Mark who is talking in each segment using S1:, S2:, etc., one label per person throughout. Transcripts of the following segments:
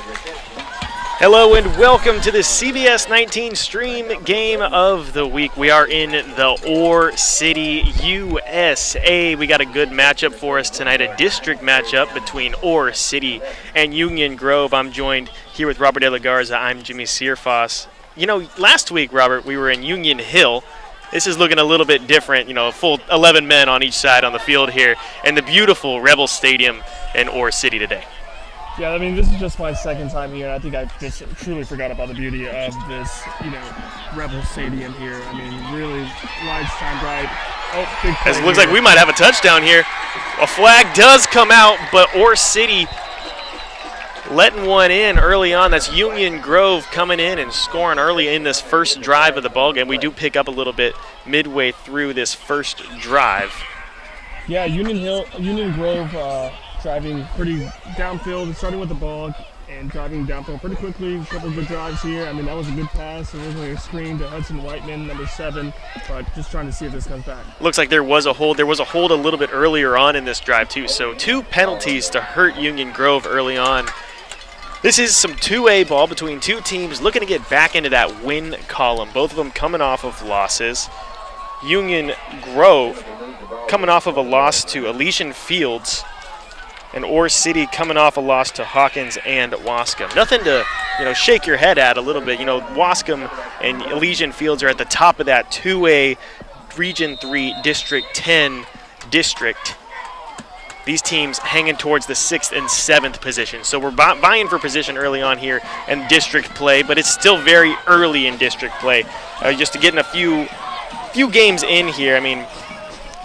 S1: Hello and welcome to the CBS 19 Stream Game of the Week. We are in the Ore City, USA. We got a good matchup for us tonight, a district matchup between Ore City and Union Grove. I'm joined here with Robert De La Garza. I'm Jimmy Searfoss. You know, last week, Robert, we were in Union Hill. This is looking a little bit different, you know, a full 11 men on each side on the field here in the beautiful Rebel Stadium in Ore City today.
S2: Yeah, I mean, this is just my second time here. I think I just truly forgot about the beauty of this, Rebel Stadium here. I mean, really, lights shine bright. Oh, big play.
S1: It looks like we might have a touchdown here. A flag does come out, but Ore City letting one in early on. That's Union Grove coming in and scoring early in this first drive of the ballgame. We do pick up a little bit midway through this first drive.
S2: Yeah, Union Grove driving pretty downfield, starting with the ball and driving downfield pretty quickly. A couple of good drives here. I mean, that was a good pass. Originally a screen to Hudson Whiteman, number 7, but just trying to see if this comes back.
S1: Looks like there was a hold. There was a hold a little bit earlier on in this drive, too. So 2 penalties to hurt Union Grove early on. This is some 2A ball between 2 teams looking to get back into that win column. Both of them coming off of losses. Union Grove coming off of a loss to Elysian Fields, and Ore City coming off a loss to Hawkins and Wascom. Nothing to, shake your head at a little bit. Wascom and Elysian Fields are at the top of that 2A Region 3 District 10 district. These teams hanging towards the 6th and 7th position. So we're vying for position early on here in district play, but it's still very early in district play. Just to get in a few games in here. I mean,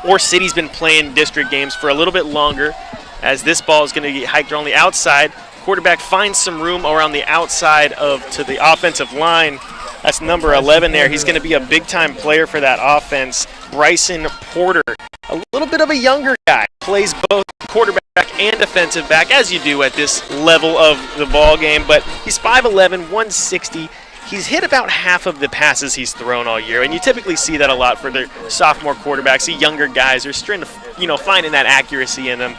S1: Ore City's been playing district games for a little bit longer, as this ball is going to get hiked on the outside. Quarterback finds some room around the outside to the offensive line. That's number 11 there. He's going to be a big-time player for that offense. Bryson Porter, a little bit of a younger guy, plays both quarterback and defensive back, as you do at this level of the ball game. But he's 5'11", 160. He's hit about half of the passes he's thrown all year, and you typically see that a lot for their sophomore quarterbacks. The younger guys are starting to, finding that accuracy in them.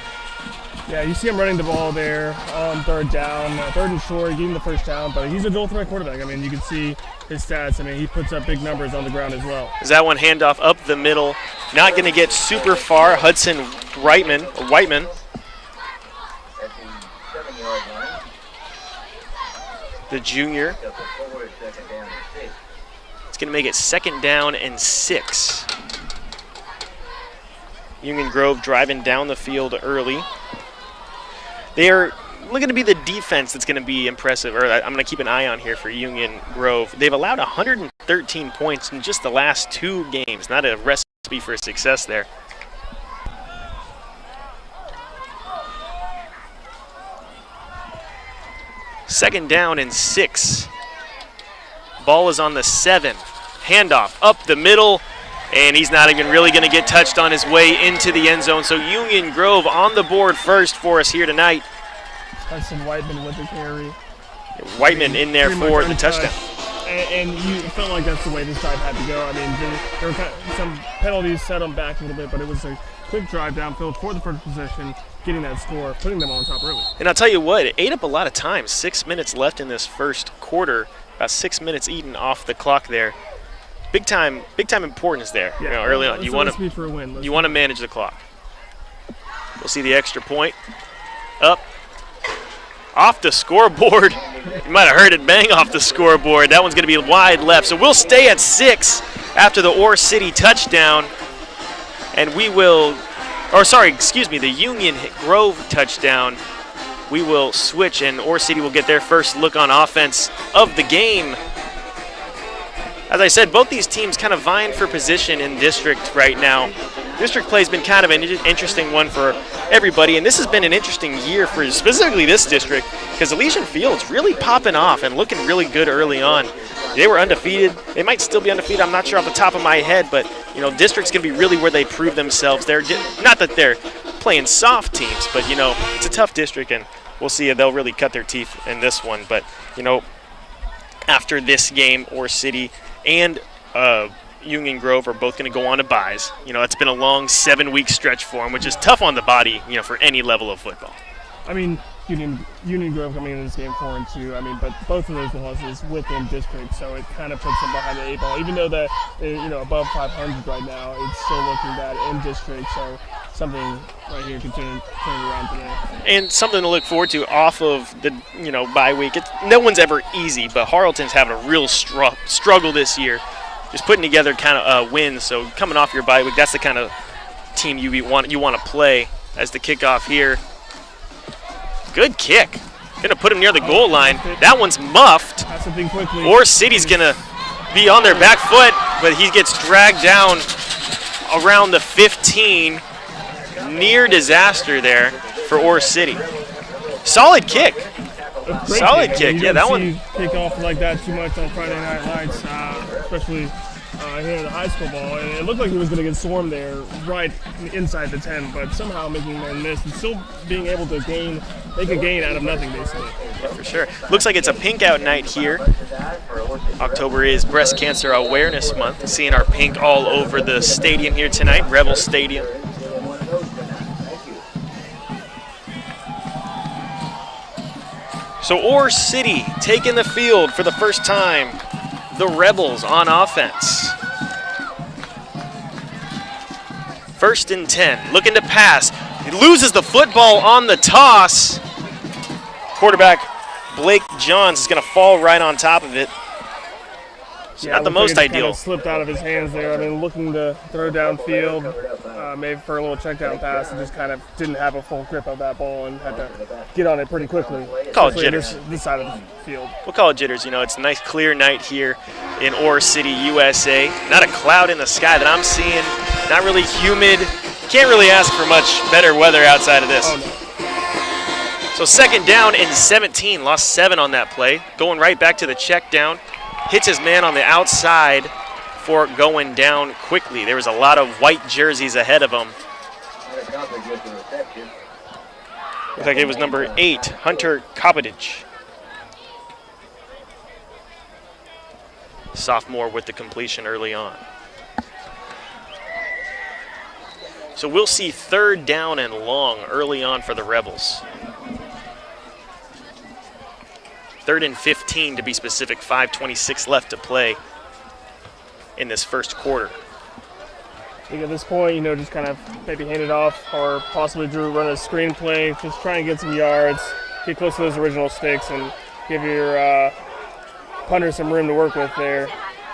S2: Yeah, you see him running the ball there on third down, third and short, getting the first down, but he's a dual threat quarterback. I mean, you can see his stats. I mean, he puts up big numbers on the ground as well.
S1: Is that one handoff up the middle? Not going to get super far. Hudson Whiteman. The junior. It's going to make it 2nd down and 6. Union Grove driving down the field early. They're looking to be the defense that's going to be impressive, or I'm going to keep an eye on here for Union Grove. They've allowed 113 points in just the last 2 games. Not a recipe for success there. Second down and 6. Ball is on the 7. Handoff up the middle, and he's not even really going to get touched on his way into the end zone. So Union Grove on the board first for us here tonight.
S2: Hudson Whiteman with the carry.
S1: Whiteman in there for the touchdown.
S2: And you felt like that's the way this drive had to go. I mean, there were some penalties set them back a little bit, but it was a quick drive downfield for the first possession, getting that score, putting them on top early.
S1: And I'll tell you what, it ate up a lot of time. 6 minutes left in this first quarter. About 6 minutes eaten off the clock there. Big time importance there.
S2: Yeah,
S1: early on. You want to manage the clock. We'll see the extra point. Up. Off the scoreboard. You might have heard it bang off the scoreboard. That one's going to be wide left. So we'll stay at 6 after the Ore City touchdown. And we will, the Union Grove touchdown. We will switch, and Ore City will get their first look on offense of the game. As I said, both these teams kind of vying for position in district right now. District play has been kind of an interesting one for everybody, and this has been an interesting year for specifically this district because Elysian Fields really popping off and looking really good early on. They were undefeated. They might still be undefeated. I'm not sure off the top of my head, but district's going to be really where they prove themselves. Not that they're playing soft teams, but it's a tough district, and we'll see if they'll really cut their teeth in this one. But after this game, Ore City and Union Grove are both going to go on to byes. It's been a long 7-week stretch for them, which is tough on the body, for any level of football.
S2: I mean, Union Grove coming into this game 4-2. I mean, but both of those losses within district, so it kind of puts them behind the 8 ball. Even though they're above 500 right now, it's still looking bad in district. So something right here can turn around today.
S1: And something to look forward to off of the bye week. No one's ever easy, but Harleton's having a real struggle this year, just putting together kind of wins. So coming off your bye week, that's the kind of team you want to play as the kickoff here. Good kick. Gonna put him near the goal line. That one's muffed.
S2: That's something quickly.
S1: Or City's gonna be on their back foot, but he gets dragged down around the 15. Near disaster there for Orr City. Solid kick. Solid kick. Yeah, that one.
S2: Kick off like that too much on Friday Night Lights, especially here in the high school ball. And it looked like he was going to get swarmed there right inside the 10, but somehow making a miss and still being able to make a gain out of nothing, basically.
S1: Yeah, for sure. Looks like it's a pink out night here. October is Breast Cancer Awareness Month. Seeing our pink all over the stadium here tonight, Rebel Stadium. So Orr City taking the field for the first time. The Rebels on offense. 1st and 10, looking to pass. He loses the football on the toss. Quarterback Blake Johns is going to fall right on top of it. It's not the most ideal.
S2: Kind of slipped out of his hands there. I mean, looking to throw downfield, maybe for a little check down pass, and just kind of didn't have a full grip of that ball and had to get on it pretty quickly.
S1: Call it jitters.
S2: This side of the field.
S1: We'll call it jitters. It's a nice clear night here in Orr City, USA. Not a cloud in the sky that I'm seeing. Not really humid. Can't really ask for much better weather outside of this.
S2: Oh, no.
S1: So 2nd down and 17. Lost 7 on that play. Going right back to the check down. Hits his man on the outside for going down quickly. There was a lot of white jerseys ahead of him. Looks like it was number 8, Hunter Kopidich. Sophomore with the completion early on. So we'll see 3rd down and long early on for the Rebels. 3rd and 15 to be specific, 5:26 left to play in this first quarter.
S2: I think at this point, just kind of maybe hand it off or possibly Drew run a screenplay, just try and get some yards, get close to those original sticks, and give your punter some room to work with there.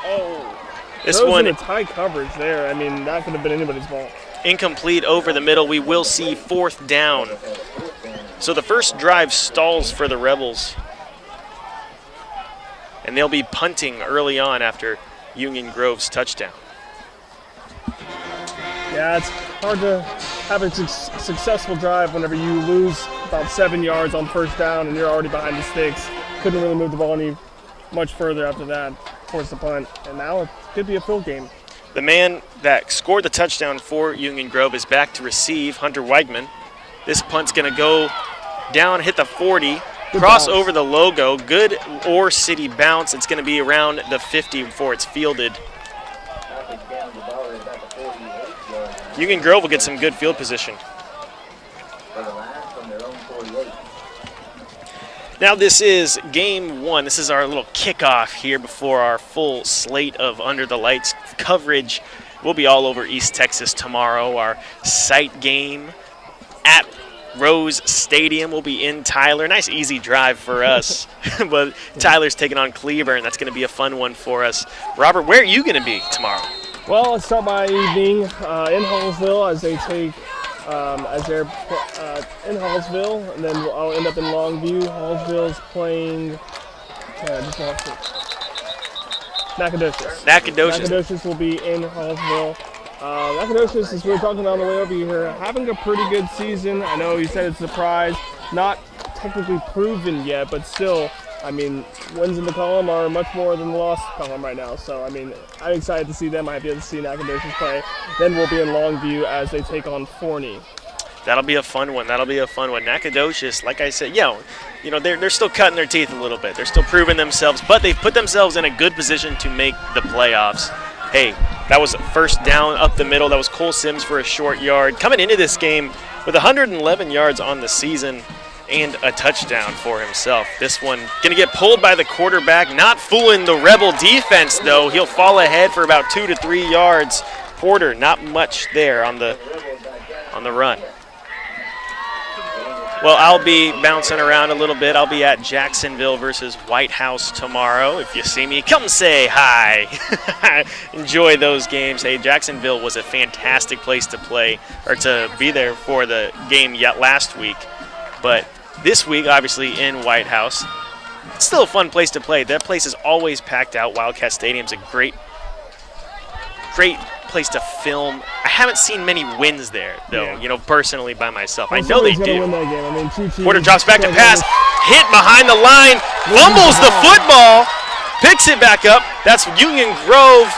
S1: Oh,
S2: this one in tight coverage there. I mean, that could have been anybody's ball.
S1: Incomplete over the middle. We will see 4th down. So the first drive stalls for the Rebels. And they'll be punting early on after Union Grove's touchdown.
S2: Yeah, it's hard to have a successful drive whenever you lose about 7 yards on 1st down and you're already behind the sticks. Couldn't really move the ball any much further after that, forced the punt. And now it could be a field game.
S1: The man that scored the touchdown for Union Grove is back to receive, Hunter Weigman. This punt's going to go down, hit the 40. Cross over the logo. Good Orr City bounce. It's going to be around the 50 before it's fielded. Union Grove will get some good field position. Now this is game 1. This is our little kickoff here before our full slate of Under the Lights coverage. We'll be all over East Texas tomorrow. Our site game at Rose Stadium will be in Tyler. Nice easy drive for us. But Tyler's taking on Cleburne. That's going to be a fun one for us. Robert, where are you going to be tomorrow?
S2: Well, let's start my evening in Hallsville as they take as they're in Hallsville, and then I'll end up in Longview. Hallsville's playing. I just lost it. Nacogdoches. Nacogdoches will be in Hallsville. Nacogdoches, as we were talking on the way over here, having a pretty good season. I know you said it's a surprise, not technically proven yet, but still, I mean, wins in the column are much more than the loss column right now. So, I mean, I'm excited to see them. I might be able to see Nacogdoches play. Then we'll be in Longview as they take on Forney.
S1: That'll be a fun one. Nacogdoches, like I said, they're still cutting their teeth a little bit. They're still proving themselves, but they've put themselves in a good position to make the playoffs. Hey, that was first down up the middle. That was Cole Sims for a short yard. Coming into this game with 111 yards on the season and a touchdown for himself. This one going to get pulled by the quarterback, not fooling the Rebel defense, though. He'll fall ahead for about 2 to 3 yards. Porter, not much there on the run. Well, I'll be bouncing around a little bit. I'll be at Jacksonville versus White House tomorrow. If you see me, come say hi. Enjoy those games. Hey, Jacksonville was a fantastic place to play, or to be there for the game last week. But this week, obviously, in White House, it's still a fun place to play. That place is always packed out. Wildcat Stadium's a great place to film. I haven't seen many wins there, though, personally by myself. I know they do.
S2: Win that game. I mean,
S1: Porter drops back to pass, hit behind the line, fumbles the football, picks it back up. That's Union Grove.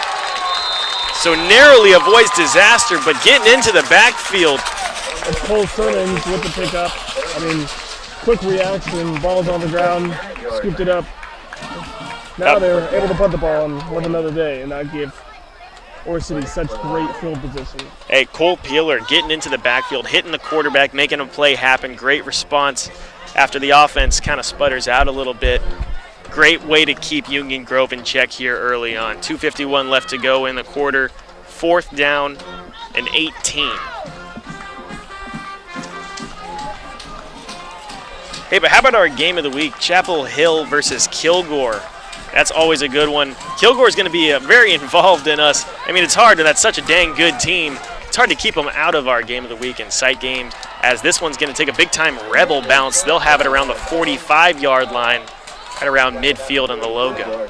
S1: So narrowly avoids disaster, but getting into the backfield.
S2: It's Cole Sermons with the pickup. I mean, quick reaction, ball's on the ground, scooped it up. Now they're able to punt the ball and live another day and not give Ore City such great field position.
S1: Hey, Cole Peeler getting into the backfield, hitting the quarterback, making a play happen. Great response after the offense kind of sputters out a little bit. Great way to keep Union Grove in check here early on. 2:51 left to go in the quarter. 4th down and 18. Hey, but how about our game of the week? Chapel Hill versus Kilgore. That's always a good one. Kilgore's going to be very involved in us. I mean, it's hard, and that's such a dang good team. It's hard to keep them out of our game of the week and sight game, as this one's going to take a big-time Rebel bounce. They'll have it around the 45-yard line, right around midfield on the logo.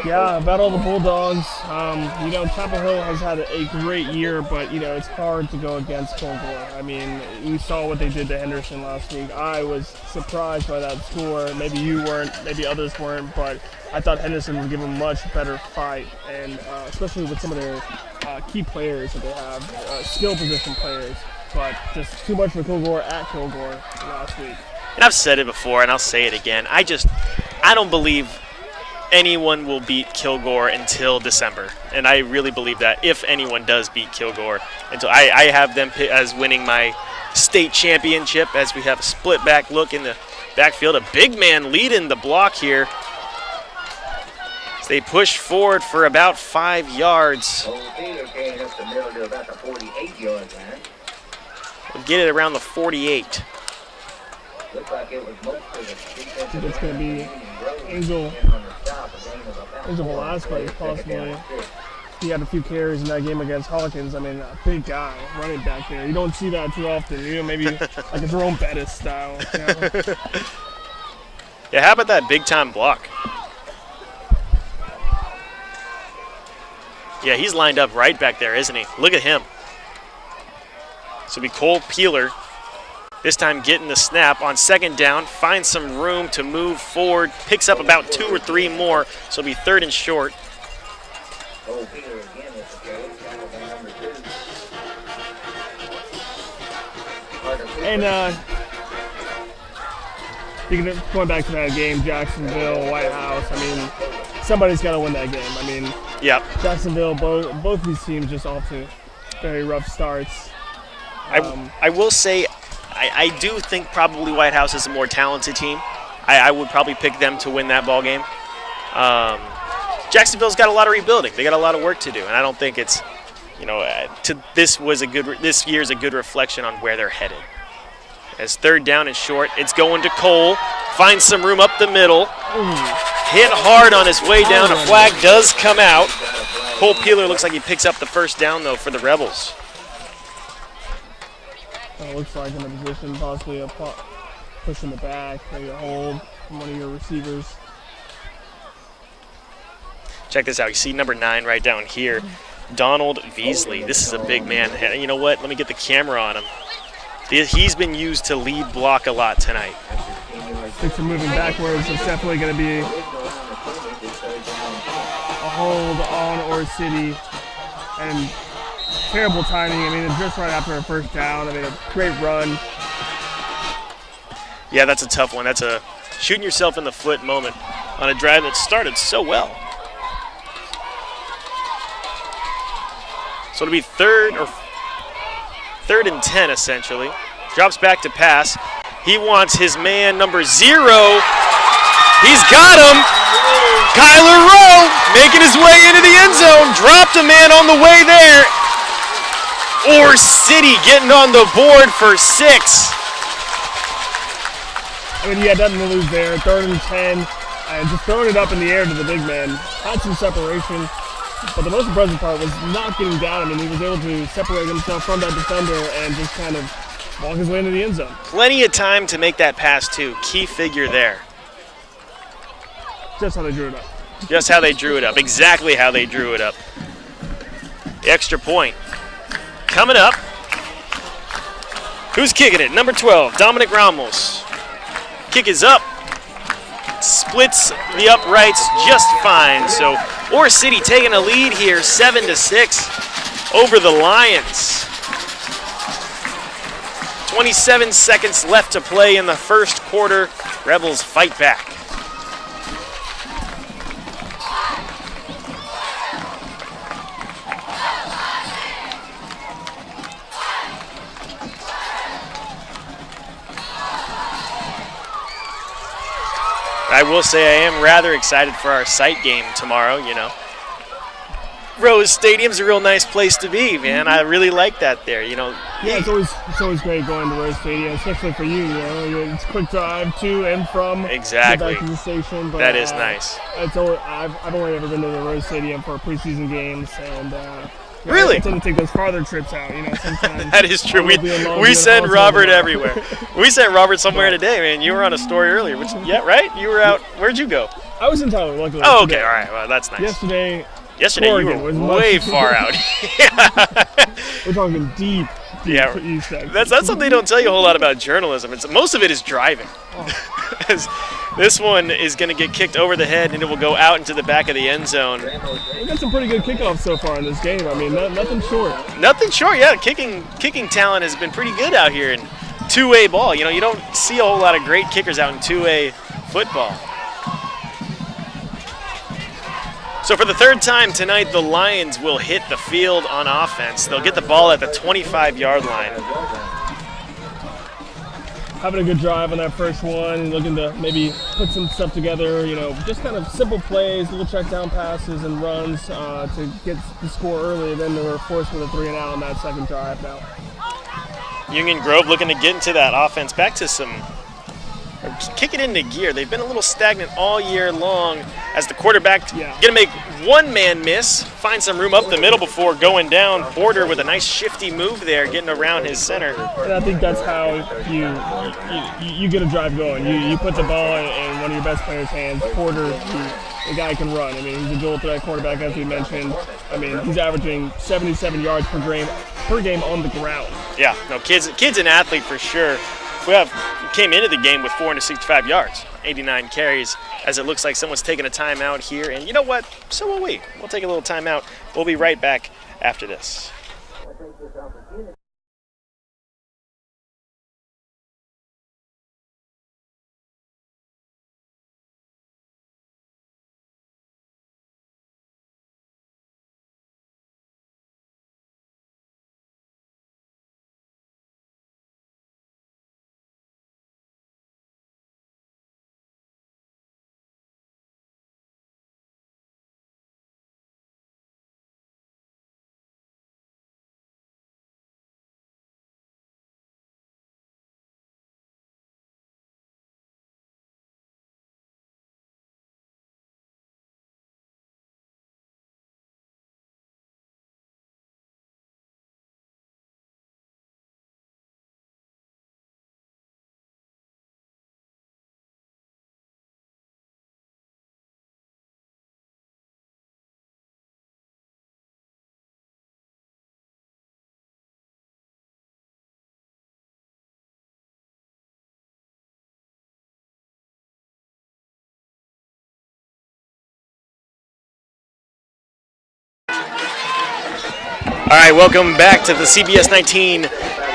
S2: Yeah, about all the Bulldogs. Chapel Hill has had a great year, but, it's hard to go against Kilgore. I mean, you saw what they did to Henderson last week. I was surprised by that score. Maybe you weren't, maybe others weren't, but I thought Henderson would give a much better fight, and especially with some of their key players that they have, skill position players, but just too much for Kilgore at Kilgore last week.
S1: And I've said it before, and I'll say it again. I don't believe anyone will beat Kilgore until December, and I really believe that if anyone does beat Kilgore, until I have them as winning my state championship, as we have a split back look in the backfield. A big man leading the block here as they push forward for about 5 yards. We'll get it around the 48.
S2: I think it's going to be Angel Velasquez, possibly. He had a few carries in that game against Hawkins. I mean, a big guy running back there. You don't see that too often. Maybe like a Jerome Bettis style.
S1: Yeah, how about that big-time block? Yeah, he's lined up right back there, isn't he? Look at him. So it'll be Cole Peeler. This time getting the snap on 2nd down, finds some room to move forward, picks up about 2 or 3 more, so it'll be 3rd and short.
S2: And going back to that game, Jacksonville, White House, I mean, somebody's got to win that game. I mean,
S1: yep.
S2: Jacksonville, both these teams just off to very rough starts.
S1: I will say, I do think probably White House is a more talented team. I would probably pick them to win that ball game. Jacksonville's got a lot of rebuilding. They got a lot of work to do, and I don't think it's, this year's a good reflection on where they're headed. As 3rd down and short, it's going to Cole. Finds some room up the middle. Hit hard on his way down. A flag does come out. Cole Peeler looks like he picks up the 1st down, though, for the Rebels.
S2: Looks like in the position, possibly a push in the back, maybe a hold from one of your receivers.
S1: Check this out. You see number 9 right down here. Donald Veasley. This is a big man. You know what? Let me get the camera on him. He's been used to lead block a lot tonight.
S2: Things are moving backwards. It's definitely going to be a hold on Ore City. And terrible timing. I mean, just right after a 1st down. I mean, a great run.
S1: Yeah, that's a tough one. That's a shooting yourself in the foot moment on a drive that started so well. So it'll be 3rd and 10, essentially. Drops back to pass. He wants his man number 0. He's got him. Kyler Rowe making his way into the end zone. Dropped a man on the way there. Ore City getting on the board for 6.
S2: I mean, he had nothing to lose there. 3rd and 10. And just throwing it up in the air to the big man. Had some separation. But the most impressive part was not getting down. I mean, he was able to separate himself from that defender and just kind of walk his way into the end zone.
S1: Plenty of time to make that pass, too. Key figure there.
S2: Just how they drew it up.
S1: Just how they drew it up. Exactly how they drew it up. The extra point. Coming up. Who's kicking it? Number 12, Dominic Ramos. Kick is up. Splits the uprights just fine. So Ore City taking a lead here, 7-6 over the Lions. 27 seconds left to play in the first quarter. Rebels fight back. I will say I am rather excited for our site game tomorrow, you know. Rose Stadium's a real nice place to be, man. I really like that there, you know.
S2: Yeah, it's always great going to Rose Stadium, especially for you, you know. It's a quick drive to and from.
S1: Exactly.
S2: Back to the station. But,
S1: that is nice.
S2: I've only ever been to the Rose Stadium for preseason games, and
S1: really?
S2: I tend to take those farther trips out, you know, sometimes.
S1: That is true. We send Robert everywhere. We sent Robert somewhere today, man. You were on a story earlier. Yeah, right? You were out. Where'd you go?
S2: I was in Tyler, luckily.
S1: Oh, okay. All right. Well, that's nice. Yesterday
S2: Oregon,
S1: you were way far out.
S2: We're talking deep
S1: yeah,
S2: East Texas.
S1: That's something they don't tell you a whole lot about journalism. Most of it is driving. This one is going to get kicked over the head, and it will go out into the back of the end zone.
S2: We've got some pretty good kickoffs so far in this game. I mean, nothing short.
S1: Nothing short, yeah. Kicking talent has been pretty good out here in 2A ball. You know, you don't see a whole lot of great kickers out in 2A football. So for the 3rd time tonight, the Lions will hit the field on offense. They'll get the ball at the 25-yard line.
S2: Having a good drive on that first one, looking to maybe put some stuff together, you know, just kind of simple plays, little check down passes and runs to get the score early. Then they were forced with a 3-and-out on that second drive now.
S1: Union Grove looking to get into that offense back to some, kick it into gear. They've been a little stagnant all year long as the quarterback going to make one man miss, find some room up the middle before going down. Porter with a nice shifty move there, getting around his center.
S2: And I think that's how you get a drive going. You put the ball in one of your best players' hands. Porter, the guy can run. I mean, he's a dual threat quarterback, as we mentioned. I mean, he's averaging 77 yards per game on the ground. Yeah,
S1: no, kid's an athlete for sure. We came into the game with 465 yards, 89 carries, as it looks like someone's taking a timeout here. And you know what? So will we. We'll take a little timeout. We'll be right back after this. All right, welcome back to the CBS 19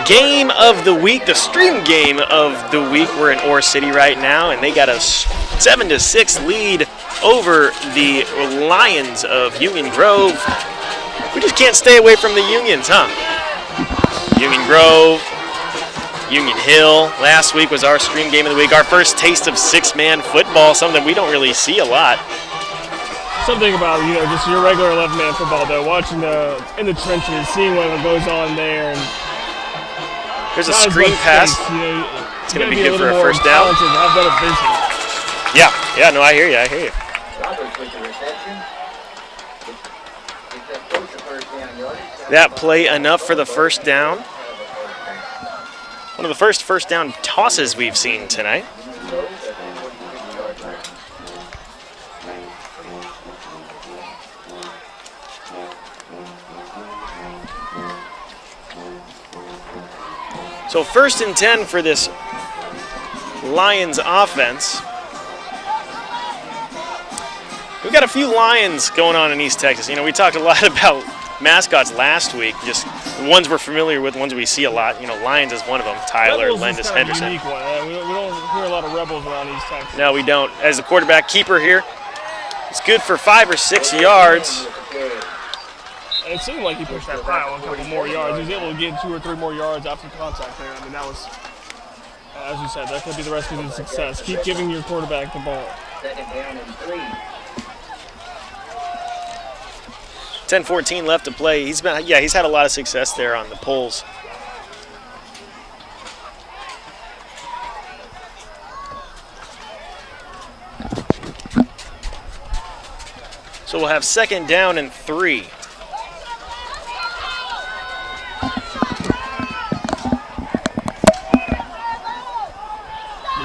S1: Game of the Week, the stream game of the week. We're in Ore City right now, and they got a 7-6 lead over the Lions of Union Grove. We just can't stay away from the Unions, huh? Union Grove Union Hill last week was our Stream Game of the Week. Our first taste of six-man football, something we don't really see a lot.
S2: Something about, you know, just your regular 11-man football, though, watching in the trenches, seeing what goes on there. And
S1: there's a screen pass.
S2: Space, you know,
S1: it's going to be good for a first down.
S2: Have better vision.
S1: Yeah, no, I hear you. That play enough for the first down. One of the first down tosses we've seen tonight. So 1st and 10 for this Lions offense. We've got a few Lions going on in East Texas. You know, we talked a lot about mascots last week, just the ones we're familiar with, ones we see a lot. You know, Lions is one of them. Tyler,
S2: Rebels
S1: Lendis, Henderson.
S2: Unique one. We don't hear a lot of Rebels around East Texas.
S1: No, we don't. As the quarterback keeper here, it's good for 5 or 6 yards.
S2: And it seemed like he pushed that pile a couple more yards. He was able to get 2 or 3 more yards after contact there. I mean, that was, as you said, that could be the recipe to success. Keep giving your quarterback the ball.
S1: 10-14 left to play. He's had a lot of success there on the pulls. So we'll have 2nd down and 3.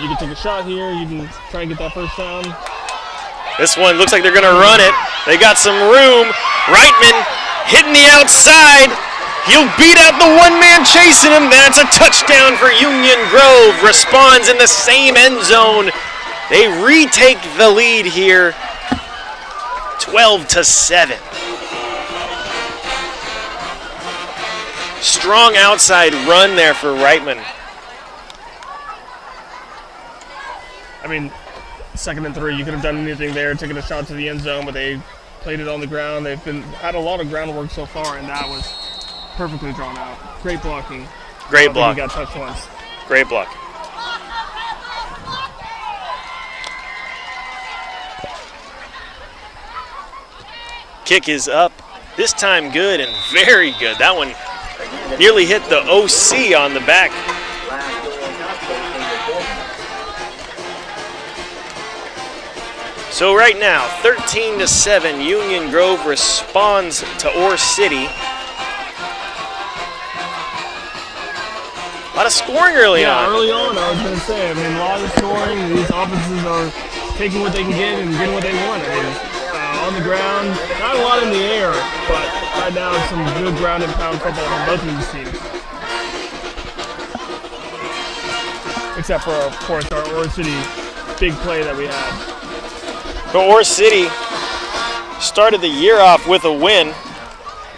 S2: You can take a shot here. You can try and get that first down.
S1: This one looks like they're going to run it. They got some room. Reitman hitting the outside. He'll beat out the one man chasing him. That's a touchdown for Union Grove. Responds in the same end zone. They retake the lead here, 12-7. Strong outside run there for Reitman.
S2: I mean, 2nd and 3, you could have done anything there, taking a shot to the end zone, but they played it on the ground. They've had a lot of groundwork so far, and that was perfectly drawn out. Great blocking.
S1: Great block.
S2: He got touched once.
S1: Great block. Kick is up. This time good and very good. That one nearly hit the OC on the back. So right now, 13-7, Union Grove responds to Ore City. A lot of scoring early on.
S2: Yeah, early on, I was going to say. I mean, a lot of scoring. These offenses are taking what they can get and getting what they want. I mean, on the ground, not a lot in the air, but right now it's some good ground and pound football from both of these teams. Except for, of course, our Ore City big play that we had.
S1: But Ore City started the year off with a win.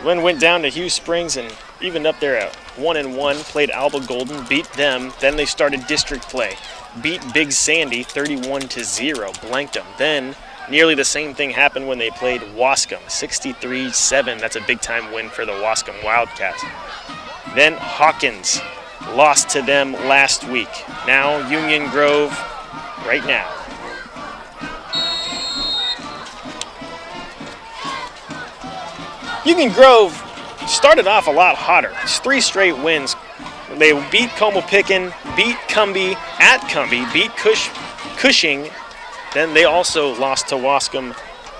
S1: Win went down to Hugh Springs and evened up there at 1-1. Played Alba Golden, beat them. Then they started district play. Beat Big Sandy 31-0, blanked them. Then nearly the same thing happened when they played Wascom, 63-7. That's a big time win for the Wascom Wildcats. Then Hawkins lost to them last week. Now Union Grove right now. Union Grove started off a lot hotter. It's 3 straight wins. They beat Como-Picken, beat Cumbie at Cumbie, beat Cushing. Then they also lost to Wascom,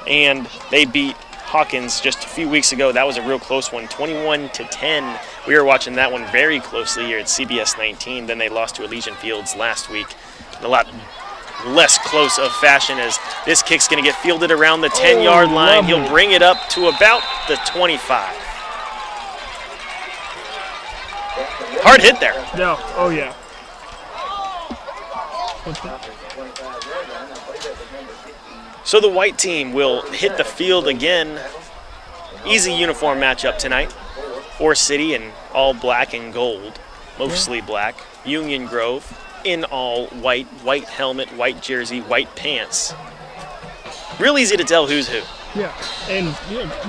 S1: and they beat Hawkins just a few weeks ago. That was a real close one, 21-10. We were watching that one very closely here at CBS 19. Then they lost to Elysian Fields last week. A lot less close of fashion, as this kick's going to get fielded around the 10-yard line.
S2: Lovely.
S1: He'll bring it up to about the 25. Hard hit there.
S2: No, oh yeah.
S1: So the white team will hit the field again. Easy uniform matchup tonight. Ore City in all black and gold, mostly black. Union Grove in all white, white helmet, white jersey, white pants. Real easy to tell who's who.
S2: Yeah, and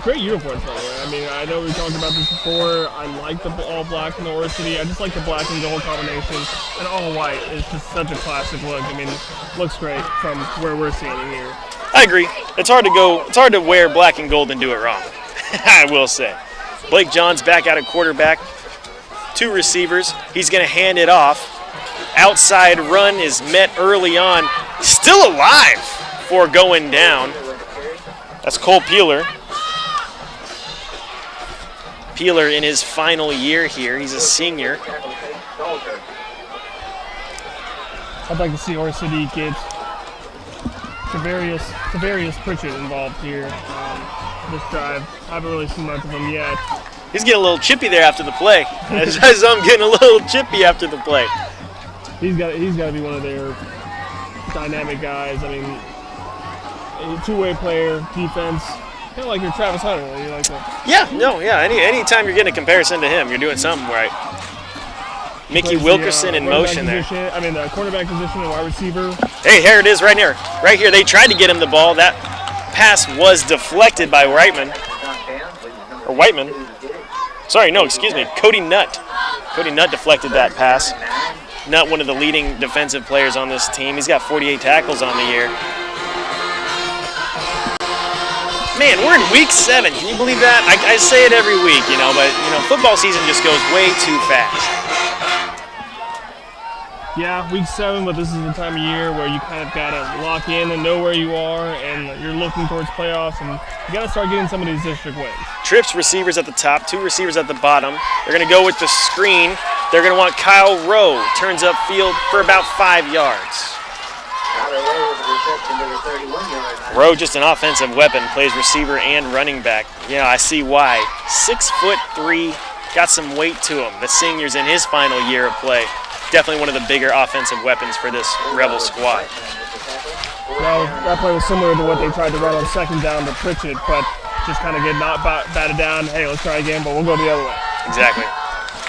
S2: great uniforms, by the way. I mean, I know we talked about this before. I like the all black in the Ore City. I just like the black and gold combination. And all white is just such a classic look. I mean, looks great from where we're seeing it here.
S1: I agree. It's hard to wear black and gold and do it wrong. I will say. Blake John's back out at quarterback. 2 receivers. He's going to hand it off. Outside run is met early on. Still alive for going down. That's Cole Peeler. Peeler in his final year here. He's a senior.
S2: I'd like to see Ore City get Tavarius Pritchett involved here. This drive. I haven't really seen much of him yet.
S1: He's getting a little chippy there after the play. As I'm getting a little chippy after the play.
S2: He's got to be one of their dynamic guys. I mean, a two-way player, defense, kind of like your Travis Hunter. You like that?
S1: Yeah. Anytime you're getting a comparison to him, you're doing something right. Mickey Wilkerson in motion there.
S2: The quarterback position and wide receiver.
S1: Hey, here it is right here. Right here. They tried to get him the ball. That pass was deflected by Whiteman. Or Whiteman. Sorry, no, excuse me. Cody Nutt. Cody Nutt deflected that pass. Nutt, one of the leading defensive players on this team. He's got 48 tackles on the year. Man, we're in week 7. Can you believe that? I say it every week, but football season just goes way too fast.
S2: Yeah, week 7, but this is the time of year where you kind of got to lock in and know where you are, and you're looking towards playoffs, and you got to start getting some of these district wins.
S1: Trips receivers at the top, 2 receivers at the bottom. They're going to go with the screen. They're going to want Kyle Rowe. Turns up field for about 5 yards. Rowe, just an offensive weapon, plays receiver and running back. Yeah, I see why. 6'3", got some weight to him. The senior's in his final year of play. Definitely one of the bigger offensive weapons for this Rebel squad.
S2: Well, that play was similar to what they tried to run on second down to Pritchett, but just kind of get not batted down. Hey, let's try again, but we'll go the other way.
S1: Exactly.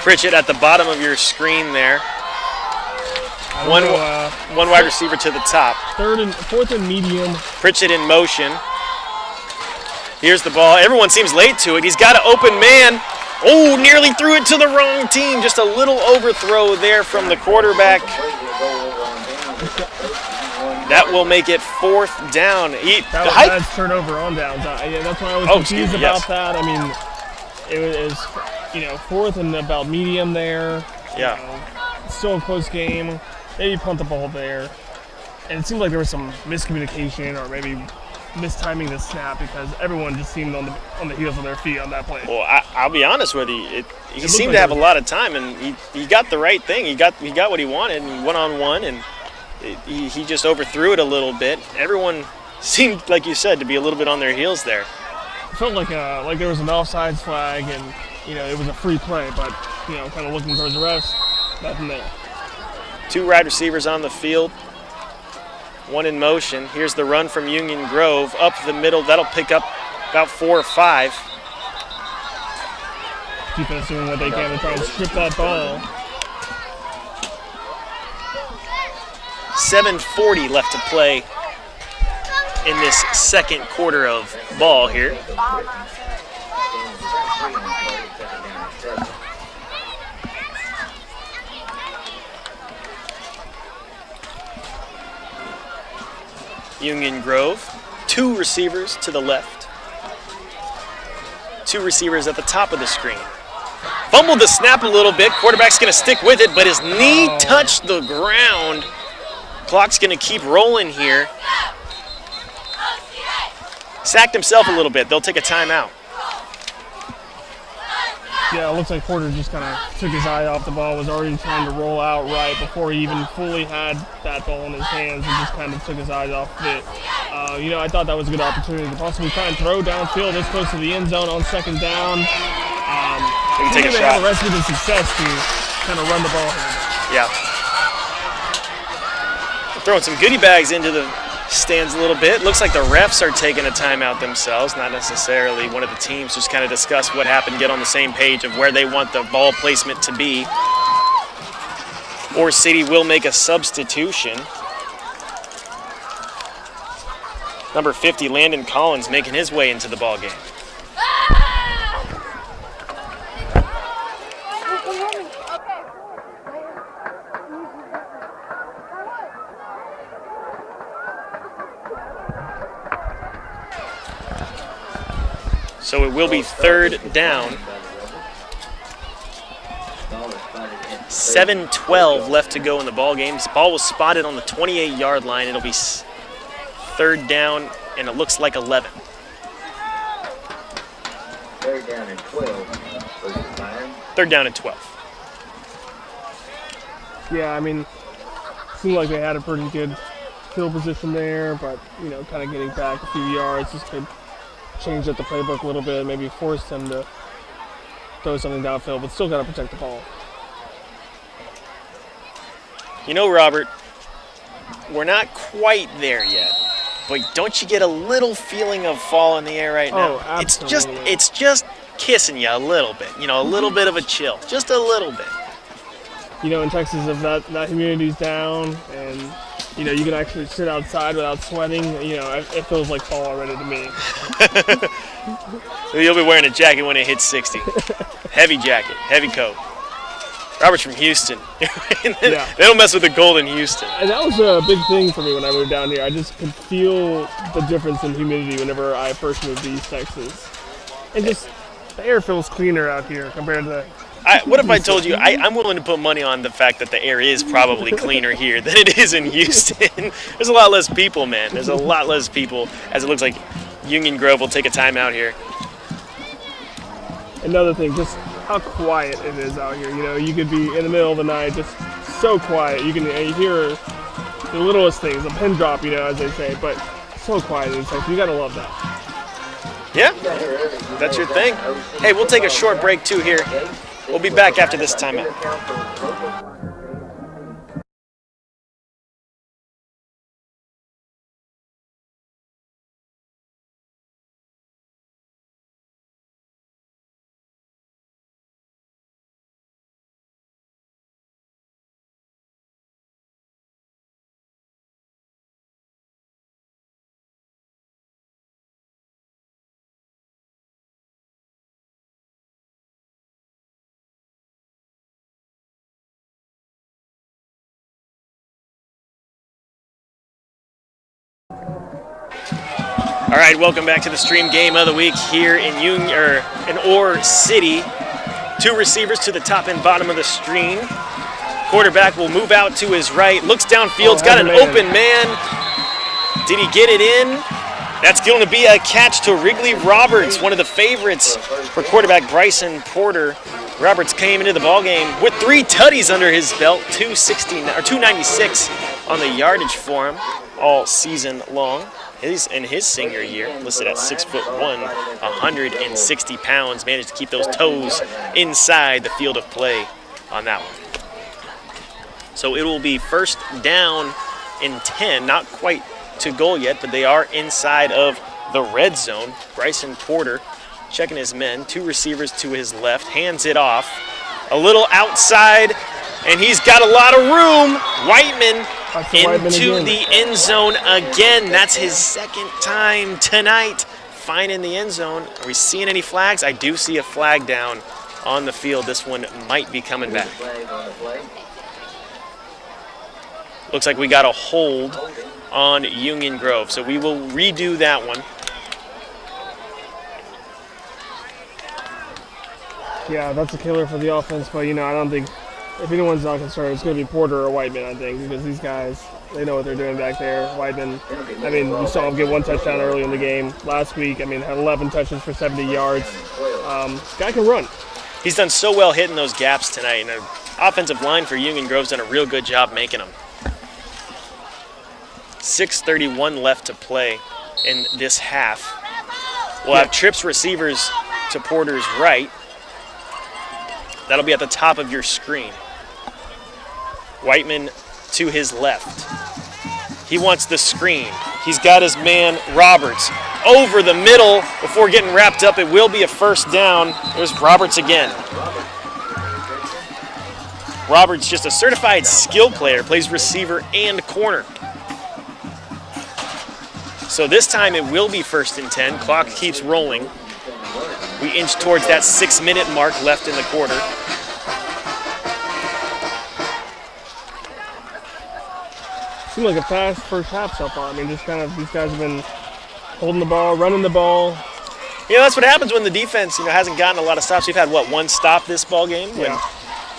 S1: Pritchett at the bottom of your screen there. One wide receiver to the top.
S2: Fourth and medium.
S1: Pritchett in motion. Here's the ball. Everyone seems late to it. He's got an open man. Oh, nearly threw it to the wrong team. Just a little overthrow there from the quarterback. That will make it 4th down.
S2: That's turnover on downs. That's why I was confused about that. I mean, it was 4th and about medium there.
S1: Yeah.
S2: Still a close game. Maybe punt the ball there. And it seemed like there was some miscommunication or maybe mistiming the snap because everyone just seemed on the heels of their feet on that play.
S1: Well, I'll be honest with you. He seemed to have a lot of time, and he got the right thing. He got what he wanted, and one-on-one, and he just overthrew it a little bit. Everyone seemed, like you said, to be a little bit on their heels there.
S2: It felt like there was an offsides flag, and it was a free play, but kind of looking towards the refs, nothing there.
S1: 2 wide receivers on the field. 1 in motion. Here's the run from Union Grove up the middle. That'll pick up about 4 or 5.
S2: Defense doing what they can to try and strip that ball.
S1: 7:40 left to play in this second quarter of ball here. Union Grove, 2 receivers to the left. 2 receivers at the top of the screen. Fumbled the snap a little bit. Quarterback's going to stick with it, but his knee touched the ground. Clock's going to keep rolling here. Sacked himself a little bit. They'll take a timeout.
S2: Yeah, it looks like Porter just kind of took his eye off the ball, was already trying to roll out right before he even fully had that ball in his hands and just kind of took his eyes off of it. I thought that was a good opportunity to possibly try and throw downfield this close to the end zone on second down.
S1: They can take a shot.
S2: They have a recipe of success to kind of run the ball here.
S1: Yeah. Throwing some goodie bags into the stands a little bit. Looks like the refs are taking a timeout themselves, not necessarily one of the teams. Just kind of discuss what happened, get on the same page of where they want the ball placement to be. Ore City will make a substitution. Number 50, Landon Collins, making his way into the ball game. So it will be 3rd down. 7:12 left to go in the ball game. This ball was spotted on the 28-yard line. It'll be 3rd down, and it looks like 11.
S3: 3rd down and 12.
S1: 3rd down and 12.
S2: Yeah, I mean, seemed like they had a pretty good field position there, but, you know, kind of getting back a few yards just could change up the playbook a little bit, maybe force them to throw something downfield, but still got to protect the ball.
S1: You know, Robert, we're not quite there yet, but don't you get a little feeling of fall in the air right now?
S2: Oh, absolutely.
S1: It's just kissing you a little bit, you know, a little bit of a chill, just a little bit.
S2: You know, in Texas, if that humidity's down and, you know, you can actually sit outside without sweating, you know, it feels like fall already to me.
S1: You'll be wearing a jacket when it hits 60. Heavy jacket, heavy coat. Robert's from Houston.
S2: Yeah.
S1: They don't mess with the cold in Houston.
S2: And that was a big thing for me when I moved down here. I just could feel the difference in humidity whenever I first moved to East Texas. And just, the air feels cleaner out here compared to
S1: What if I told you, I'm willing to put money on the fact that the air is probably cleaner here than it is in Houston. There's a lot less people, man. There's a lot less people, as it looks like Union Grove will take a timeout here.
S2: Another thing, just how quiet it is out here. You know, you could be in the middle of the night, just so quiet. You hear the littlest things, a pin drop, you know, as they say, but so quiet in Texas. You gotta love that.
S1: Yeah, that's your thing. Hey, we'll take a short break too here. We'll be back after this timeout. All right, welcome back to the Stream Game of the Week here in Ore City. 2 receivers to the top and bottom of the stream. Quarterback will move out to his right, looks downfield, got an open man. Did he get it in? That's going to be a catch to Wrigley Roberts, one of the favorites for quarterback Bryson Porter. Roberts came into the ballgame with 3 tutties under his belt, 296 on the yardage for him all season long. He's in his senior year, listed at 6'1", 160 pounds, managed to keep those toes inside the field of play on that one. So it will be 1st down and 10, not quite to goal yet, but they are inside of the red zone. Bryson Porter checking his men, 2 receivers to his left, hands it off, a little outside, and he's got a lot of room. Whiteman into the end zone again. That's his 2nd time tonight finding the end zone. Are we seeing any flags? I do see a flag down on the field. This one might be coming back. Looks like we got a hold on Union Grove, so we will redo that one.
S2: Yeah, that's a killer for the offense, but, you know, I don't think, if anyone's not concerned, it's going to be Porter or Whiteman, I think, because these guys, they know what they're doing back there. Whiteman, I mean, you saw him get 1 touchdown early in the game. Last week, I mean, had 11 touches for 70 yards. Guy can run.
S1: He's done so well hitting those gaps tonight, and the offensive line for Union Grove's done a real good job making them. 6:31 left to play in this half. We'll have trips receivers to Porter's right. That'll be at the top of your screen. Whiteman to his left. He wants the screen. He's got his man Roberts over the middle before getting wrapped up. It will be a 1st down. There's Roberts again. Roberts, just a certified skill player, plays receiver and corner. So this time it will be 1st and 10. Clock keeps rolling. We inch towards that 6-minute mark left in the quarter.
S2: Seemed like a fast first half so far. I mean, just kind of these guys have been holding the ball, running the ball.
S1: You know, that's what happens when the defense, hasn't gotten a lot of stops. We've had, what, 1 stop this ball game? When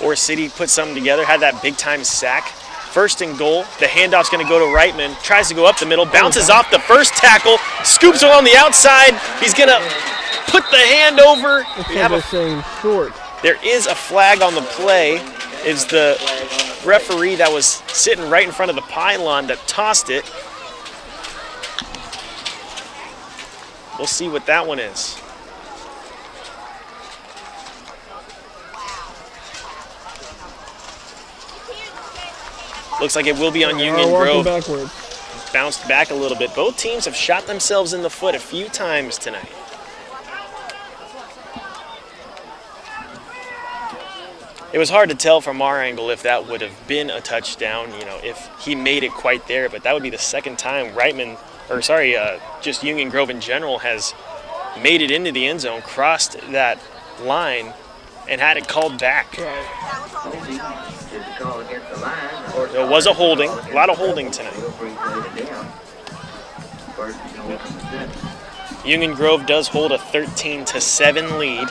S1: Ore City put something together, had that big-time sack. 1st and goal. The handoff's going to go to Reitman. Tries to go up the middle. Bounces off the first tackle. Scoops it on the outside. He's going to put the hand over.
S2: We have a saying short.
S1: There is a flag on the play. It's the referee that was sitting right in front of the pylon that tossed it. We'll see what that one is. Looks like it will be on Union Grove.
S2: Backwards.
S1: Bounced back a little bit. Both teams have shot themselves in the foot a few times tonight. It was hard to tell from our angle if that would have been a touchdown, if he made it quite there, but that would be the 2nd time just Union Grove in general has made it into the end zone, crossed that line, and had it called back. There was a holding, a lot of holding tonight. Union Grove does hold a 13-7 lead.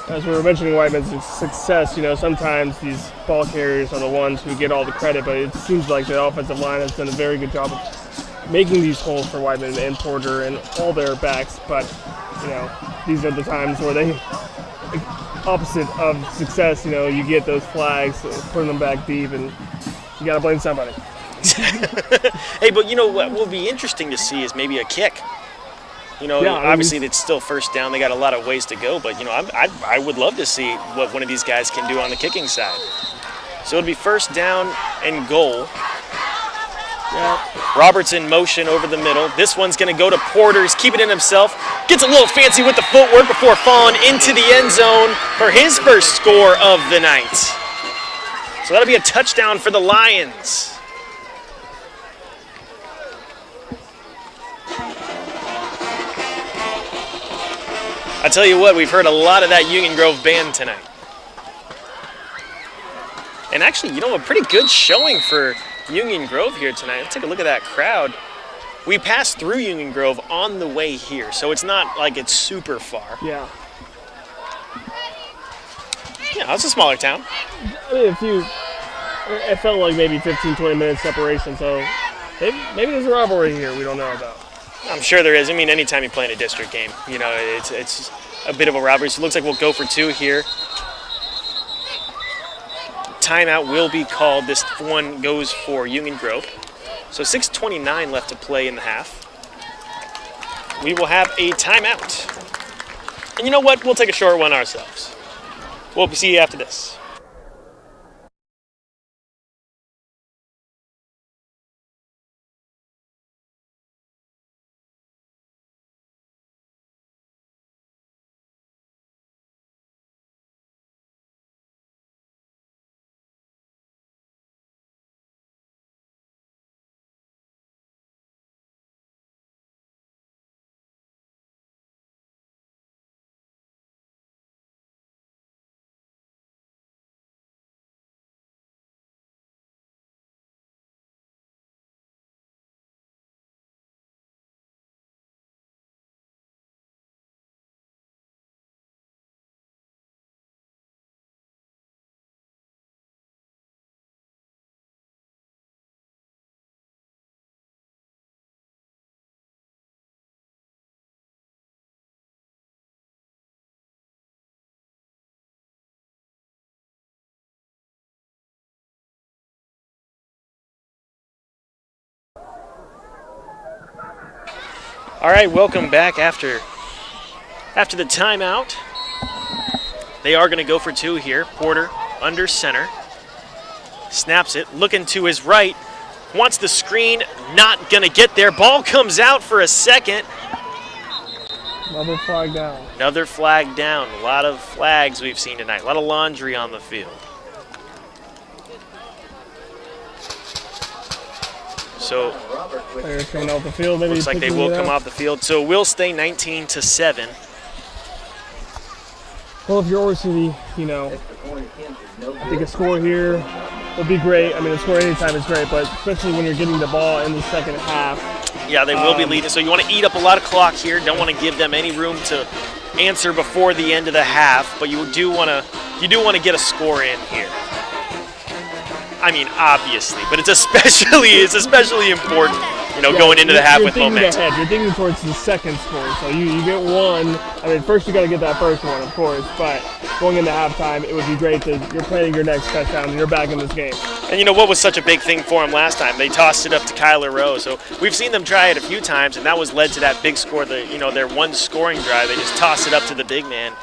S2: As we were mentioning Whiteman's success, sometimes these ball carriers are the ones who get all the credit, but it seems like the offensive line has done a very good job of making these holes for Whiteman and Porter and all their backs. But, these are the times where they, opposite of success, you get those flags, putting them back deep, and you got to blame somebody.
S1: Hey, but what will be interesting to see is maybe a kick. Obviously it's still 1st down. They got a lot of ways to go, but I would love to see what one of these guys can do on the kicking side. So it'll be 1st down and goal.
S2: Yeah.
S1: Roberts in motion over the middle. This one's going to go to Porter. He's keeping it himself. Gets a little fancy with the footwork before falling into the end zone for his 1st score of the night. So that'll be a touchdown for the Lions. I tell you what, we've heard a lot of that Union Grove band tonight. And actually, a pretty good showing for Union Grove here tonight. Let's take a look at that crowd. We passed through Union Grove on the way here, so it's not like it's super far.
S2: Yeah.
S1: Yeah, it's a smaller town.
S2: I mean, it felt like maybe 15, 20 minutes separation, so maybe there's a rivalry here we don't know about.
S1: I'm sure there is. I mean, anytime you play in a district game, it's a bit of a rivalry. So it looks like we'll go for 2 here. Timeout will be called. This one goes for Union Grove. So 6:29 left to play in the half. We will have a timeout. And you know what? We'll take a short one ourselves. We'll see you after this. All right, welcome back after the timeout. They are going to go for 2 here. Porter under center. Snaps it, looking to his right. Wants the screen, not going to get there. Ball comes out for a second.
S2: Another flag down.
S1: Another flag down. A lot of flags we've seen tonight. A lot of laundry on the field. So
S2: Players coming off the field. Maybe
S1: looks like they will come off the field. So we'll stay 19-7.
S2: Well, if you're Ore City, you know, I think a score here would be great. I mean, a score anytime is great, but especially when you're getting the ball in the second half.
S1: Yeah, they will be leading. So you want to eat up a lot of clock here. Don't want to give them any room to answer before the end of the half, but you do want to get a score in here. I mean, obviously, but it's especially important, you know, going into the half with momentum.
S2: You're thinking towards the second score, so you get one. I mean, first you got to get that first one, of course, but going into halftime, it would be great that you're planning your next touchdown and you're back in this game.
S1: And you know what was such a big thing for them last time? They tossed it up to Kyler Rowe. So we've seen them try it a few times, and that was led to that big score. Their one scoring drive, they just tossed it up to the big man.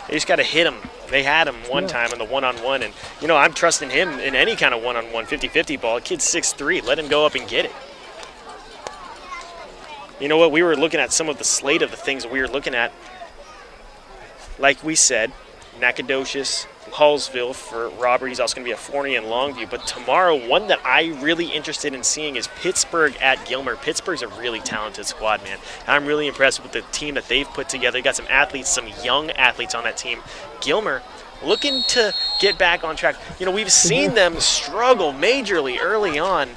S1: They just got to hit him. They had him one time in the one-on-one, and you know I'm trusting him in any kind of one-on-one 50-50 ball. Kid's 6'3", let him go up and get it. You know what? We were looking at some of the slate of the things we were looking at. Like we said, Nacogdoches, Hallsville for Robert. He's also going to be at Forney and Longview. But tomorrow, one that I'm really interested in seeing is Pittsburgh at Gilmer. Pittsburgh's a really talented squad, man. I'm really impressed with the team that they've put together. They got some athletes, some young athletes on that team. Gilmer looking to get back on track. You know, we've seen them struggle majorly early on.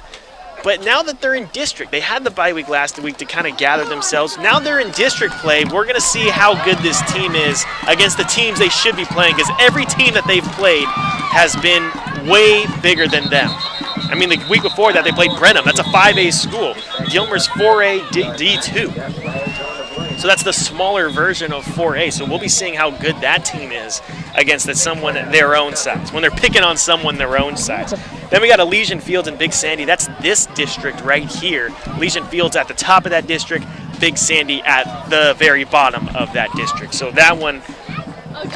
S1: But now that they're in district, they had the bye week last week to kind of gather themselves. Now they're in district play. We're going to see how good this team is against the teams they should be playing, because every team that they've played has been way bigger than them. I mean, the week before that, they played Brenham. That's a 5A school. Gilmer's 4A D2. So that's the smaller version of 4A. So we'll be seeing how good that team is against someone their own size, when they're picking on someone their own size. Then we got Elysian Fields and Big Sandy. That's this district right here. Elysian Fields at the top of that district, Big Sandy at the very bottom of that district. So that one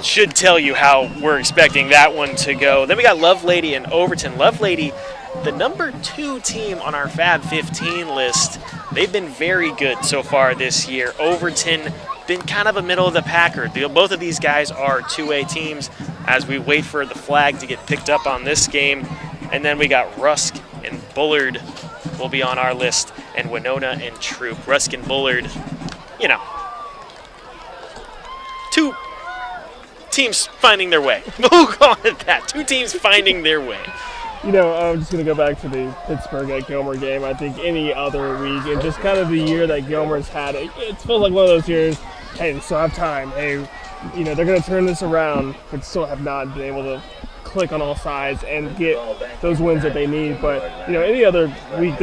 S1: should tell you how we're expecting that one to go. Then we got Lovelady and Overton. Lovelady, the number 2 team on our Fab 15 list. They've been very good so far this year. Overton been kind of a middle of the packer. Both of these guys are 2A teams as we wait for the flag to get picked up on this game. And then we got Rusk and Bullard will be on our list, and Winona and Troop. Rusk and Bullard, you know, 2 teams finding their way. We'll call it that. 2 teams finding their way.
S2: You know, I'm just going to go back to the Pittsburgh at Gilmer game. I think any other week, and just kind of the year that Gilmer's had, it feels like one of those years, hey, they still have time. Hey, you know, they're going to turn this around, but still have not been able to click on all sides and get those wins that they need. But, you know, any other week,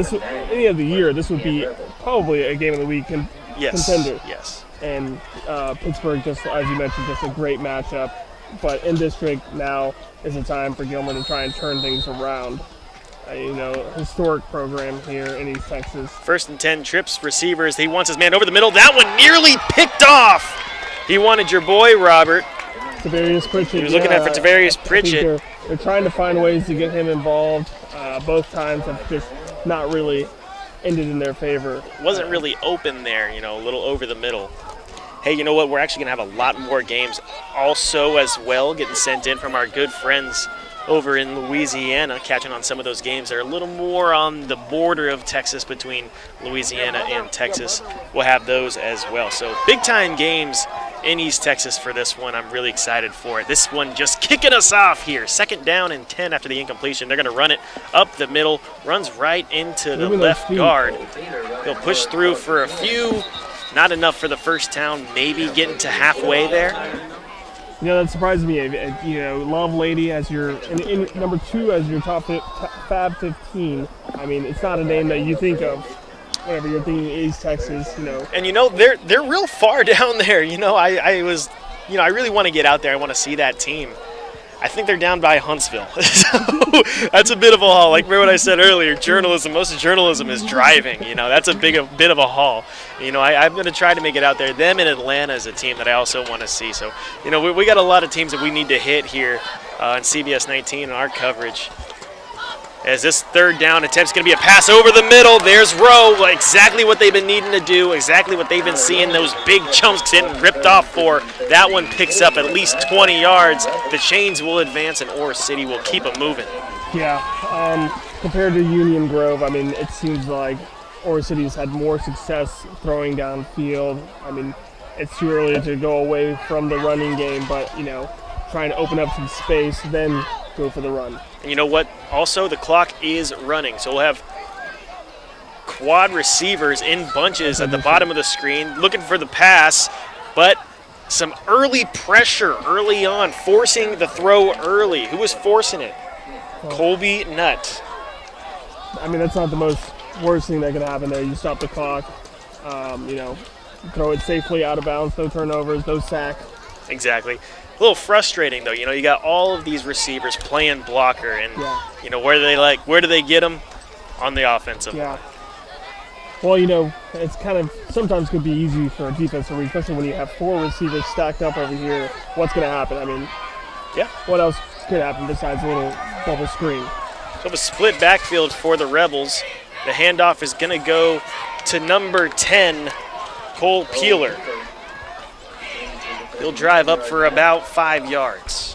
S2: any other year, this would be probably a game of the week contender.
S1: Yes.
S2: And Pittsburgh, just as you mentioned, just a great matchup. But in district now is the time for Gilmer to try and turn things around. You know, historic program here in East Texas. 1st and 10
S1: trips, receivers. He wants his man over the middle. That one nearly picked off. He wanted your boy, Robert.
S2: Tavarius Pritchett.
S1: He was looking at for Tavarius Pritchett.
S2: They're trying to find ways to get him involved. Both times have just not really ended in their favor.
S1: Wasn't really open there, you know, a little over the middle. Hey, you know what? We're actually going to have a lot more games also as well getting sent in from our good friends over in Louisiana, catching on some of those games. They're a little more on the border of Texas between Louisiana and Texas. We'll have those as well. So big-time games in East Texas for this one. I'm really excited for it. This one just kicking us off here. 2nd down and 10 after the incompletion. They're going to run it up the middle, runs right into the left guard. He'll push through for a few. Not enough for the first down, maybe getting to halfway there.
S2: You know, that surprises me. You know, Lovelady as your in number 2 as your top Fab 15. I mean, it's not a name that you think of whenever you're thinking East Texas. You know,
S1: and you know they're real far down there. You know, I really want to get out there. I want to see that team. I think they're down by Huntsville. So that's a bit of a haul. Like what I said earlier, journalism, most of journalism is driving. You know, that's a bit of a haul. You know, I'm going to try to make it out there. Them in Atlanta is a team that I also want to see. So, you know, we got a lot of teams that we need to hit here on CBS 19 in our coverage. As this 3rd down attempt is going to be a pass over the middle. There's Rowe, exactly what they've been needing to do, exactly what they've been seeing those big chunks getting ripped off for. That one picks up at least 20 yards. The chains will advance and Ore City will keep them moving.
S2: Yeah, compared to Union Grove, I mean, it seems like Oro City's had more success throwing downfield. I mean, it's too early to go away from the running game, but, you know, trying to open up some space, then go for the run.
S1: And you know what? Also, the clock is running, so we'll have quad receivers in bunches at the bottom of the screen looking for the pass, but some early pressure early on, forcing the throw early. Who was forcing it? Colby Nutt.
S2: I mean, that's not the worst thing that could happen there. You stop the clock, you know, throw it safely out of bounds, no turnovers, no sack.
S1: Exactly. A little frustrating, though. You know, you got all of these receivers playing blocker, and, you know, where do they get them? On the offensive line.
S2: Well, you know, it's kind of sometimes could be easy for a defense to read, especially when you have 4 receivers stacked up over here. What's going to happen? I mean, what else could happen besides a little bubble screen?
S1: So a split backfield for the Rebels. The handoff is going to go to number 10, Cole Peeler. He'll drive up for about 5 yards.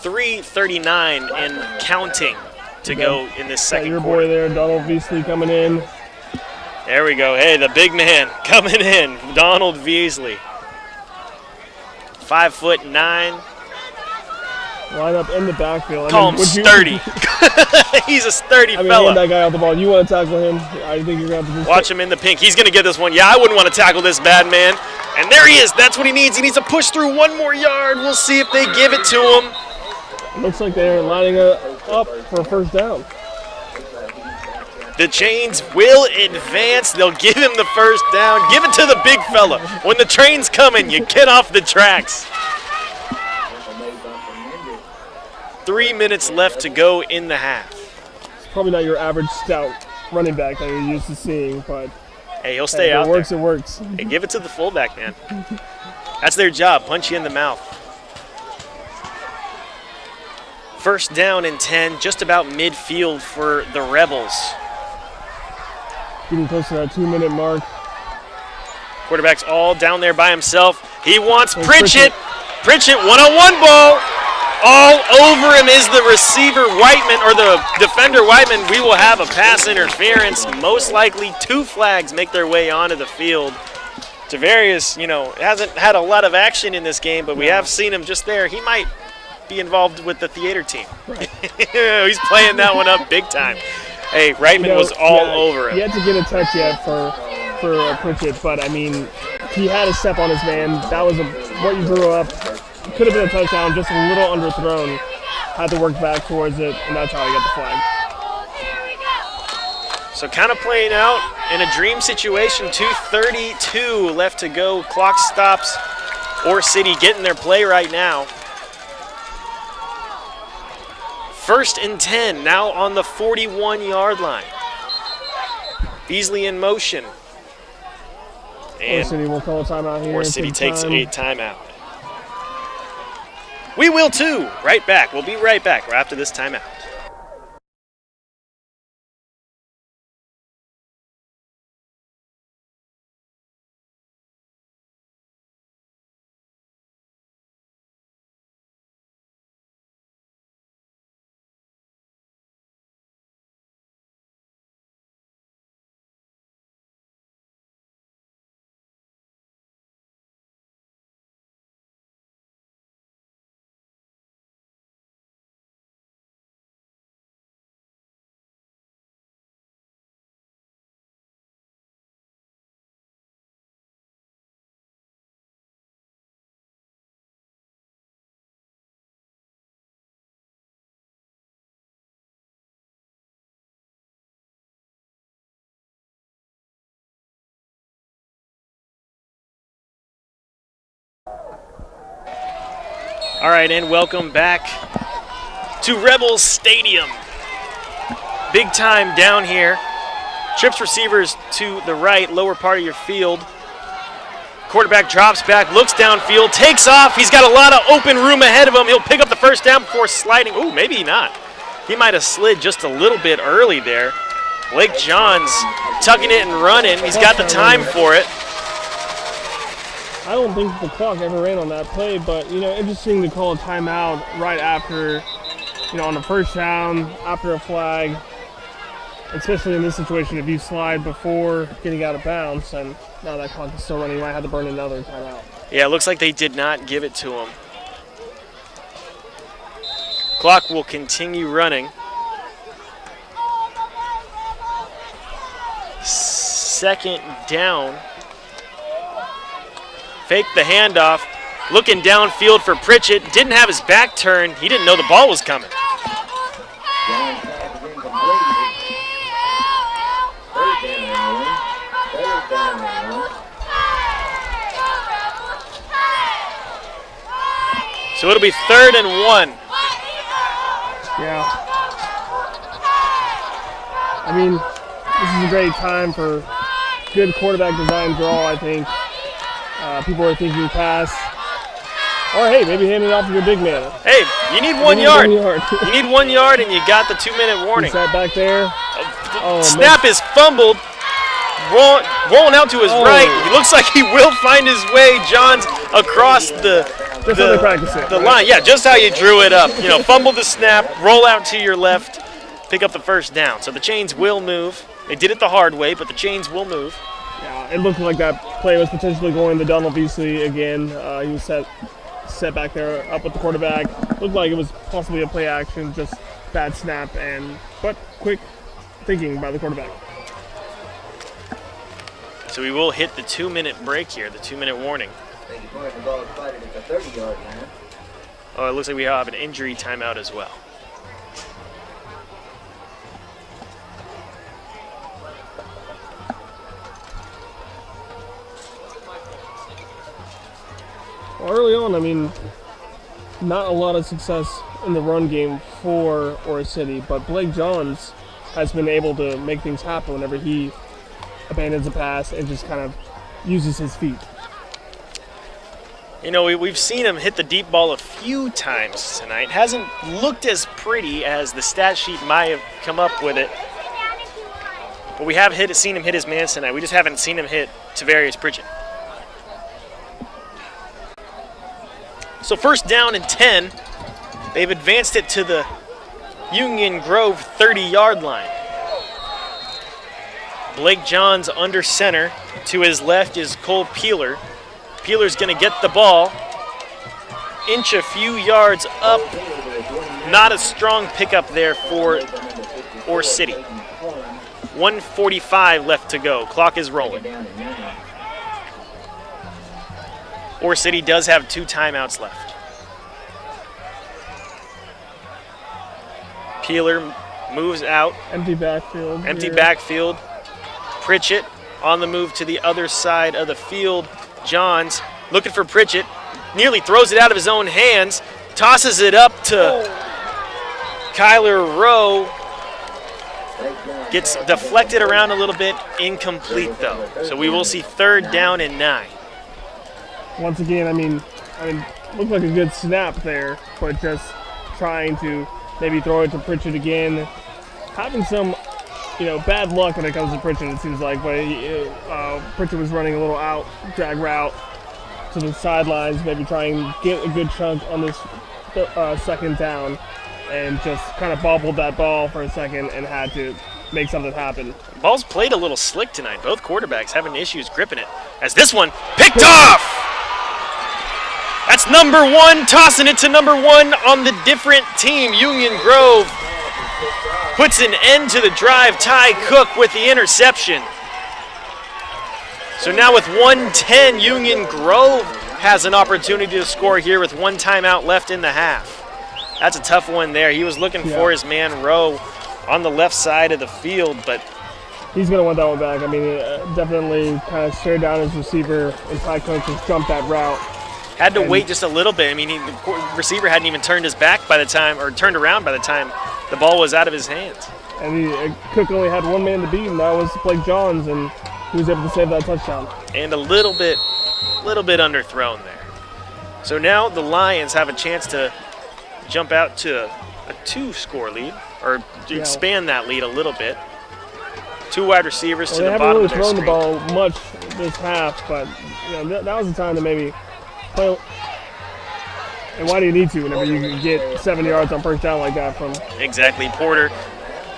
S1: .339 and counting to go in this second
S2: your
S1: quarter.
S2: Boy there, Donald Veasley coming in.
S1: There we go. Hey, the big man coming in, Donald Veasley. 5'9".
S2: Line up in the backfield.
S1: Call him sturdy. He's a sturdy fella.
S2: Hand that guy out the ball. You want to tackle him? I think you're going to have to
S1: watch him in the pink. He's going to get this one. Yeah, I wouldn't want to tackle this bad man. And there he is. That's what he needs. He needs to push through 1 more yard. We'll see if they give it to him.
S2: Looks like they're lining up for a first down.
S1: The Chains will advance. They'll give him the first down. Give it to the big fella. When the train's coming, you get off the tracks. 3 minutes left to go in the half.
S2: It's probably not your average stout running back that you're used to seeing, but
S1: hey, he'll stay out there.
S2: It works.
S1: Hey, give it to the fullback, man. That's their job. Punch you in the mouth. First down and 10, just about midfield for the Rebels.
S2: Getting close to that 2-minute mark.
S1: Quarterback's all down there by himself. He wants Pritchett. Pritchett, one-on-one ball. All over him is the receiver Whiteman, or the defender Whiteman. We will have a pass interference. Most likely 2 flags make their way onto the field. Javarius, you know, hasn't had a lot of action in this game, but we have seen him just there. He might be involved with the theater team. Right. He's playing that one up big time. Hey, Reitman was all over him.
S2: He had to get a touch yet for Pritchett, but I mean, he had a step on his man. That was what you drew up. Could have been a touchdown, just a little underthrown. Had to work back towards it, and that's how he got the flag.
S1: So kind of playing out in a dream situation. 2:32 left to go. Clock stops. Oro City getting their play right now. 1st and 10, now on the 41-yard line. Beasley in motion. And
S2: Oro City will call a timeout here.
S1: Oro City takes a timeout. We will too. Right back. We'll be right back right after this timeout. All right, and welcome back to Rebels Stadium. Big time down here. Trips receivers to the right, lower part of your field. Quarterback drops back, looks downfield, takes off. He's got a lot of open room ahead of him. He'll pick up the first down before sliding. Ooh, maybe not. He might have slid just a little bit early there. Blake Johns tucking it and running. He's got the time for it.
S2: I don't think the clock ever ran on that play, but, you know, interesting to call a timeout right after, you know, on the first down, after a flag, especially in this situation, if you slide before getting out of bounds, and now that clock is still running, you might have to burn another timeout.
S1: Yeah, it looks like they did not give it to him. Clock will continue running. Second down. Fake the handoff. Looking downfield for Pritchett. Didn't have his back turned. He didn't know the ball was coming. So it'll be 3rd and 1.
S2: Yeah. I mean, this is a great time for good quarterback design draw, I think. People are thinking pass. Or, hey, maybe hand it off to your big man.
S1: Hey, you need 1 yard.
S2: You
S1: need 1 yard, and you got the 2-minute warning.
S2: Sat back there.
S1: Snap is fumbled. Rolling out to his right. He looks like he will find his way. Johns across the line. Yeah, just how you drew it up. You know, fumble the snap, roll out to your left, pick up the first down. So the chains will move. They did it the hard way, but the chains will move.
S2: Yeah, it looked like that play was potentially going to Donald Beasley again. He was set back there up with the quarterback. Looked like it was possibly a play action, just bad snap, but quick thinking by the quarterback.
S1: So we will hit the 2-minute break here, the 2-minute warning. Oh, it looks like we have an injury timeout as well.
S2: Well, early on, I mean, not a lot of success in the run game for Ora City, but Blake Johns has been able to make things happen whenever he abandons a pass and just kind of uses his feet.
S1: You know, we've seen him hit the deep ball a few times tonight. Hasn't looked as pretty as the stat sheet might have come up with it. But we have seen him hit his man tonight. We just haven't seen him hit Tavarius Pritchett. So 1st down and 10. They've advanced it to the Union Grove 30-yard line. Blake Johns under center. To his left is Cole Peeler. Peeler's going to get the ball. Inch a few yards up. Not a strong pickup there for Ore City. 1:45 left to go. Clock is rolling. Ore City does have 2 timeouts left. Peeler moves out.
S2: Empty backfield.
S1: Empty backfield. Pritchett on the move to the other side of the field. Johns looking for Pritchett. Nearly throws it out of his own hands. Tosses it up to Kyler Rowe. Gets deflected around a little bit. Incomplete, though. So we will see 3rd down and 9.
S2: Once again, I mean, looked like a good snap there, but just trying to maybe throw it to Pritchett again. Having some, you know, bad luck when it comes to Pritchett, it seems like, but Pritchett was running a little out, drag route to the sidelines, maybe trying to get a good chunk on this 2nd down, and just kind of bobbled that ball for a second and had to make something happen.
S1: Ball's played a little slick tonight. Both quarterbacks having issues gripping it. As this one picked off! That's number 1, tossing it to number 1 on the different team. Union Grove puts an end to the drive. Ty Cook with the interception. So now with 1:10, Union Grove has an opportunity to score here with 1 timeout left in the half. That's a tough one there. He was looking for his man Rowe on the left side of the field, but
S2: he's going to want that one back. I mean, definitely kind of stared down his receiver, and Ty Cook just jumped that route.
S1: Had to wait just a little bit. I mean, the receiver hadn't even turned his back by the time, or turned around by the time the ball was out of his hands.
S2: And Cook only had 1 man to beat, and that was Blake Johns, and he was able to save that touchdown.
S1: And a little bit underthrown there. So now the Lions have a chance to jump out to a 2-score lead, or to expand that lead a little bit. Two wide receivers
S2: Well,
S1: to
S2: they
S1: the
S2: haven't
S1: bottom
S2: really
S1: of their
S2: thrown the
S1: screen.
S2: ball much this half, but that was the time to maybe play. And why do you need to whenever you can get 7 yards on first down like that from?
S1: Exactly. Porter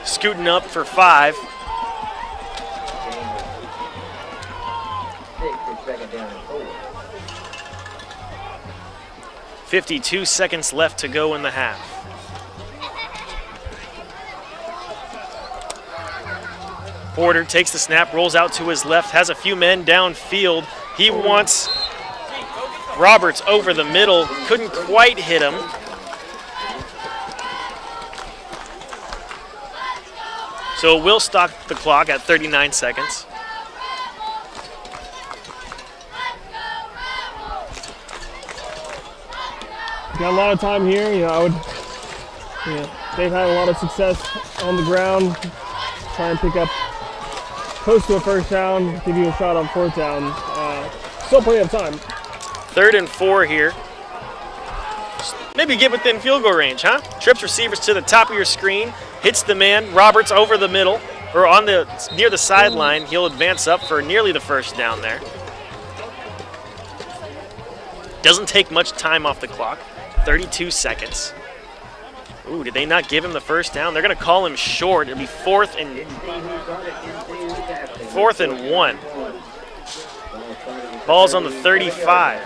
S1: scooting up for 5.
S3: Second down and 4.
S1: 52 seconds left to go in the half. Porter takes the snap, rolls out to his left, has a few men downfield. He wants Roberts over the middle, couldn't quite hit him. So we'll stop the clock at 39 seconds.
S2: Got a lot of time here. They've had a lot of success on the ground. Try and pick up close to a first down, give you a shot on fourth down. Still plenty of time.
S1: 3rd and 4 here. Maybe get within field goal range, huh? Trips receivers to the top of your screen, hits the man. Roberts over the middle, or near the sideline. He'll advance up for nearly the first down there. Doesn't take much time off the clock. 32 seconds. Ooh, did they not give him the first down? They're going to call him short. It'll be 4th and 1. Ball's on the 35.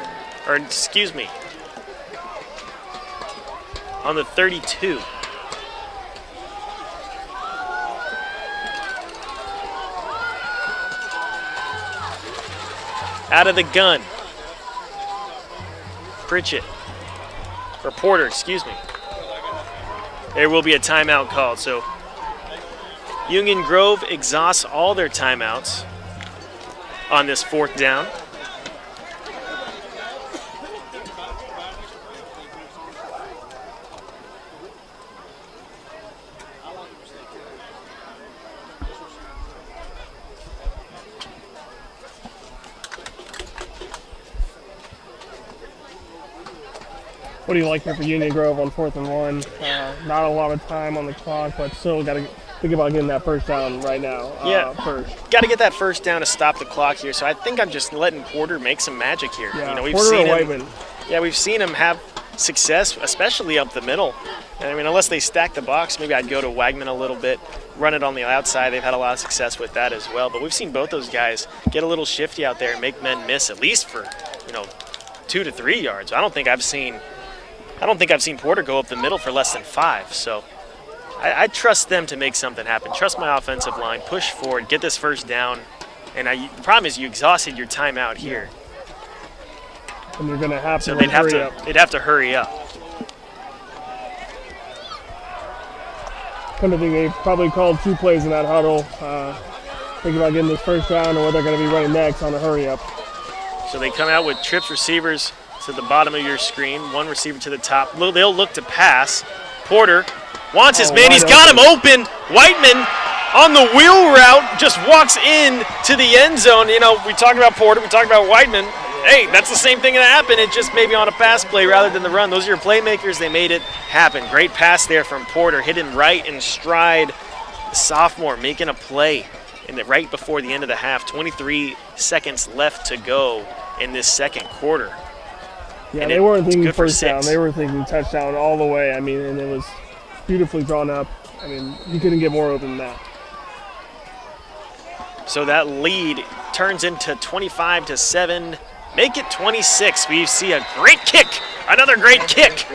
S1: Or excuse me. On the 32. Out of the gun. Pritchett. Or Porter, excuse me. There will be a timeout called. So Union Grove exhausts all their timeouts on this 4th down.
S2: What do you like here for Union Grove on 4th and 1? Not a lot of time on the clock, but still got to think about getting that first down right now. First.
S1: Got to get that first down to stop the clock here. So I think I'm just letting Porter make some magic here.
S2: Yeah,
S1: We've
S2: Porter
S1: seen
S2: or
S1: him.
S2: Whiteman.
S1: Yeah, we've seen him have success, especially up the middle. And I mean, unless they stack the box, maybe I'd go to Wagman a little bit, run it on the outside. They've had a lot of success with that as well. But we've seen both those guys get a little shifty out there and make men miss at least for 2 to 3 yards. I don't think I've seen Porter go up the middle for less than 5. So I trust them to make something happen. Trust my offensive line. Push forward. Get this first down. And the problem is you exhausted your timeout here.
S2: And you're going to have to
S1: So they'd have to hurry up.
S2: Kind of think they've probably called 2 plays in that huddle. Think about getting this first down and what they're going to be running next on a hurry up.
S1: So they come out with trips receivers to the bottom of your screen, 1 receiver to the top. They'll look to pass. Porter wants his man. He's got him open. Whiteman on the wheel route just walks in to the end zone. We talked about Porter. We talked about Whiteman. Hey, that's the same thing that happened. It just maybe on a pass play rather than the run. Those are your playmakers. They made it happen. Great pass there from Porter. Hit him right in stride. The sophomore making a play right before the end of the half. 23 seconds left to go in this second quarter.
S2: Yeah,
S1: And
S2: they weren't thinking
S1: for
S2: first down.
S1: 6.
S2: They were thinking touchdown all the way. I mean, and it was beautifully drawn up. I mean, you couldn't get more open than that.
S1: So that lead turns into 25-7. Make it 26. We see a great kick. Another great kick.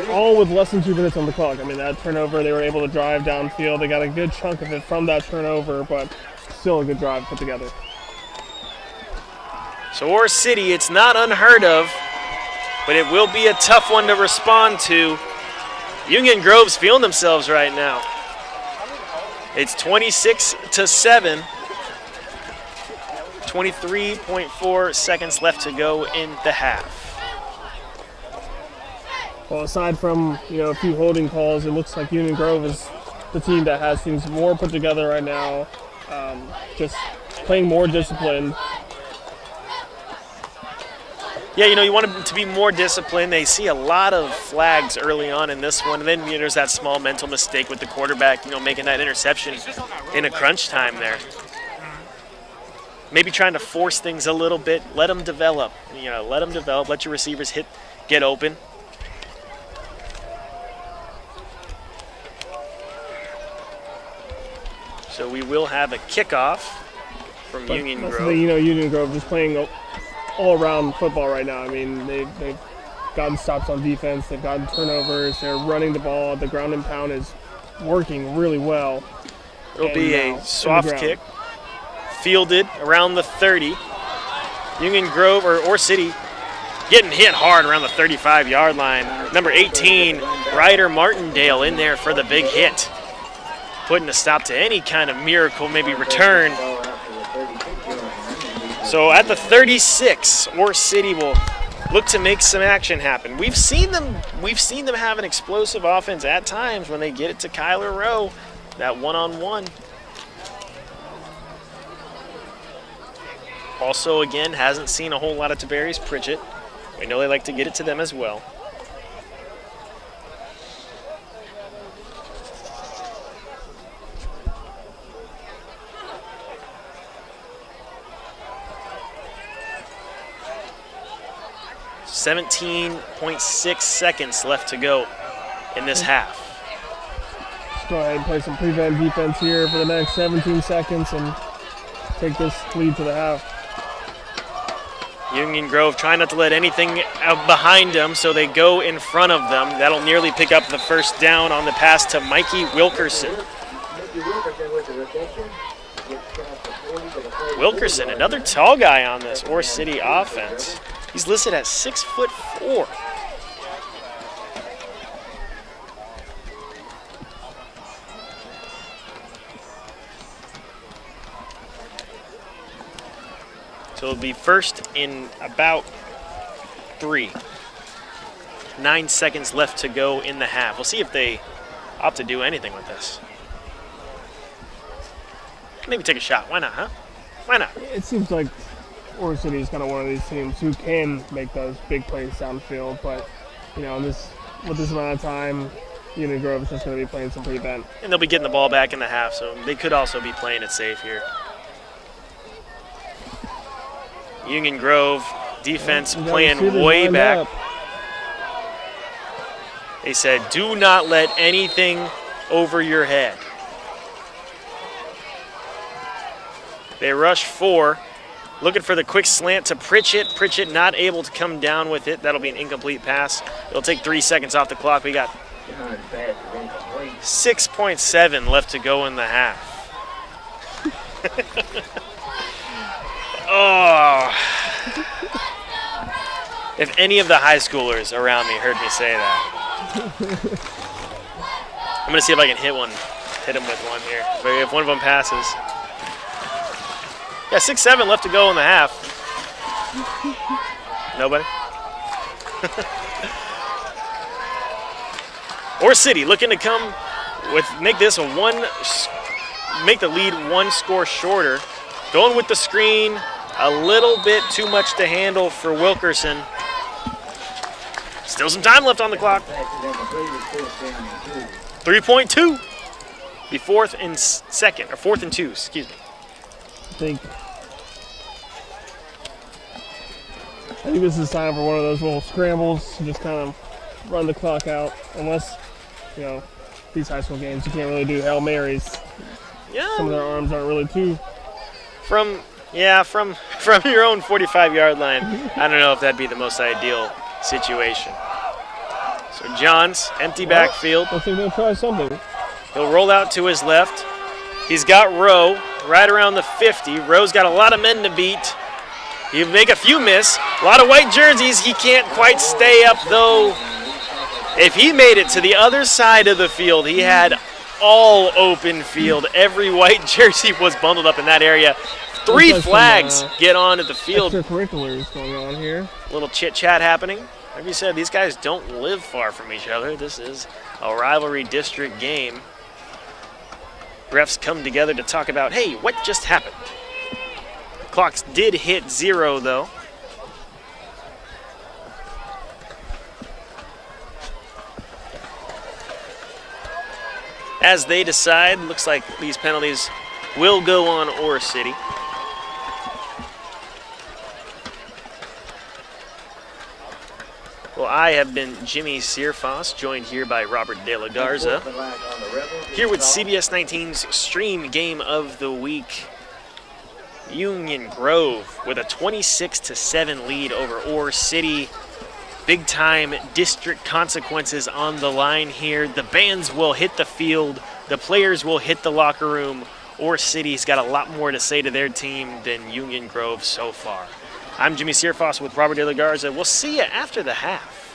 S2: All with less than 2 minutes on the clock. I mean, that turnover, they were able to drive downfield. They got a good chunk of it from that turnover, but still a good drive put together.
S1: So Ore City, it's not unheard of, but it will be a tough one to respond to. Union Grove's feeling themselves right now. It's 26-7. 23.4 seconds left to go in the half.
S2: Well, aside from a few holding calls, it looks like Union Grove is the team that has things more put together right now. Just playing more disciplined.
S1: Yeah, you know, you want them to be more disciplined. They see a lot of flags early on in this one, and then there's that small mental mistake with the quarterback, you know, making that interception in a crunch time there. Maybe trying to force things a little bit. Let them develop. You know, let them develop. Let your receivers get open. So we will have a kickoff from Union Grove.
S2: You know, Union Grove just playing all-around football right now. I mean, they've gotten stops on defense. They've gotten turnovers. They're running the ball. The ground and pound is working really well.
S1: It'll be a soft kick, fielded around the 30. Union Grove or City getting hit hard around the 35-yard line. Number 18, Ryder Martindale, in there for the big hit, putting a stop to any kind of miracle, maybe return. So at the 36, Ore City will look to make some action happen. We've seen them have an explosive offense at times when they get it to Kyler Rowe, that one-on-one. Also, again, hasn't seen a whole lot of Tavarius Pritchett. We know they like to get it to them as well. .6 seconds left to go in this half.
S2: Let's go ahead and play some prevent defense here for the next 17 seconds and take this lead to the half.
S1: Union Grove trying not to let anything out behind them, so they go in front of them. That'll nearly pick up the first down on the pass to Mikey Wilkerson. Wilkerson, another tall guy on this Ore City offense. He's listed at 6'4". So it'll be first in about 3. 9 seconds left to go in the half. We'll see if they opt to do anything with this. Maybe take a shot. Why not, huh? Why not?
S2: It seems like Ore City is kind of one of these teams who can make those big plays downfield, but you know, with this amount of time, Union Grove is just going to be playing some prevent.
S1: And they'll be getting the ball back in the half, so they could also be playing it safe here. Union Grove defense playing way back. They said, do not let anything over your head. They rush 4. Looking for the quick slant to Pritchett. Pritchett not able to come down with it. That'll be an incomplete pass. It'll take 3 seconds off the clock. We got 6.7 left to go in the half. Oh. If any of the high schoolers around me heard me say that. I'm going to see if I can hit him with one here. If one of them passes. Yeah, 6-7 left to go in the half. Nobody? Ore City looking to come make the lead 1 score shorter. Going with the screen, a little bit too much to handle for Wilkerson. Still some time left on the clock. 3.2. Be 4th and 2, excuse me.
S2: I think this is time for one of those little scrambles to just kind of run the clock out. Unless, you know, these high school games, you can't really do Hail Marys.
S1: Yeah.
S2: Some of their arms aren't really too.
S1: From your own 45-yard line, I don't know if that'd be the most ideal situation. So Johns, empty backfield.
S2: I think they'll try something.
S1: He'll roll out to his left. He's got Rowe right around the 50. Rowe's got a lot of men to beat. He'll make a few miss. A lot of white jerseys. He can't quite stay up, though. If he made it to the other side of the field, he had all open field. Every white jersey was bundled up in that area. 3 flags get on at the field.
S2: Extracurriculars going on here.
S1: A little chit-chat happening. Like you said, these guys don't live far from each other. This is a rivalry district game. Refs come together to talk about, hey, what just happened? Clocks did hit 0, though. as they decide. Looks like these penalties will go on Ore City. Well, I have been Jimmy Searfoss, joined here by Robert De La Garza, here with CBS 19's Stream Game of the Week. Union Grove with a 26-7 lead over Ore City. Big time district consequences on the line here. The bands will hit the field. The players will hit the locker room. Ore City's got a lot more to say to their team than Union Grove so far. I'm Jimmy Searfoss with Robert De La Garza. We'll see you after the half.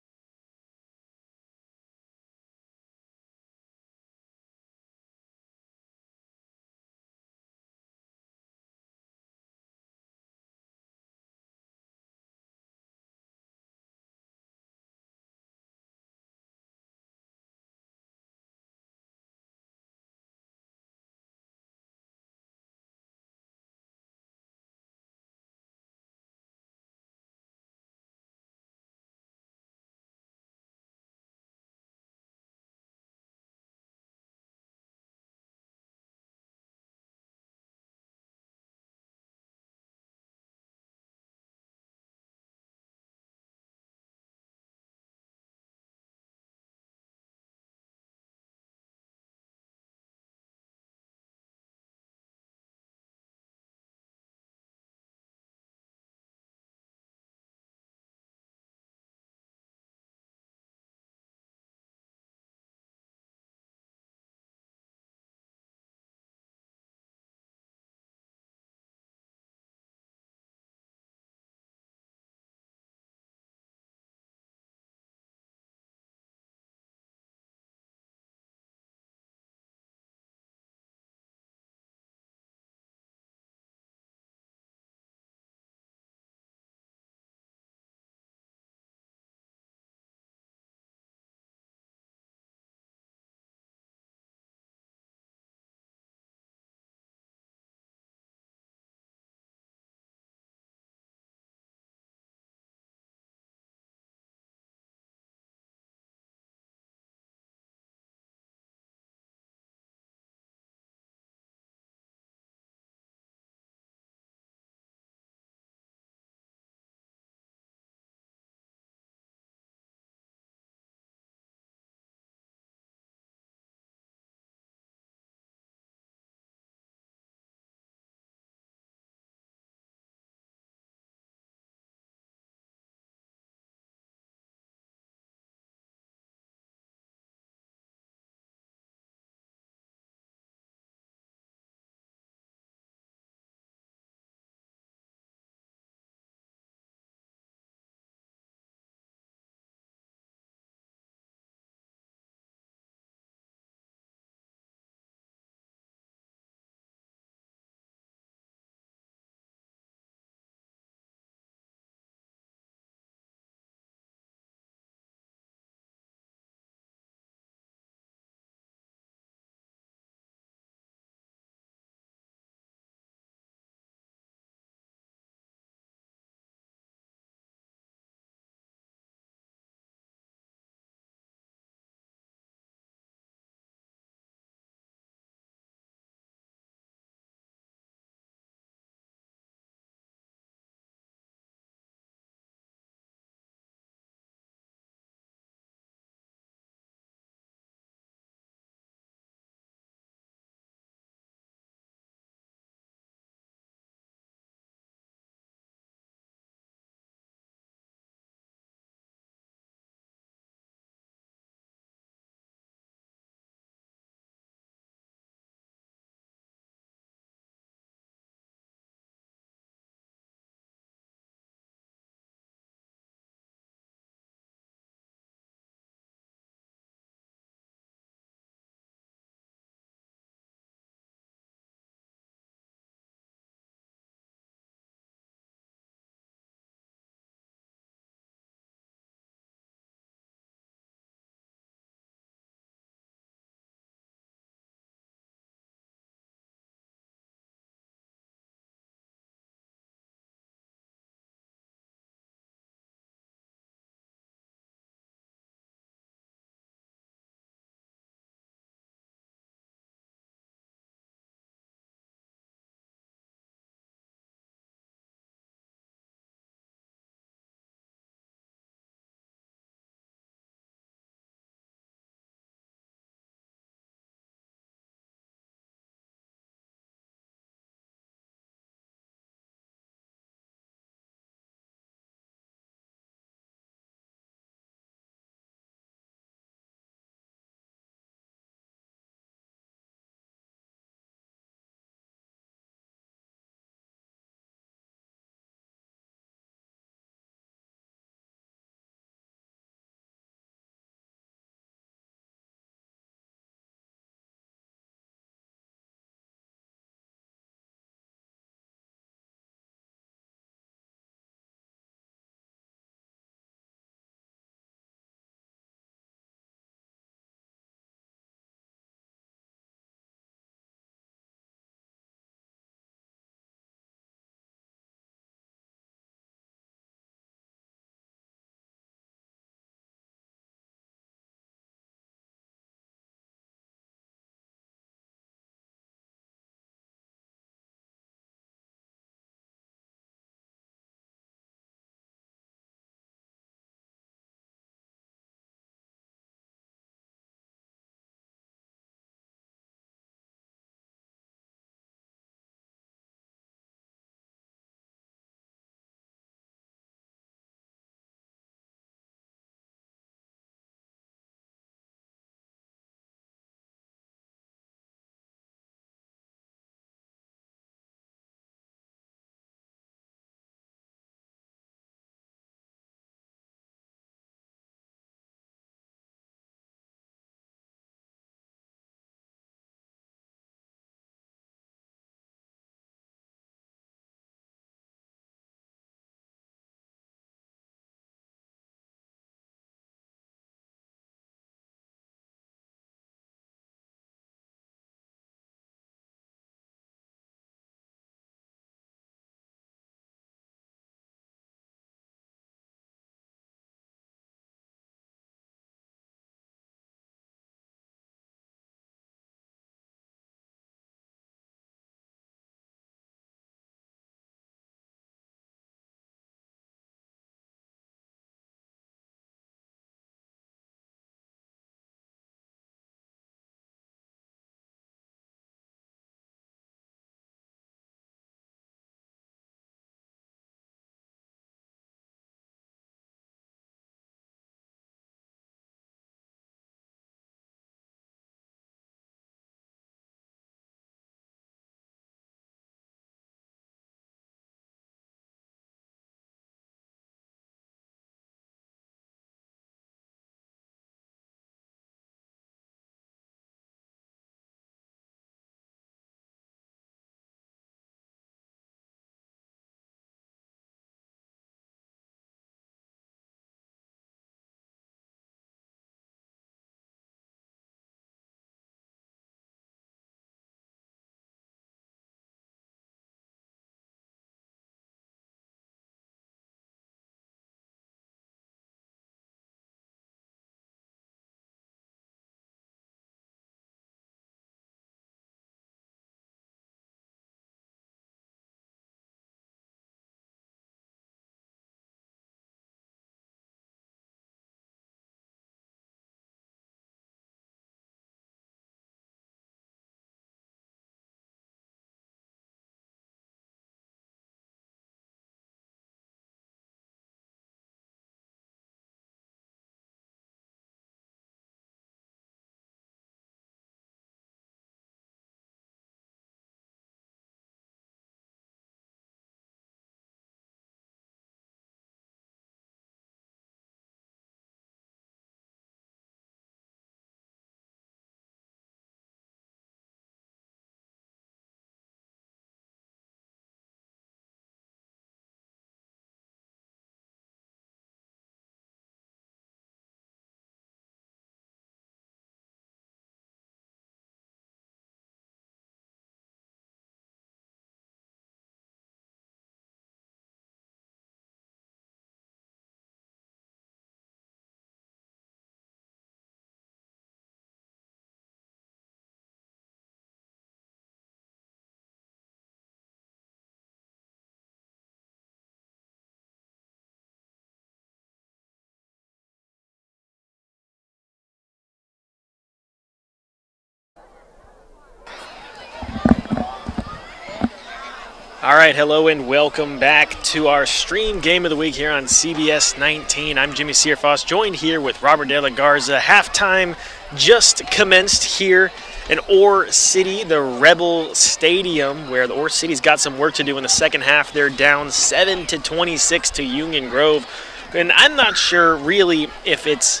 S1: All right, hello and welcome back to our stream game of the week here on CBS 19. I'm Jimmy Searfoss, joined here with Robert De La Garza. Halftime just commenced here in Ore City, the Rebel Stadium, where the Ore City's got some work to do in the second half. They're down 7-26 to Union Grove. And I'm not sure really if it's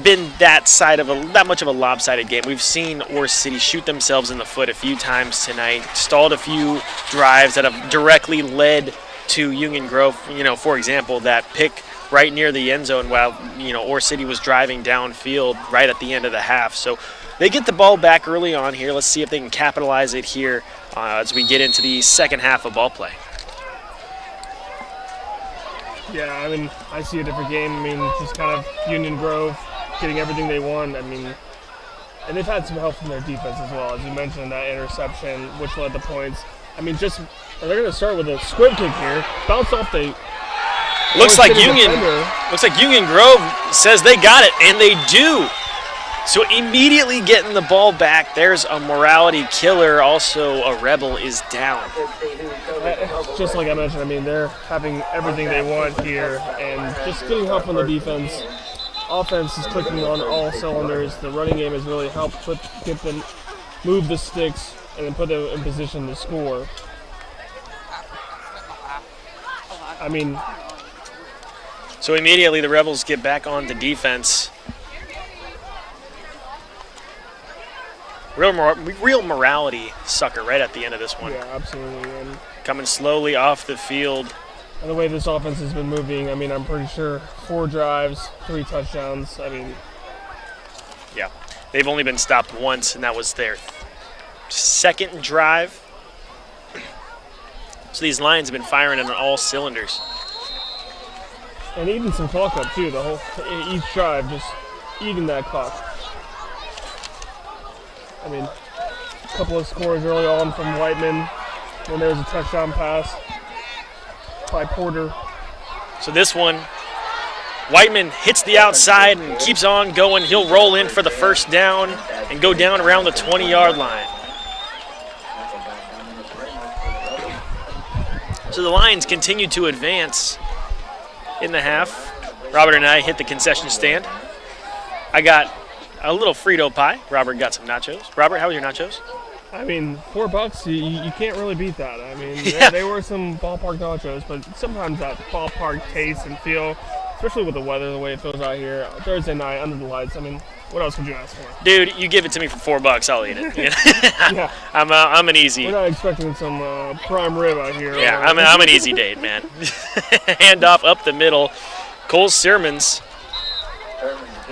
S1: been that much of a lopsided game. We've seen Ore City shoot themselves in the foot a few times tonight, stalled a few drives that have directly led to Union Grove. You know, for example, that pick right near the end zone while, Ore City was driving downfield right at the end of the half. So they get the ball back early on here. Let's see if they can capitalize it here as we get into the second half of ball play.
S2: Yeah, I mean, I see a different game. I mean, just kind of Union Grove getting everything they want. I mean, and they've had some help from their defense as well. As you mentioned, that interception, which led the points. I mean, they're going to start with a squib kick here. Bounce off the...
S1: Looks like Union Grove says they got it, and they do. So immediately getting the ball back, there's a morality killer. Also, a Rebel is down.
S2: Just like I mentioned, I mean, they're having everything they want here, and just getting help from the defense. Offense is clicking on all cylinders. The running game has really helped get them move the sticks and then put them in position to score. I mean,
S1: so immediately the Rebels get back on the defense. Real morality sucker right at the end of this one.
S2: Yeah, absolutely. And
S1: coming slowly off the field.
S2: And the way this offense has been moving, I mean, I'm pretty sure 4 drives, 3 touchdowns. I mean,
S1: yeah, they've only been stopped once, and that was their second drive. So these Lions have been firing on all cylinders.
S2: And eating some clock up too. Each drive, just eating that clock. I mean, a couple of scores early on from Whiteman when there was a touchdown pass by Porter.
S1: So this one, Whiteman hits the outside and keeps on going. He'll roll in for the first down and go down around the 20-yard line. So the Lions continue to advance in the half. Robert and I hit the concession stand. I got a little Frito pie. Robert got some nachos. Robert, how were your nachos?
S2: I mean, $4, you can't really beat that. I mean,
S1: yeah.
S2: They were some ballpark nachos, but sometimes that ballpark taste and feel, especially with the weather, the way it feels out here, Thursday night under the lights. I mean, what else would you ask for?
S1: Dude, you give it to me for $4, I'll eat it.
S2: Yeah.
S1: I'm an easy.
S2: We're not expecting some prime rib out here.
S1: Yeah, I'm an easy date, man. Handoff up the middle. Cole Sermons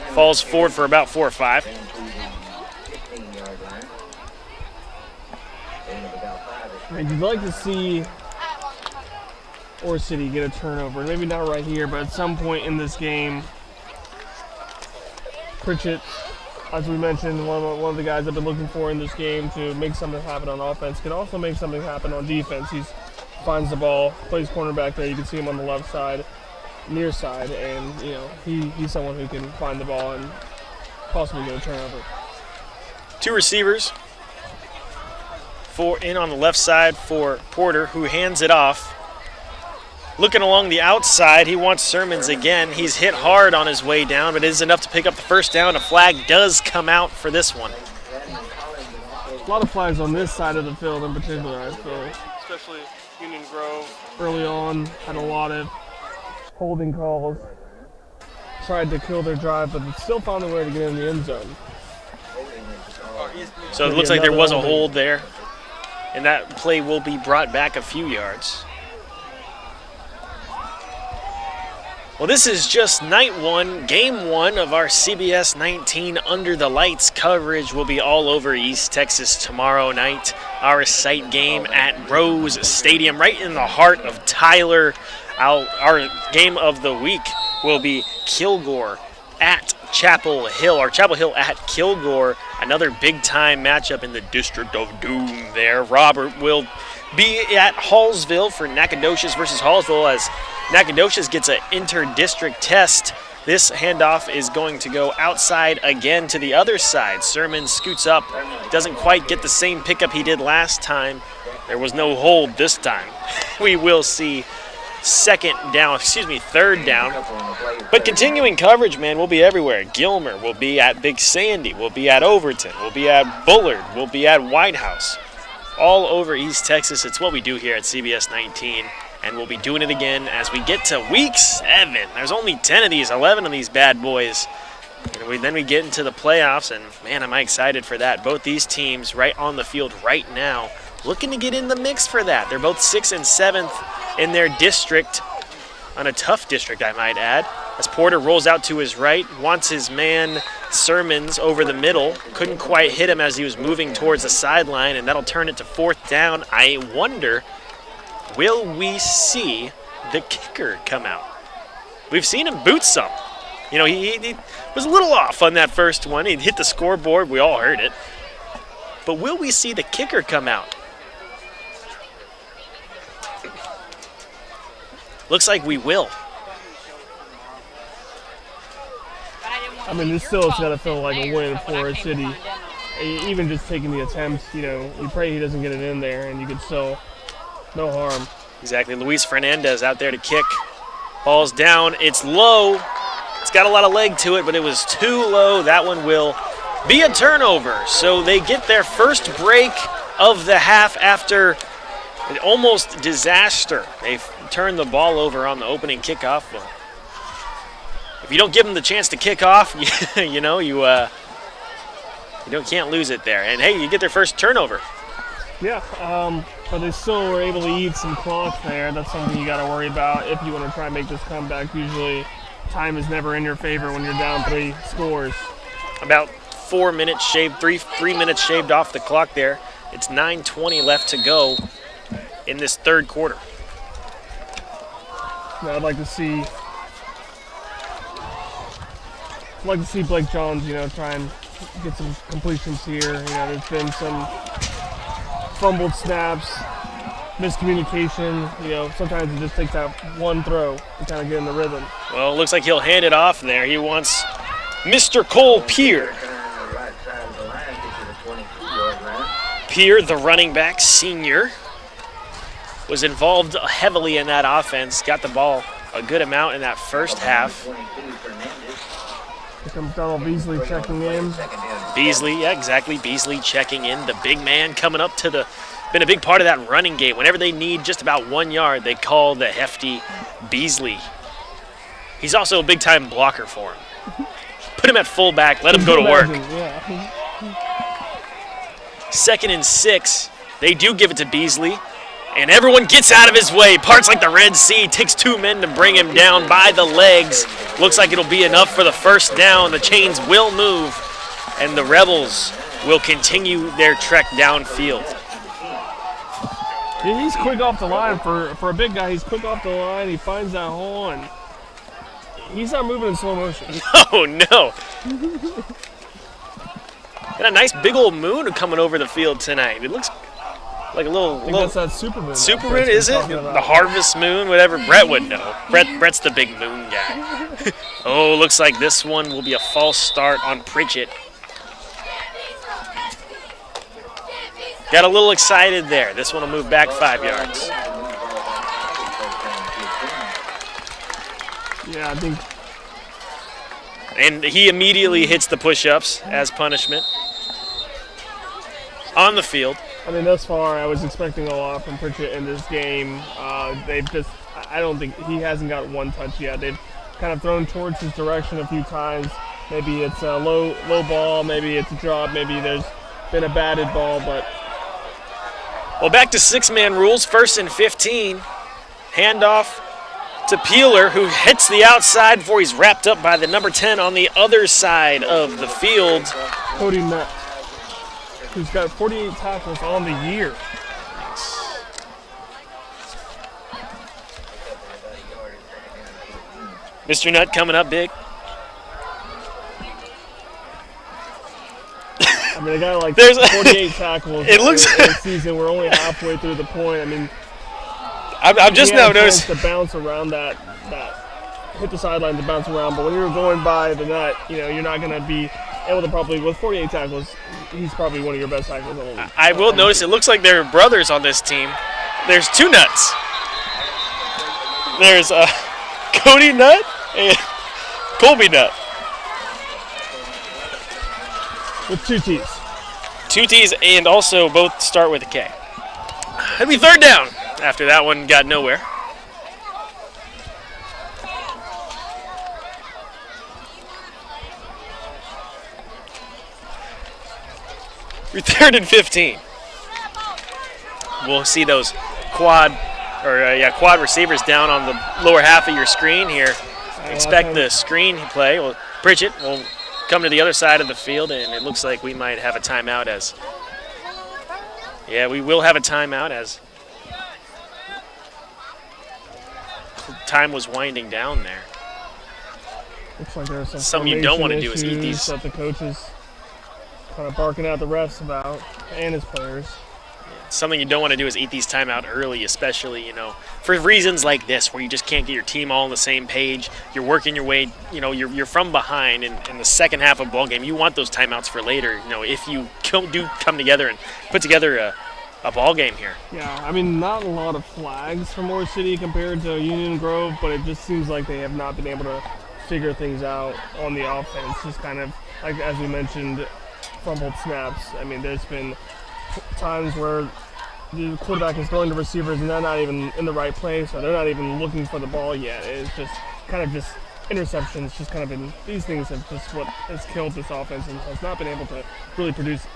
S1: falls forward for about 4 or 5.
S2: I mean, you'd like to see Ore City get a turnover. Maybe not right here, but at some point in this game, Pritchett, as we mentioned, one of the guys I've been looking for in this game to make something happen on offense, can also make something happen on defense. He finds the ball, plays cornerback there. You can see him on the left side, near side, and he's someone who can find the ball and possibly get a turnover.
S1: 2 receivers. In on the left side for Porter, who hands it off. Looking along the outside, he wants Sermons again. He's hit hard on his way down, but it is enough to pick up the first down. A flag does come out for this one.
S2: A lot of flags on this side of the field in particular, I feel. Especially Union Grove early on had a lot of holding calls. Tried to kill their drive, but still found a way to get in the end zone.
S1: So it looks like there was a hold there. And that play will be brought back a few yards. Well, this is just night 1, game 1 of our CBS 19 Under the Lights coverage. Will be all over East Texas tomorrow night. Our site game at Rose Stadium, right in the heart of Tyler. Our game of the week will be Kilgore at Chapel Hill, or Chapel Hill at Kilgore. Another big-time matchup in the District of Doom there. Robert will be at Hallsville for Nacogdoches versus Hallsville as Nacogdoches gets an inter-district test. This handoff is going to go outside again to the other side. Sermon scoots up, doesn't quite get the same pickup he did last time. There was no hold this time. We will see third down. But continuing coverage, man, we'll be everywhere. Gilmer will be at Big Sandy. We'll be at Overton. We'll be at Bullard. We'll be at White House. All over East Texas. It's what we do here at CBS 19. And we'll be doing it again as we get to week 7. There's only 10 of these, 11 of these bad boys. And then we get into the playoffs, and man, am I excited for that. Both these teams right on the field right now, looking to get in the mix for that. They're both 6th and 7th in their district, on a tough district, I might add. As Porter rolls out to his right, wants his man Sermons over the middle. Couldn't quite hit him as he was moving towards the sideline, and that'll turn it to 4th down. I wonder, will we see the kicker come out? We've seen him boot some. You know, he was a little off on that first one. He hit the scoreboard. We all heard it. But will we see the kicker come out? Looks like we will.
S2: I mean, this still has got to feel like a win for a city. Even just taking the attempt, you know, you pray he doesn't get it in there, and you could still, no harm.
S1: Exactly. Luis Fernandez out there to kick. Ball's down. It's low. It's got a lot of leg to it, but it was too low. That one will be a turnover. So they get their first break of the half after an almost disaster. They turned the ball over on the opening kickoff. Well, if you don't give them the chance to kick off, you can't lose it there. And hey, you get their first turnover.
S2: Yeah, but they still were able to eat some clock there. That's something you got to worry about if you want to try and make this comeback. Usually, time is never in your favor when you're down 3 scores.
S1: About 4 minutes shaved, 3 minutes shaved off the clock there. It's 9:20 left to go in this third quarter.
S2: Now I'd like to see Blake Johns, try and get some completions here. There's been some fumbled snaps, miscommunication. Sometimes it just takes that one throw to kind of get in the rhythm.
S1: Well, it looks like he'll hand it off there. He wants Mr. Cole Peer. Peer, the running back, senior, was involved heavily in that offense. Got the ball a good amount in that first half.
S2: Here comes Donald Beasley checking in.
S1: Beasley, yeah, exactly. Beasley checking in. The big man coming up been a big part of that running game. Whenever they need just about 1 yard, they call the hefty Beasley. He's also a big-time blocker for him. Put him at fullback, let him go to work.
S2: Yeah.
S1: 2nd and 6. They do give it to Beasley. And everyone gets out of his way. Parts like the Red Sea. Takes 2 men to bring him down by the legs. Looks like it'll be enough for the first down. The chains will move. And the Rebels will continue their trek downfield.
S2: Yeah, he's quick off the line. For a big guy, he's quick off the line. He finds that hole, and he's not moving in slow motion.
S1: Oh, no. Got a nice big old moon coming over the field tonight. It looks like a little.
S2: I think that's that supermoon.
S1: Supermoon, is it? The harvest moon, whatever. Brett would know. Brett's the big moon guy. Oh, looks like this one will be a false start on Pritchett. Got a little excited there. This one will move back 5 yards.
S2: Yeah, I think.
S1: And he immediately hits the push-ups as punishment on the field.
S2: I mean, thus far, I was expecting a lot from Pritchett in this game. I don't think he hasn't got one touch yet. They've kind of thrown towards his direction a few times. Maybe it's a low ball, maybe it's a drop, maybe there's been a batted ball, but.
S1: Well, back to 6-man rules, 1st and 15. Handoff to Peeler, who hits the outside before he's wrapped up by the number 10 on the other side of the field.
S2: Cody Nutt, who's got 48 tackles on the year.
S1: Mr. Nutt coming up big.
S2: I mean, a guy like 48 tackles
S1: it looks
S2: in the season. We're only halfway through the point. I mean,
S1: I'm just now noticing
S2: to bounce around that hit the sideline to bounce around. But when you're going by the net, you're not going to be able to probably, with 48 tackles, he's probably one of your best tackles on the league.
S1: I will notice it looks like there are brothers on this team. There's two Nuts. There's Cody Nutt and Colby Nutt.
S2: With 2 T's.
S1: 2 T's and also both start with a K. It'll be third down after that one got nowhere. We're 3rd and 15. We'll see those quad receivers down on the lower half of your screen here. Expect the screen play. Well, Bridget will come to the other side of the field, and it looks like we might have a timeout as. Yeah, we will have a timeout as time was winding down there.
S2: Looks like there's
S1: something you don't want to do is eat these.
S2: That the coaches kind of barking at the refs about and his players.
S1: Something you don't want to do is eat these timeout early, especially, for reasons like this where you just can't get your team all on the same page. You're working your way, you're from behind in the second half of a ball game. You want those timeouts for later, if you do come together and put together a ball game here.
S2: Yeah, I mean, not a lot of flags for Moore City compared to Union Grove, but it just seems like they have not been able to figure things out on the offense. Just kind of, like as we mentioned, fumbled snaps. I mean, there's been times where the quarterback is throwing to receivers and they're not even in the right place, or they're not even looking for the ball yet. It's just kind of just interceptions, just kind of been, these things have just what has killed this offense and has not been able to really produce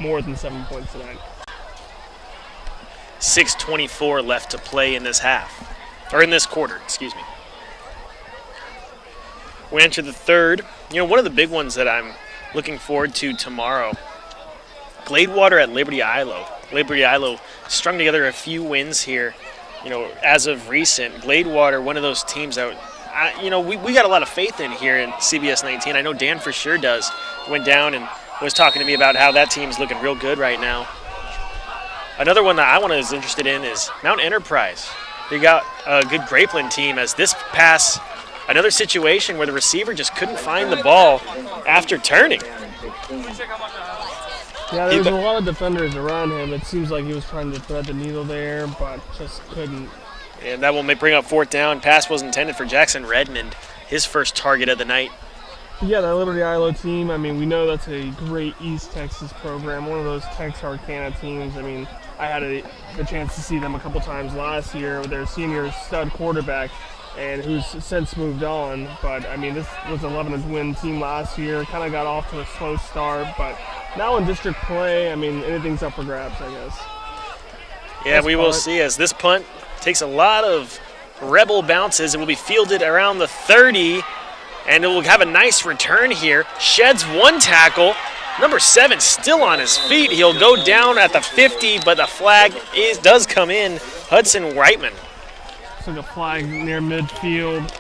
S2: more than 7 points tonight.
S1: 6:24 left to play in this half, or in this quarter, excuse me. We enter the third. One of the big ones that I'm looking forward to tomorrow, Gladewater at Liberty Ilo. Liberty Ilo strung together a few wins here, as of recent. Gladewater, one of those teams that, we got a lot of faith in here in CBS 19. I know Dan for sure does. Went down and was talking to me about how that team's looking real good right now. Another one that I is interested in is Mount Enterprise. They got a good Grapeland team as this pass, another situation where the receiver just couldn't find the ball after turning.
S2: Yeah, there's a lot of defenders around him. It seems like he was trying to thread the needle there, but just couldn't.
S1: And that will bring up 4th down. Pass was intended for Jackson Redmond, his first target of the night.
S2: Yeah, that Liberty Ilo team, I mean, we know that's a great East Texas program, one of those Texarkana teams. I mean, I had the chance to see them a couple times last year with their senior stud quarterback, and who's since moved on. But, I mean, this was an 11-win team last year, kind of got off to a slow start, but now in district play, I mean, anything's up for grabs, I guess.
S1: Yeah, we will see as this punt takes a lot of rebel bounces. It will be fielded around the 30, and it will have a nice return here. Sheds one tackle. Number 7 still on his feet. He'll go down at the 50, but the flag does come in. Hudson Reitman.
S2: It's like a flag near midfield.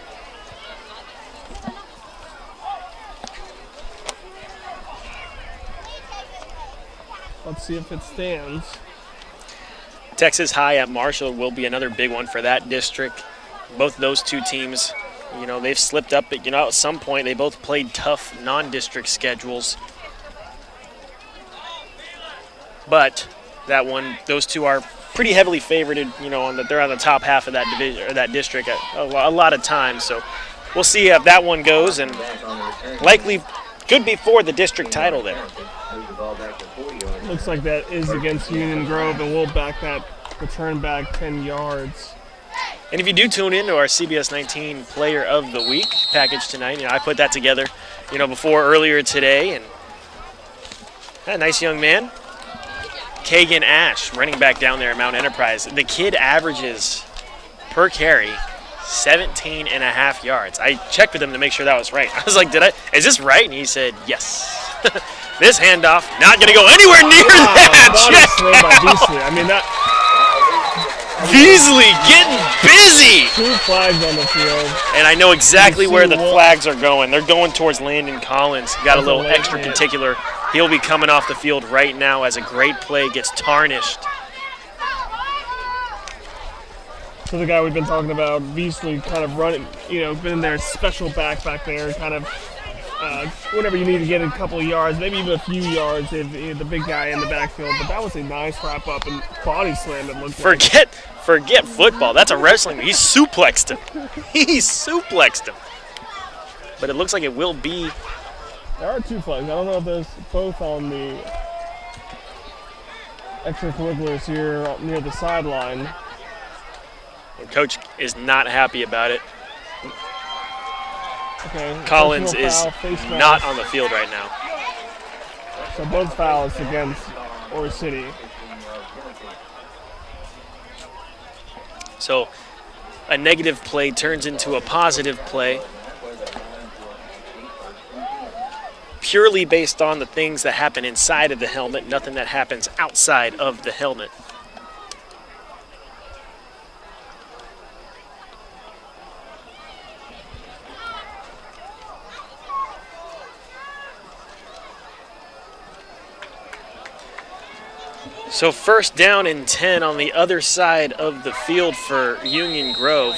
S2: Let's see if it stands.
S1: Texas High at Marshall will be another big one for that district. Both those two teams, they've slipped up, but, at some point they both played tough non-district schedules. But that one, those two are pretty heavily favored, they're on the top half of that division or that district a lot of times. So we'll see if that one goes, and likely could be for the district title there.
S2: Looks like that is against Union Grove, and we'll back that return back 10 yards.
S1: And if you do tune into our CBS 19 Player of the Week package tonight, I put that together, before earlier today, and a nice young man, Kagan Ash, running back down there at Mount Enterprise. The kid averages per carry 17 and a half yards. I checked with him to make sure that was right. I was like, is this right? And he said, yes. This handoff not going to go anywhere near that.
S2: I mean,
S1: Beasley getting busy.
S2: 2 flags on the field.
S1: And I know exactly where the flags are going. They're going towards Landon Collins. Got a little extra particular. He'll be coming off the field right now as a great play gets tarnished.
S2: So the guy we've been talking about, Beasley, kind of running, been their special back there, kind of whenever you need to get a couple of yards, maybe even a few yards if the big guy in the backfield. But that was a nice wrap up and body slam. It looked like.
S1: Forget football. That's a wrestling. He suplexed him. He suplexed him. But it looks like it will be.
S2: There are 2 flags. I don't know if there's both on the extracurriculars here near the sideline.
S1: And Coach is not happy about it.
S2: Okay.
S1: Collins is not on the field right now.
S2: So both fouls against Ore City.
S1: So a negative play turns into a positive play. Purely based on the things that happen inside of the helmet, nothing that happens outside of the helmet. So first down and 10 on the other side of the field for Union Grove.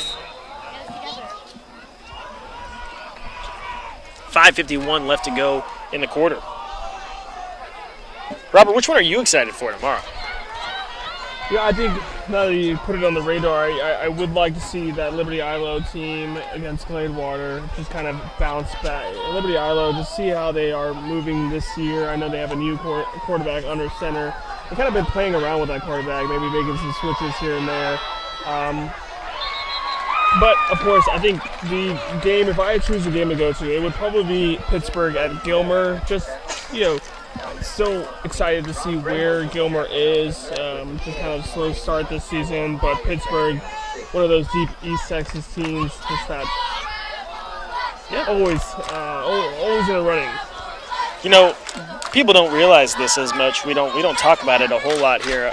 S1: 5:51 left to go in the quarter. Robert, which one are you excited for tomorrow?
S2: Yeah, I think now that you put it on the radar, I would like to see that Liberty Ilo team against Gladewater just kind of bounce back. Liberty Ilo, just see how they are moving this year. I know they have a new quarterback under center. They've kind of been playing around with that quarterback, maybe making some switches here and there. But, of course, I think the game, if I had to choose a game to go to, it would probably be Pittsburgh at Gilmer. Just, still excited to see where Gilmer is. Just kind of slow start this season, but Pittsburgh, one of those deep East Texas teams, just that always in the running.
S1: People don't realize this as much. We don't talk about it a whole lot here.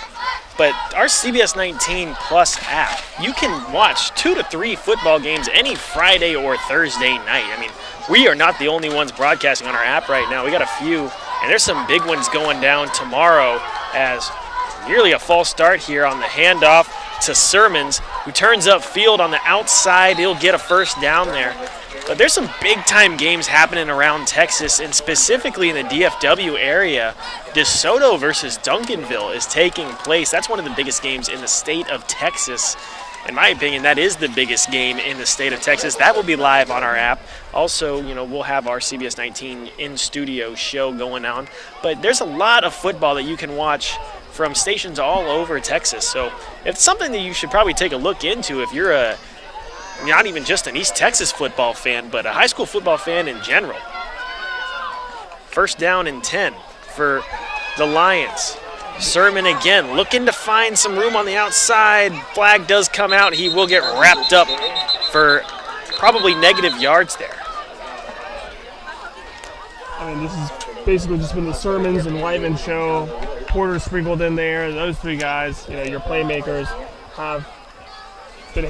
S1: But our CBS 19 Plus app, you can watch 2 to 3 football games any Friday or Thursday night. I mean, we are not the only ones broadcasting on our app right now. We got a few, and there's some big ones going down tomorrow as nearly a false start here on the handoff to Sermons, who turns up field on the outside. He'll get a first down there. But there's some big-time games happening around Texas, and specifically in the DFW area. DeSoto versus Duncanville is taking place. That's one of the biggest games in the state of Texas. In my opinion, that is the biggest game in the state of Texas. That will be live on our app. Also, we'll have our CBS 19 in-studio show going on. But there's a lot of football that you can watch from stations all over Texas. So it's something that you should probably take a look into if you're not even just an East Texas football fan, but a high school football fan in general. First down and 10 for the Lions. Sermon again, looking to find some room on the outside. Flag does come out. He will get wrapped up for probably negative yards there.
S2: I mean, this has basically just been the Sermons and Wyman show. Porter sprinkled in there. Those 3 guys, your playmakers, have been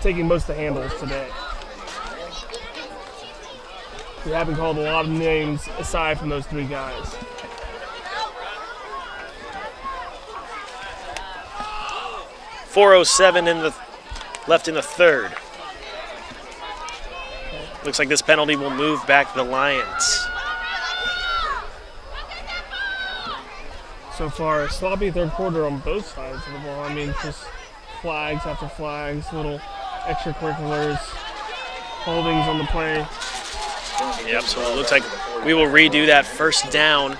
S2: taking most of the handles today. We haven't called a lot of names aside from those 3 guys.
S1: .407 left in the third. Looks like this penalty will move back the Lions.
S2: So far, a sloppy third quarter on both sides of the ball. I mean, just flags after flags, little extracurriculars, holdings on the play.
S1: Yep, so it looks like we will redo that first down.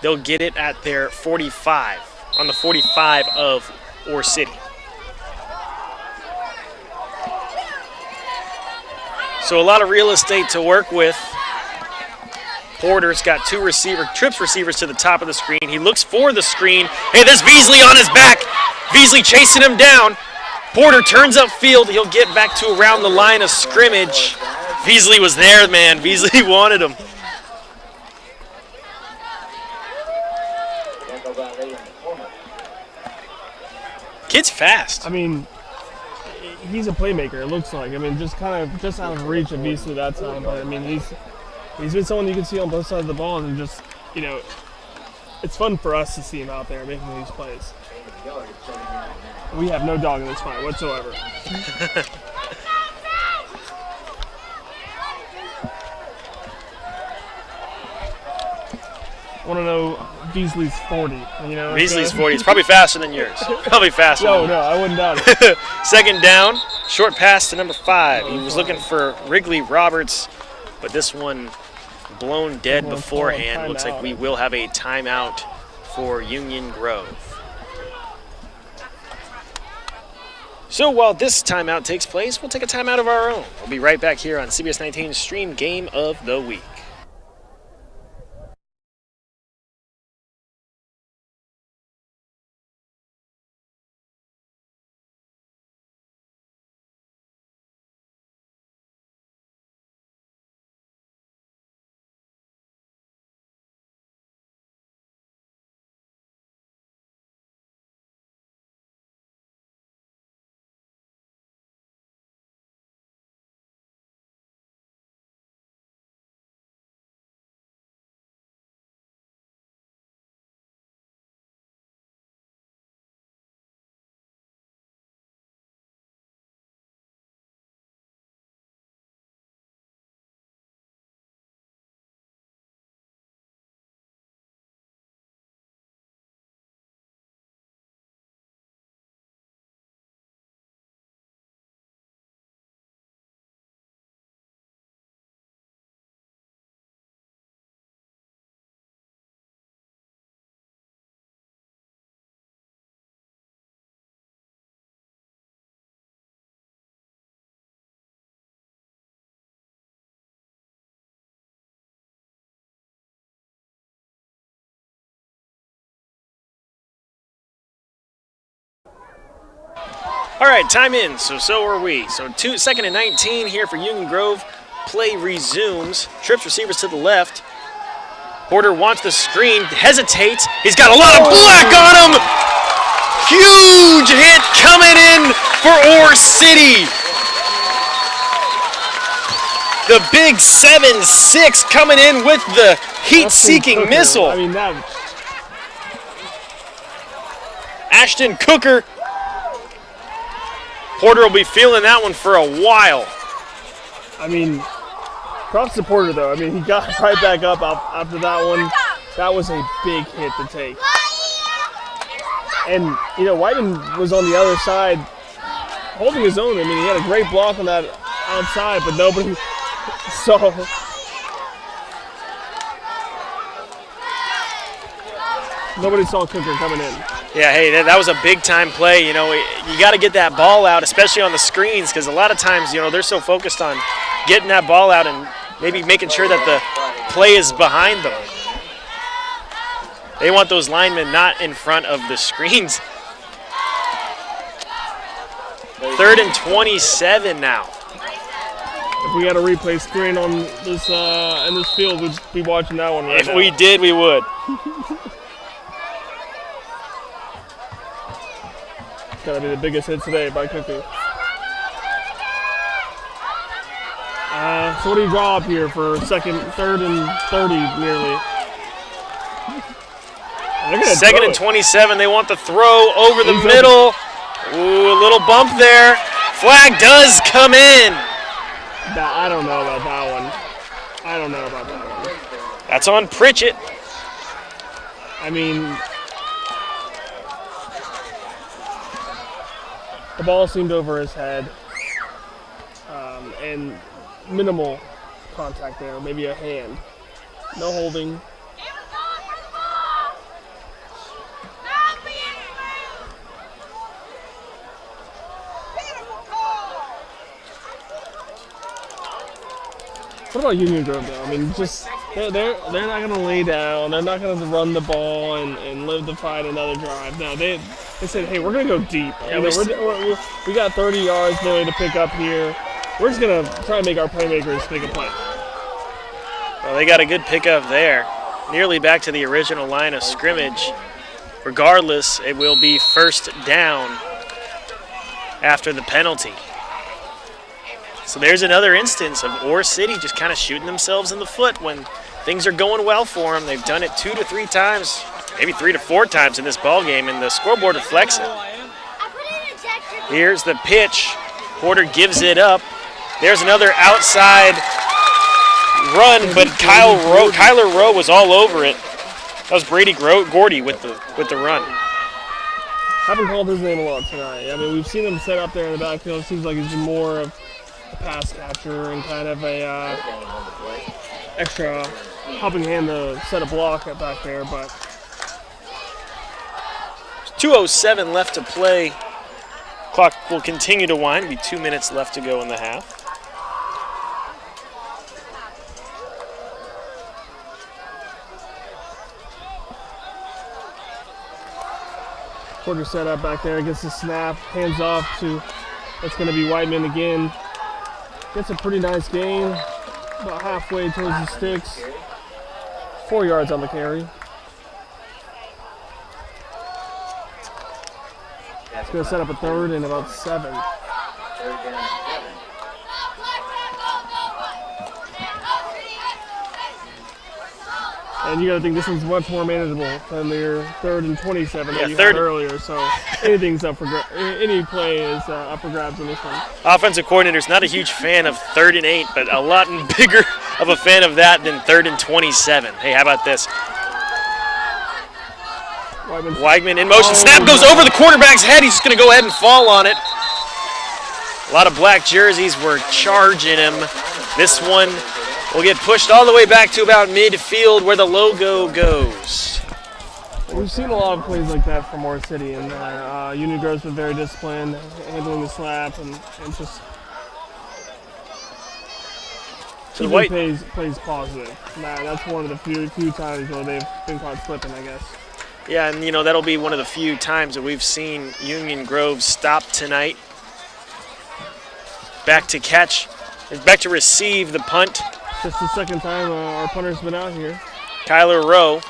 S1: They'll get it at their 45, on the 45 of Ore City. So a lot of real estate to work with. Porter's got 2 trips receivers to the top of the screen. He looks for the screen. Hey, there's Beasley on his back. Beasley chasing him down. Porter turns upfield. He'll get back to around the line of scrimmage. Beasley was there, man. Beasley wanted him. Kid's fast.
S2: I mean, he's a playmaker, it looks like. I mean, just out of reach of Beasley that time. But, I mean, he's been someone you can see on both sides of the ball, and just, it's fun for us to see him out there making these plays. We have no dog in this fight whatsoever. want to know Beasley's 40. You know,
S1: Beasley's 40. It's probably faster than yours. Probably faster.
S2: No, I wouldn't doubt it.
S1: Second down, short pass to number 5. He was looking for Wrigley Roberts, but this one blown dead beforehand. Looks like we will have a timeout for Union Grove. So while this timeout takes place, we'll take a timeout of our own. We'll be right back here on CBS 19's Stream Game of the Week. All right, time in, so are we. So second and 19 here for Union Grove. Play resumes. Trips receivers to the left. Porter wants the screen, hesitates. He's got a lot of black on him. Huge hit coming in for Ore City. The big 7-6 coming in with the heat-seeking missile.
S2: I mean, that.
S1: Ashton Cooker. Porter will be feeling that one for a while.
S2: I mean, props to Porter, though. I mean, he got right back up after that one. That was a big hit to take. And, you know, Whiteman was on the other side holding his own. I mean, he had a great block on that outside, but nobody saw. Nobody saw Cooker coming in.
S1: Yeah, hey, that was a big-time play. You know, you got to get that ball out, especially on the screens, because a lot of times, you know, they're so focused on getting that ball out and maybe making sure that the play is behind them. They want those linemen not in front of the screens. 3rd and 27 now.
S2: If we had a replay screen on this in this field, we'd be watching that one right now.
S1: If we did, we would.
S2: It's got to be the biggest hit today by Cooker. So what do you draw up here for 3rd and 30 nearly?
S1: 2nd and 27, they want the throw over the middle. Ooh, a little bump there. Flag does come in.
S2: I don't know about that one.
S1: That's on Pritchett.
S2: I mean, the ball seemed over his head, and minimal contact there, maybe a hand. No holding. What about Union Grove, though? I mean, just they're not going to lay down. They're not going to run the ball and live to fight another drive. No, they said, hey, we're going to go deep.
S1: Yeah,
S2: we got 30 yards nearly to pick up here. We're just going to try and make our playmakers make a play.
S1: Well, they got a good pickup there. Nearly back to the original line of scrimmage. Regardless, it will be 1st down after the penalty. So there's another instance of Ore City just kind of shooting themselves in the foot when things are going well for them. They've done it 2 to 3 times, maybe 3 to 4 times in this ball game, and the scoreboard reflects it. Here's the pitch. Porter gives it up. There's another outside run, but Kyler Rowe was all over it. That was Brady Gordy with the run.
S2: Haven't called his name a lot tonight. I mean, we've seen him set up there in the backfield. It seems like he's been more of a pass catcher and kind of a extra helping hand to set a block back there. But
S1: 2:07 left to play. Clock will continue to wind. Be 2 minutes left to go in the half.
S2: Porter set up back there, gets the snap, hands off to, that's going to be Whiteman again. Gets a pretty nice gain, about halfway towards the sticks. 4 yards on the carry. It's going to set up a third and about 7.
S3: Third down and 7.
S2: And you got to think this one's much more manageable than their 3rd and 27 that you
S1: third-
S2: had earlier. So anything's up for any play is up for grabs in this one.
S1: Offensive coordinator's not a huge fan of 3rd and 8, but a lot bigger of a fan of that than 3rd and 27. Hey, how about this? Weigman in motion. Snap goes over the quarterback's head. He's just going to go ahead and fall on it. A lot of black jerseys were charging him. This one will get pushed all the way back to about midfield where the logo goes.
S2: We've seen a lot of plays like that from Ore City, and Union Grove's been very disciplined, handling the slap, and just
S1: So the
S2: plays positive. That's one of the few times where they've been caught slipping, I guess.
S1: Yeah, and you know, that'll be one of the few times that we've seen Union Grove stop tonight. Back to catch, back to receive the punt.
S2: Just the second time our punter's been out here.
S1: Kyler Rowe.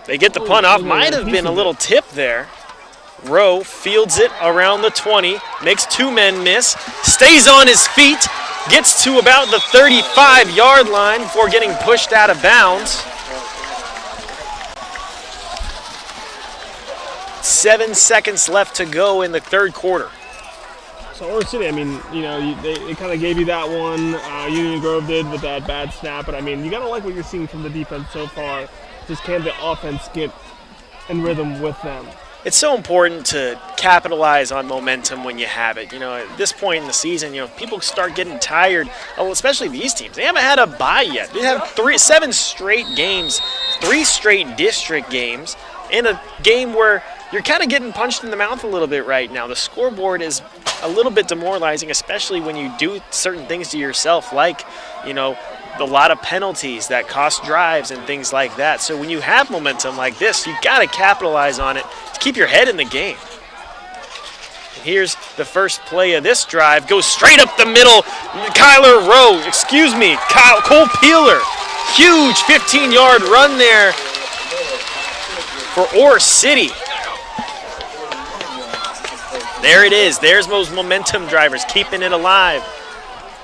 S1: They get the punt off. Might have been a little tip there. Rowe fields it around the 20, makes 2 men miss, stays on his feet, gets to about the 35-yard line before getting pushed out of bounds. 7 seconds left to go in the third quarter.
S2: So Ore City, I mean, you know, they kind of gave you that one. Union Grove did with that bad snap, but I mean, you gotta like what you're seeing from the defense so far. Just can the offense get in rhythm with them?
S1: It's so important to capitalize on momentum when you have it. You know, at this point in the season, you know, people start getting tired, especially these teams. They haven't had a bye yet. They have 7 straight games, 3 straight district games, in a game where you're kind of getting punched in the mouth a little bit right now. The scoreboard is a little bit demoralizing, especially when you do certain things to yourself, like, you know, a lot of penalties that cost drives and things like that. So when you have momentum like this, you got to capitalize on it to keep your head in the game. And here's the first play of this drive. Goes straight up the middle. Cole Peeler. Huge 15-yard run there for Ore City. There it is. There's those momentum drivers keeping it alive.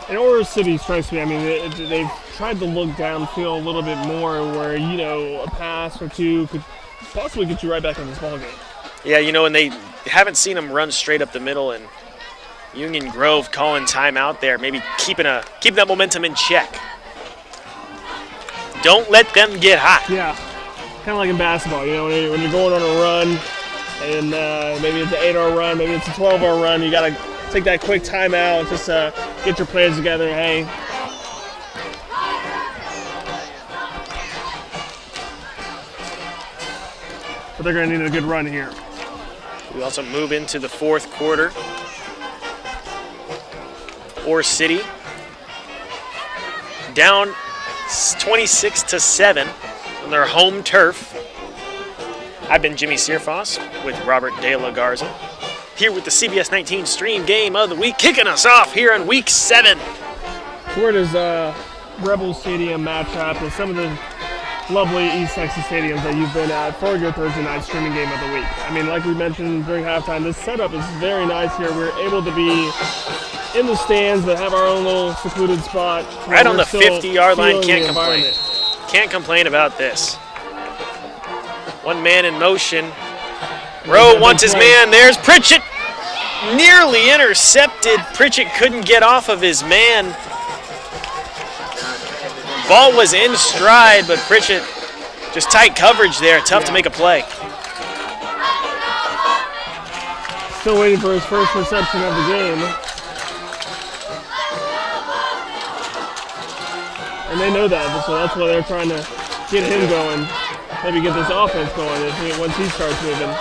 S2: And Ore City strikes me, I mean, they've tried to look downfield a little bit more where, you know, a pass or two could possibly get you right back in this ballgame.
S1: Yeah, you know, and they haven't seen them run straight up the middle, and Union Grove calling timeout there, maybe keeping that momentum in check. Don't let them get hot.
S2: Yeah, kind of like in basketball, you know, when you're going on a run, and maybe it's an 8-hour run, maybe it's a 12-hour run, you got to take that quick timeout, just get your players together. Hey, but they're going to need a good run here.
S1: We also move into the fourth quarter. Ore City down 26-7 on their home turf. I've been Jimmy Searfoss with Robert De La Garza, here with the CBS 19 Stream Game of the Week, kicking us off here in Week 7.
S2: So where does Rebel Stadium match up with some of the lovely East Texas stadiums that you've been at for your Thursday night streaming game of the week? I mean, like we mentioned during halftime, this setup is very nice here. We're able to be in the stands but have our own little secluded spot.
S1: Right on the 50-yard line, can't complain. Can't complain about this. One man in motion. Rowe wants his man. There's Pritchett. Nearly intercepted. Pritchett couldn't get off of his man. Ball was in stride, but Pritchett just tight coverage there. Tough to make a play.
S2: Still waiting for his first reception of the game. And they know that, so that's why they're trying to get him going. Maybe get this offense going once he starts moving.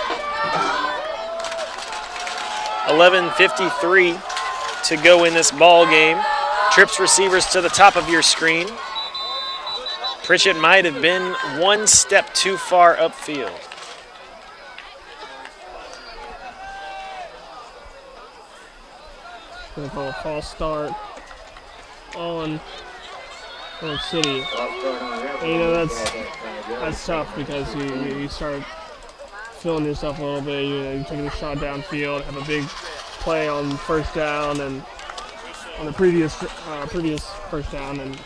S1: 11:53 to go in this ball game. Trips receivers to the top of your screen. Pritchett might have been one step too far upfield.
S2: Gonna call a false start on Oak City. And, you know, that's tough because you start feeling yourself a little bit. You're taking a shot downfield, have a big play on first down, and on the previous first down, and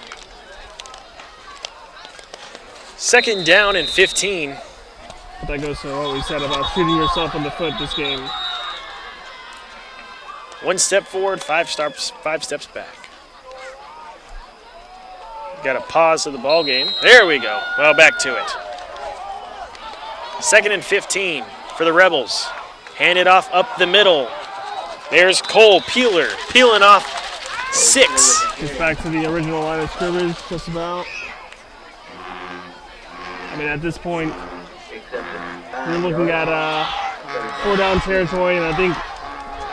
S1: 2nd down and 15.
S2: but that goes to what we said about shooting yourself in the foot this game.
S1: 1 step forward, 5 steps back. Got a pause of the ball game. There we go. Well, back to it. 2nd and 15 for the Rebels. Hand it off up the middle. There's Cole Peeler peeling off 6.
S2: Gets back to the original line of scrimmage, just about. I mean, at this point, you're looking at 4-down territory, and I think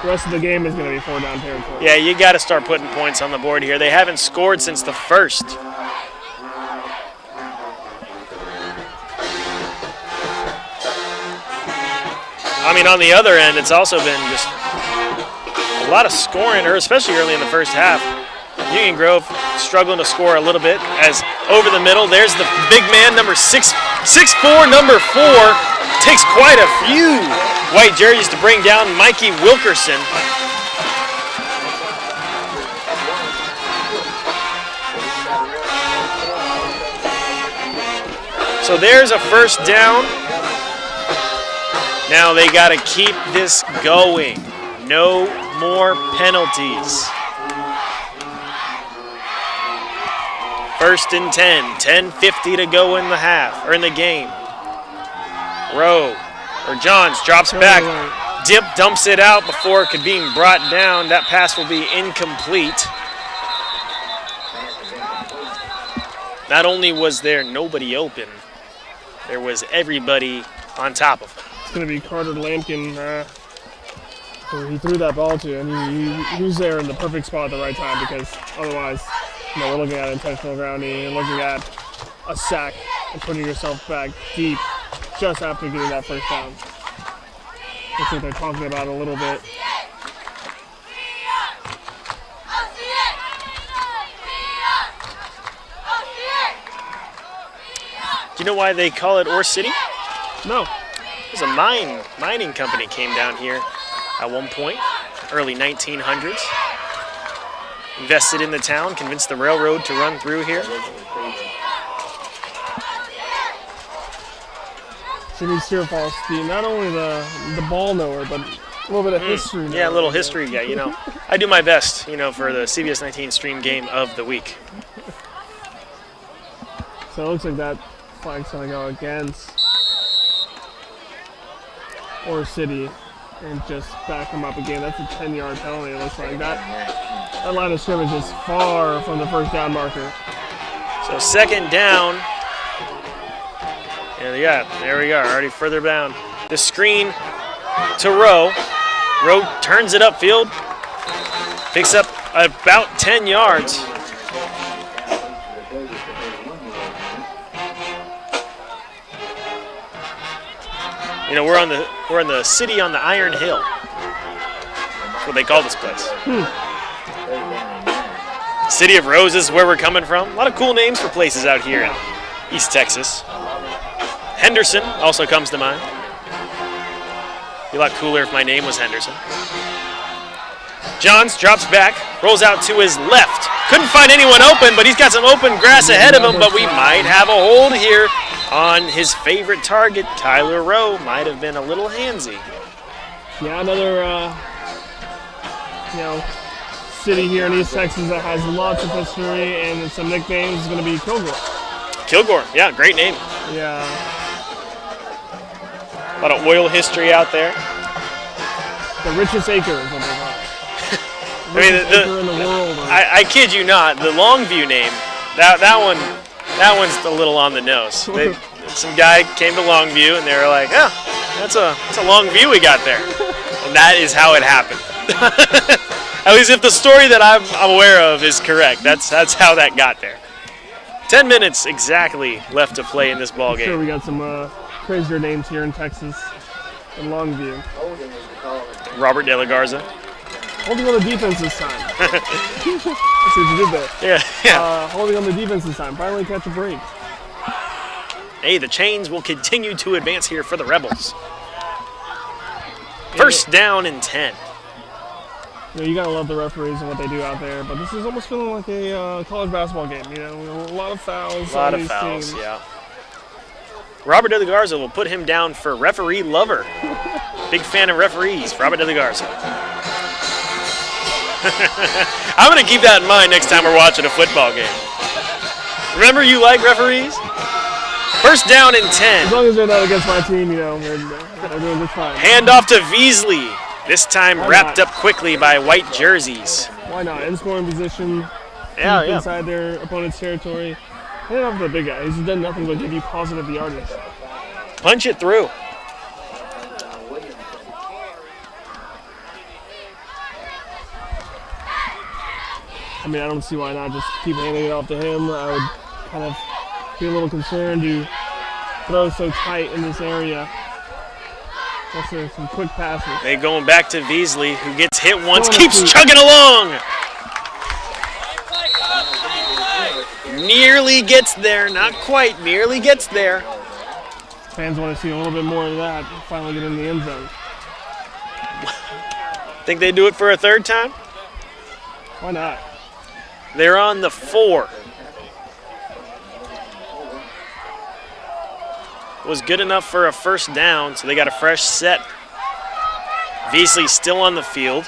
S2: the rest of the game is going to be 4-down territory.
S1: Yeah, you got to start putting points on the board here. They haven't scored since the 1st. I mean, on the other end, it's also been just a lot of scoring, or especially early in the first half. Union Grove struggling to score a little bit as over the middle, there's the big man, number 6'4", number 4, takes quite a few white jerseys to bring down Mikey Wilkerson. So there's a first down. Now they got to keep this going. No more penalties. 1st and 10, 10:50 to go in the half, or in the game. Johns drops back, Dip dumps it out before it could be brought down. That pass will be incomplete. Not only was there nobody open, there was everybody on top of him.
S2: It's going to be Carter Lampkin who he threw that ball to, and he was there in the perfect spot at the right time, because otherwise, you know, we're looking at intentional grounding and looking at a sack and putting yourself back deep just after getting that first down. That's what they're talking about a little bit.
S1: Do you know why they call it Ore City?
S2: No.
S1: There's a mining company came down here at one point, early 1900s. Invested in the town, convinced the railroad to run through here.
S2: City Sioux Falls, not only the ball knower, but a little bit of history.
S1: Yeah, a little history guy, you know. I do my best, you know, for the CBS 19 stream game of the week.
S2: So it looks like that flag's going to go against Ore City and just back them up again. That's a 10-yard penalty, it looks like. That line of scrimmage is far from the first down marker.
S1: So 2nd down. And yeah, there we are, already further down. The screen to Rowe. Rowe turns it upfield. Picks up about 10 yards. You know, we're in the city on the Iron Hill. That's what they call this place. City of Roses is where we're coming from. A lot of cool names for places out here in East Texas. Henderson also comes to mind. Be a lot cooler if my name was Henderson. Johns drops back, rolls out to his left. Couldn't find anyone open, but he's got some open grass ahead of him, but we might have a hold here on his favorite target. Tyler Rowe might have been a little handsy.
S2: Yeah, another city here in East Texas that has lots of history and some nicknames is going to be Kilgore.
S1: Kilgore, yeah, great name.
S2: Yeah.
S1: A lot of oil history out there.
S2: The richest acre is what they call it.
S1: I mean,
S2: Acre in the world.
S1: I kid you not, the Longview name, that one's a little on the nose. Some guy came to Longview and they were like, yeah, that's a long view we got there. And that is how it happened. At least if the story that I'm aware of is correct, that's how that got there. 10 minutes exactly left to play in this ball game.
S2: Sure, we got some crazier names here in Texas in Longview.
S1: Robert De La Garza.
S2: Holding on the defense this time. Let's see what you did there.
S1: Yeah.
S2: Holding on the defense this time. Finally catch a break.
S1: Hey, the chains will continue to advance here for the Rebels. First down and 10.
S2: You know, you gotta love the referees and what they do out there, but this is almost feeling like a college basketball game. You know, a lot of fouls.
S1: A lot
S2: on
S1: of
S2: these
S1: fouls,
S2: teams.
S1: yeah. Robert De La Garza will put him down for referee lover. Big fan of referees, Robert De La Garza. I'm going to keep that in mind next time we're watching a football game. Remember, you like referees? First down and 10.
S2: As long as they're not against my team, you know, they're doing just fine.
S1: Hand off to Beasley. This time
S2: Why
S1: wrapped
S2: not?
S1: up quickly by white jerseys.
S2: Why not? In scoring position,
S1: Yeah,
S2: deep
S1: yeah.
S2: inside their opponent's territory. Hand off to the big guy. He's done nothing but give you positive yardage.
S1: Punch it through.
S2: I mean, I don't see why not just keep handing it off to him. I would kind of be a little concerned to throw so tight in this area. That's some quick passes.
S1: They going back to Beasley, who gets hit once,
S2: Going
S1: keeps
S2: to-
S1: chugging along. Nearly gets there, not quite, nearly gets there.
S2: Fans want to see a little bit more of that. Finally get in the end zone.
S1: Think they do it for a third time?
S2: Why not?
S1: They're on the 4. Was good enough for a first down, so they got a fresh set. Beasley still on the field.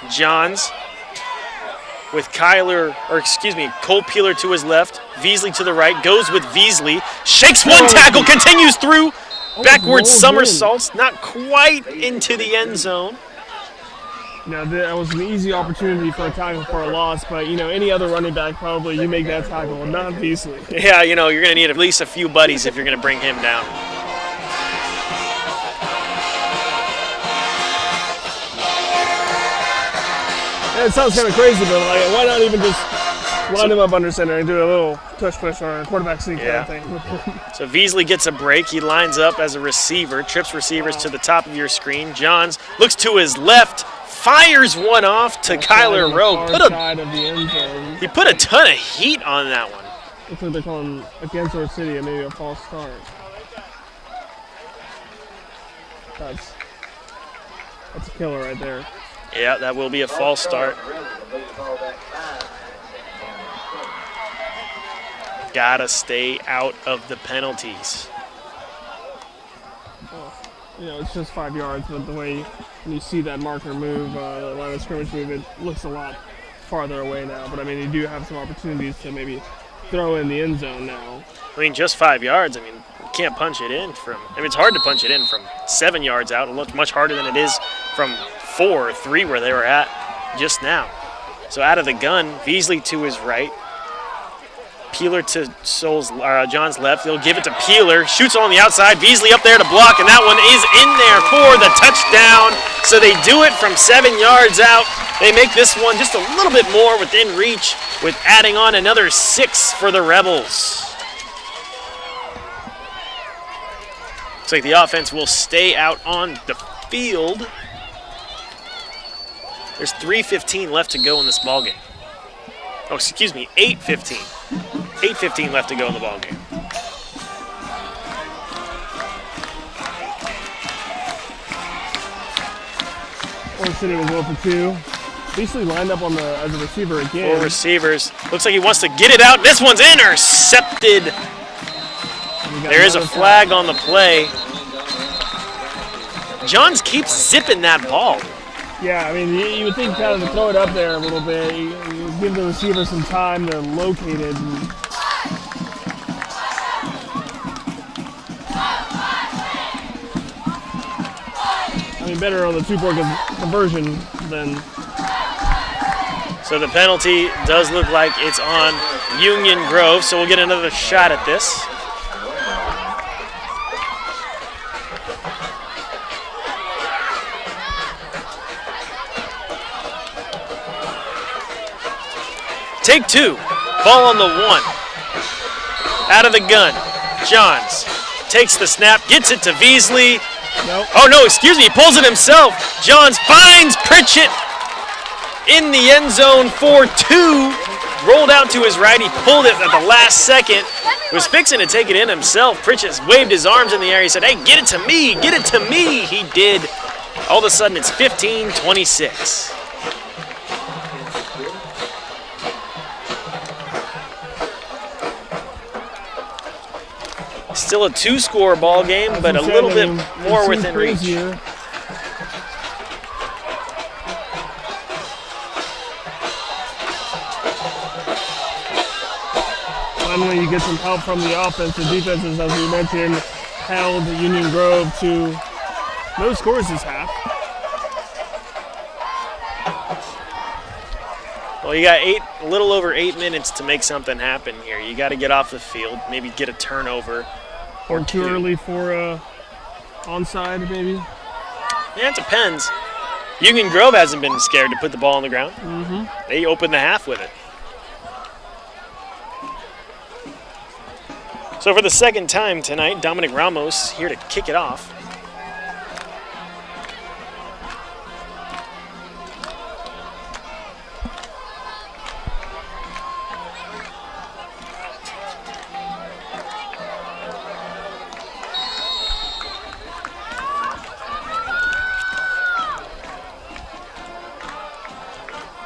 S1: Johns with Cole Peeler to his left. Beasley to the right, goes with Beasley. Shakes one tackle, continues through. Backwards
S2: rolls
S1: somersaults, not quite into the end zone.
S2: Now, that was an easy opportunity for a tackle for a loss, but, you know, any other running back probably you make that tackle, not Beasley.
S1: Yeah, you know, you're going to need at least a few buddies if you're going to bring him down.
S2: Yeah, it sounds kind of crazy, but like, why not even just line him up under center and do a little tush push or a quarterback sneak
S1: Yeah.
S2: kind of thing?
S1: So Beasley gets a break. He lines up as a receiver, trips receivers to the top of your screen. Johns looks to his left, fires one off to Kyler Rowe.
S2: Far side of the end zone.
S1: He put a ton of heat on that one.
S2: Looks like they're calling against our city and maybe a false start. That's a killer right there.
S1: Yeah, that will be a false start. Gotta stay out of the penalties.
S2: You know, it's just 5 yards, but the way when you see that marker move, the line of scrimmage move, it looks a lot farther away now. But I mean, you do have some opportunities to maybe throw in the end zone now.
S1: I mean, just 5 yards. I mean, you can't punch it in from. I mean, it's hard to punch it in from 7 yards out. It looks much harder than it is from 4 or 3 where they were at just now. So out of the gun, Beasley to his right. Peeler to John's left. He'll give it to Peeler. Shoots on the outside. Beasley up there to block, and that one is in there for the touchdown. So they do it from 7 yards out. They make this one just a little bit more within reach with adding on another 6 for the Rebels. Looks like the offense will stay out on the field. There's 3:15 left to go in this ballgame. Oh, excuse me, 8:15. 8:15 left to go in the ballgame.
S2: Orange City was 0 for 2. Beasley lined up on as a receiver again.
S1: 4 receivers. Looks like he wants to get it out. This one's intercepted. There is a flag on the play. Johns keeps zipping that ball.
S2: Yeah, I mean, you would think kind of to throw it up there a little bit, you give the receiver some time to locate it. I mean, better on the two-point conversion than.
S1: So the penalty does look like it's on Union Grove, so we'll get another shot at this. Take two. Ball on the 1. Out of the gun. Johns takes the snap, gets it to Veasley.
S2: Nope.
S1: Oh, no, excuse me. He pulls it himself. Johns finds Pritchett in the end zone for 2. Rolled out to his right. He pulled it at the last second. Was fixing to take it in himself. Pritchett waved his arms in the air. He said, hey, get it to me. Get it to me. He did. All of a sudden, it's 15-26. Still a 2-score ball game, but a little bit more within reach.
S2: Finally, you get some help from the offense. The defenses, as we mentioned, held Union Grove to no scores this half.
S1: Well, you got a little over 8 minutes to make something happen here. You got to get off the field, maybe get a turnover.
S2: Or too early for onside, maybe?
S1: Yeah, it depends. Union Grove hasn't been scared to put the ball on the ground.
S2: Mm-hmm.
S1: They opened the half with it. So for the second time tonight, Dominic Ramos here to kick it off.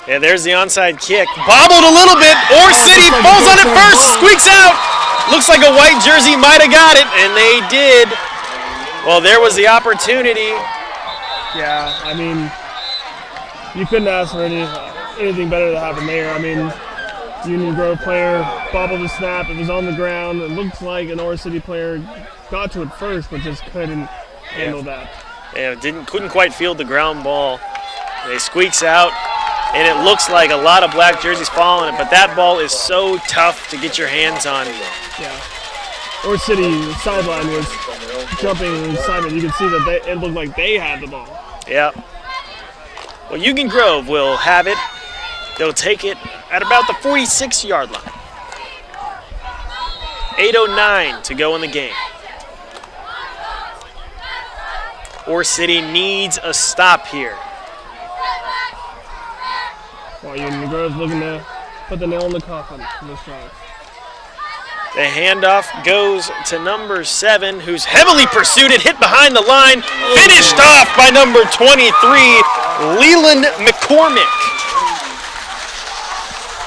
S1: Yeah, there's the onside kick. Bobbled a little bit. Orr City falls on it first, squeaks out. Looks like a white jersey might have got it, and they did. Well, there was the opportunity.
S2: Yeah, I mean, you couldn't ask for anything better to happen there. I mean, Union Grove player bobbled the snap. It was on the ground. It looked like an Orr City player got to it first, but just couldn't handle that.
S1: Yeah, couldn't quite field the ground ball. They squeaks out. And it looks like a lot of black jerseys fall on it, but that ball is so tough to get your hands on.
S2: Yeah. Orr City sideline was jumping inside it. You could see that it looked like they had the ball.
S1: Yeah. Well, Union Grove will have it. They'll take it at about the 46-yard line. 8:09 to go in the game. Orr City needs a stop here.
S2: Well, Union Grove's looking to put the nail in the coffin in this drive.
S1: The handoff goes to number 7, who's heavily pursued it, hit behind the line, finished off by number 23, Leland McCormick.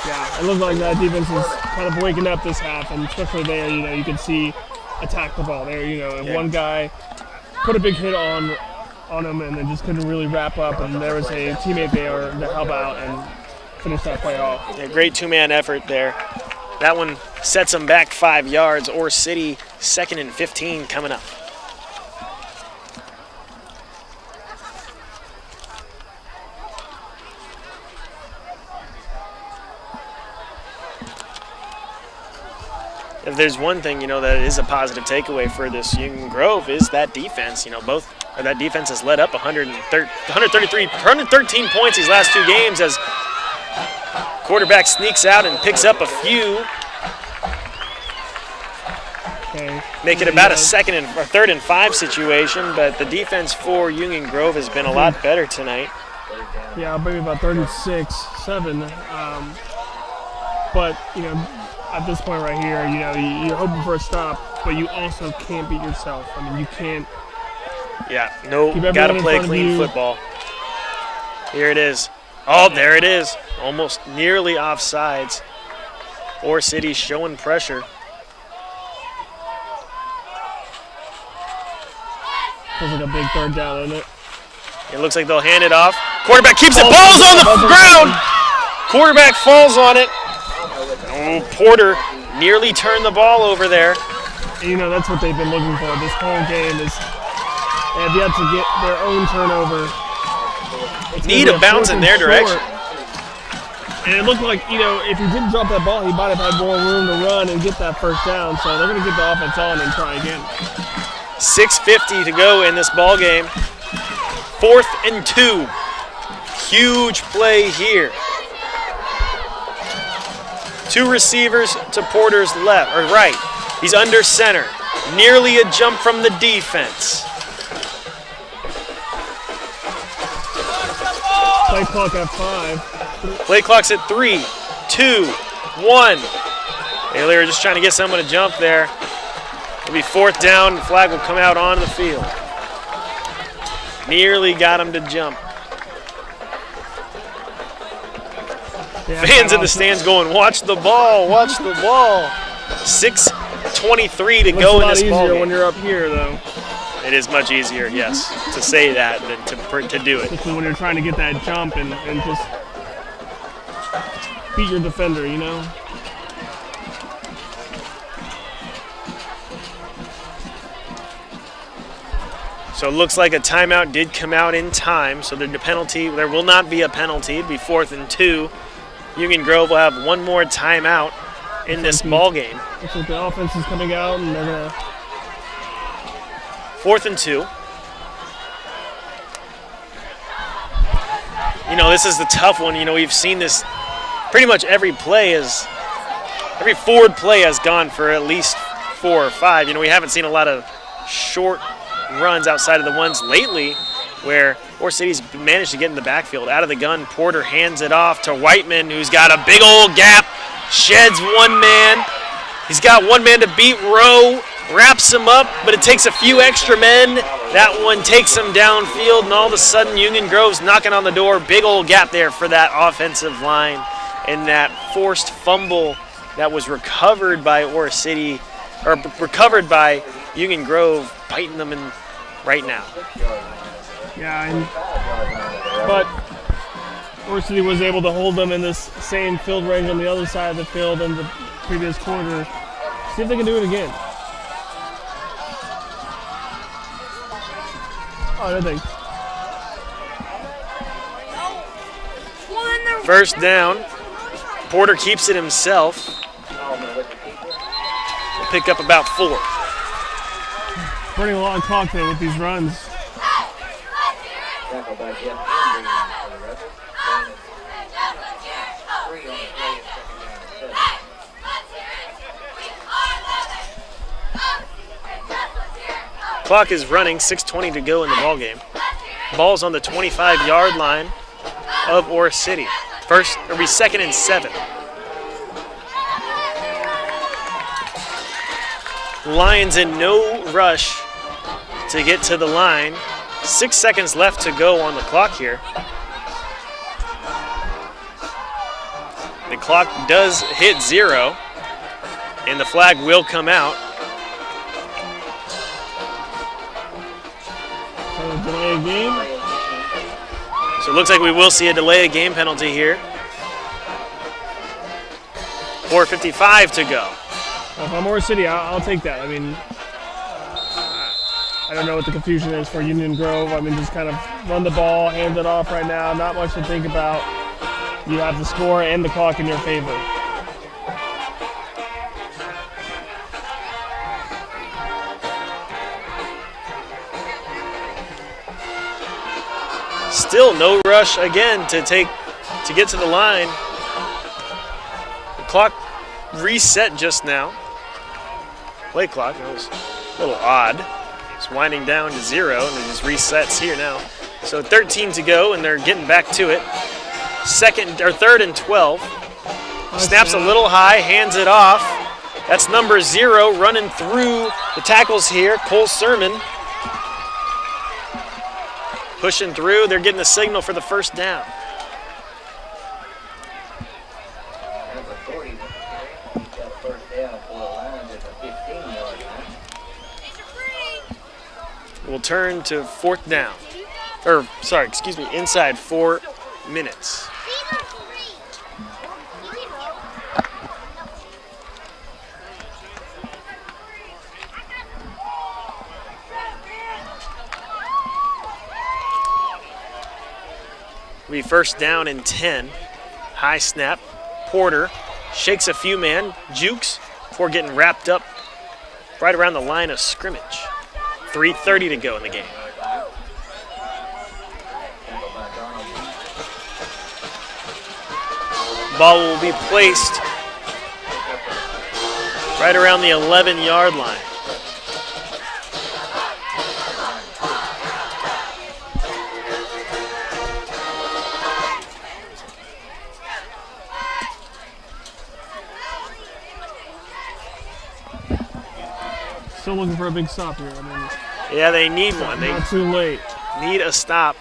S2: Yeah, it looked like that defense is kind of waking up this half, and especially there, you can see attack the ball there. One guy put a big hit on him, and then just couldn't really wrap up, and there was a teammate there to help out and finish that play off.
S1: Yeah, great two-man effort there. That one sets them back 5 yards. Orr City 2nd and 15 coming up. If there's one thing, that is a positive takeaway for this Union Grove is that defense. That defense has led up 113 points these last 2 games as quarterback sneaks out and picks up a few.
S2: Okay.
S1: Make it about a 3rd and 5 situation, but the defense for Union Grove has been a lot better tonight.
S2: Yeah, maybe about 36-7. But, at this point right here, you're hoping for a stop, but you also can't beat yourself. I mean, you can't.
S1: Yeah, gotta play clean football. Here it is. Oh, there it is. Almost nearly offsides. Orr City showing pressure.
S2: Feels like a big 3rd down, isn't it?
S1: It looks like they'll hand it off. Quarterback keeps it. Ball's on the ground. Quarterback falls on it. Oh, Porter nearly turned the ball over there.
S2: You know, that's what they've been looking for. This whole game is they have yet to get their own turnover.
S1: Need a bounce in their direction.
S2: And it looked like, you know, if he didn't drop that ball, he might have had more room to run and get that first down. So they're going to get the offense on and try again.
S1: 6:50 to go in this ball game. 4th and 2. Huge play here. 2 receivers to Porter's left or right. He's under center. Nearly a jump from the defense.
S2: Play clock at 5.
S1: Play clock's at 3, 2, 1. They were just trying to get someone to jump there. It'll be 4th down. The flag will come out on the field. Nearly got him to jump.
S2: Yeah,
S1: Fans in the stands going, watch the ball, watch the ball. 6:23 to go in this ball game.
S2: When you're up here, though.
S1: It is much easier, yes, to say that than to do it.
S2: Especially when you're trying to get that jump and just beat your defender, you know?
S1: So it looks like a timeout did come out in time. So there will not be a penalty. It'll be 4th and 2. Union Grove will have one more timeout in this ball game.
S2: Looks like the offense is coming out and they're gonna.
S1: 4th and 2. You know, this is the tough one. You know, we've seen this pretty much every forward play has gone for at least 4 or 5. You know, we haven't seen a lot of short runs outside of the ones lately where Ore City's managed to get in the backfield. Out of the gun, Porter hands it off to Whiteman, who's got a big old gap, sheds one man. He's got one man to beat. Rowe wraps him up, but it takes a few extra men. That one takes him downfield, and all of a sudden Union Grove's knocking on the door. Big old gap there for that offensive line, and that forced fumble that was recovered by Ore City, or recovered by Union Grove, biting them in right now.
S2: Yeah, but Ore City was able to hold them in this same field range on the other side of the field in the previous quarter. See if they can do it again. Oh, I think.
S1: First down. Porter keeps it himself. We'll pick up about 4.
S2: Burning a lot of clock there with these runs.
S1: Clock is running, 6:20 to go in the ball game. Ball's on the 25-yard line of Ore City. It'll be 2nd and 7. Lions in no rush to get to the line. 6 seconds left to go on the clock here. The clock does hit 0, and the flag will come out.
S2: Delay a game.
S1: So it looks like we will see a delay of game penalty here. 4:55 to go.
S2: If I'm Ore City, I'll take that. I mean, I don't know what the confusion is for Union Grove. I mean, just kind of run the ball, hand it off right now. Not much to think about. You have the score and the clock in your favor.
S1: Still no rush again to get to the line. The clock reset just now. Play clock, that was a little odd. It's winding down to 0 and it just resets here now. So 13 to go and they're getting back to it. 3rd and 12. Snaps a little high, hands it off. That's number 0 running through the tackles here, Cole Sermon. Pushing through, they're getting the signal for the first down. We'll turn to 4th down. inside 4 minutes. We first down and 10. High snap. Porter shakes a few man, jukes before getting wrapped up right around the line of scrimmage. 3:30 to go in the game. Ball will be placed right around the 11-yard line.
S2: Still looking for a big stop here. I mean,
S1: Yeah, they need one. They
S2: not too late.
S1: need a stop.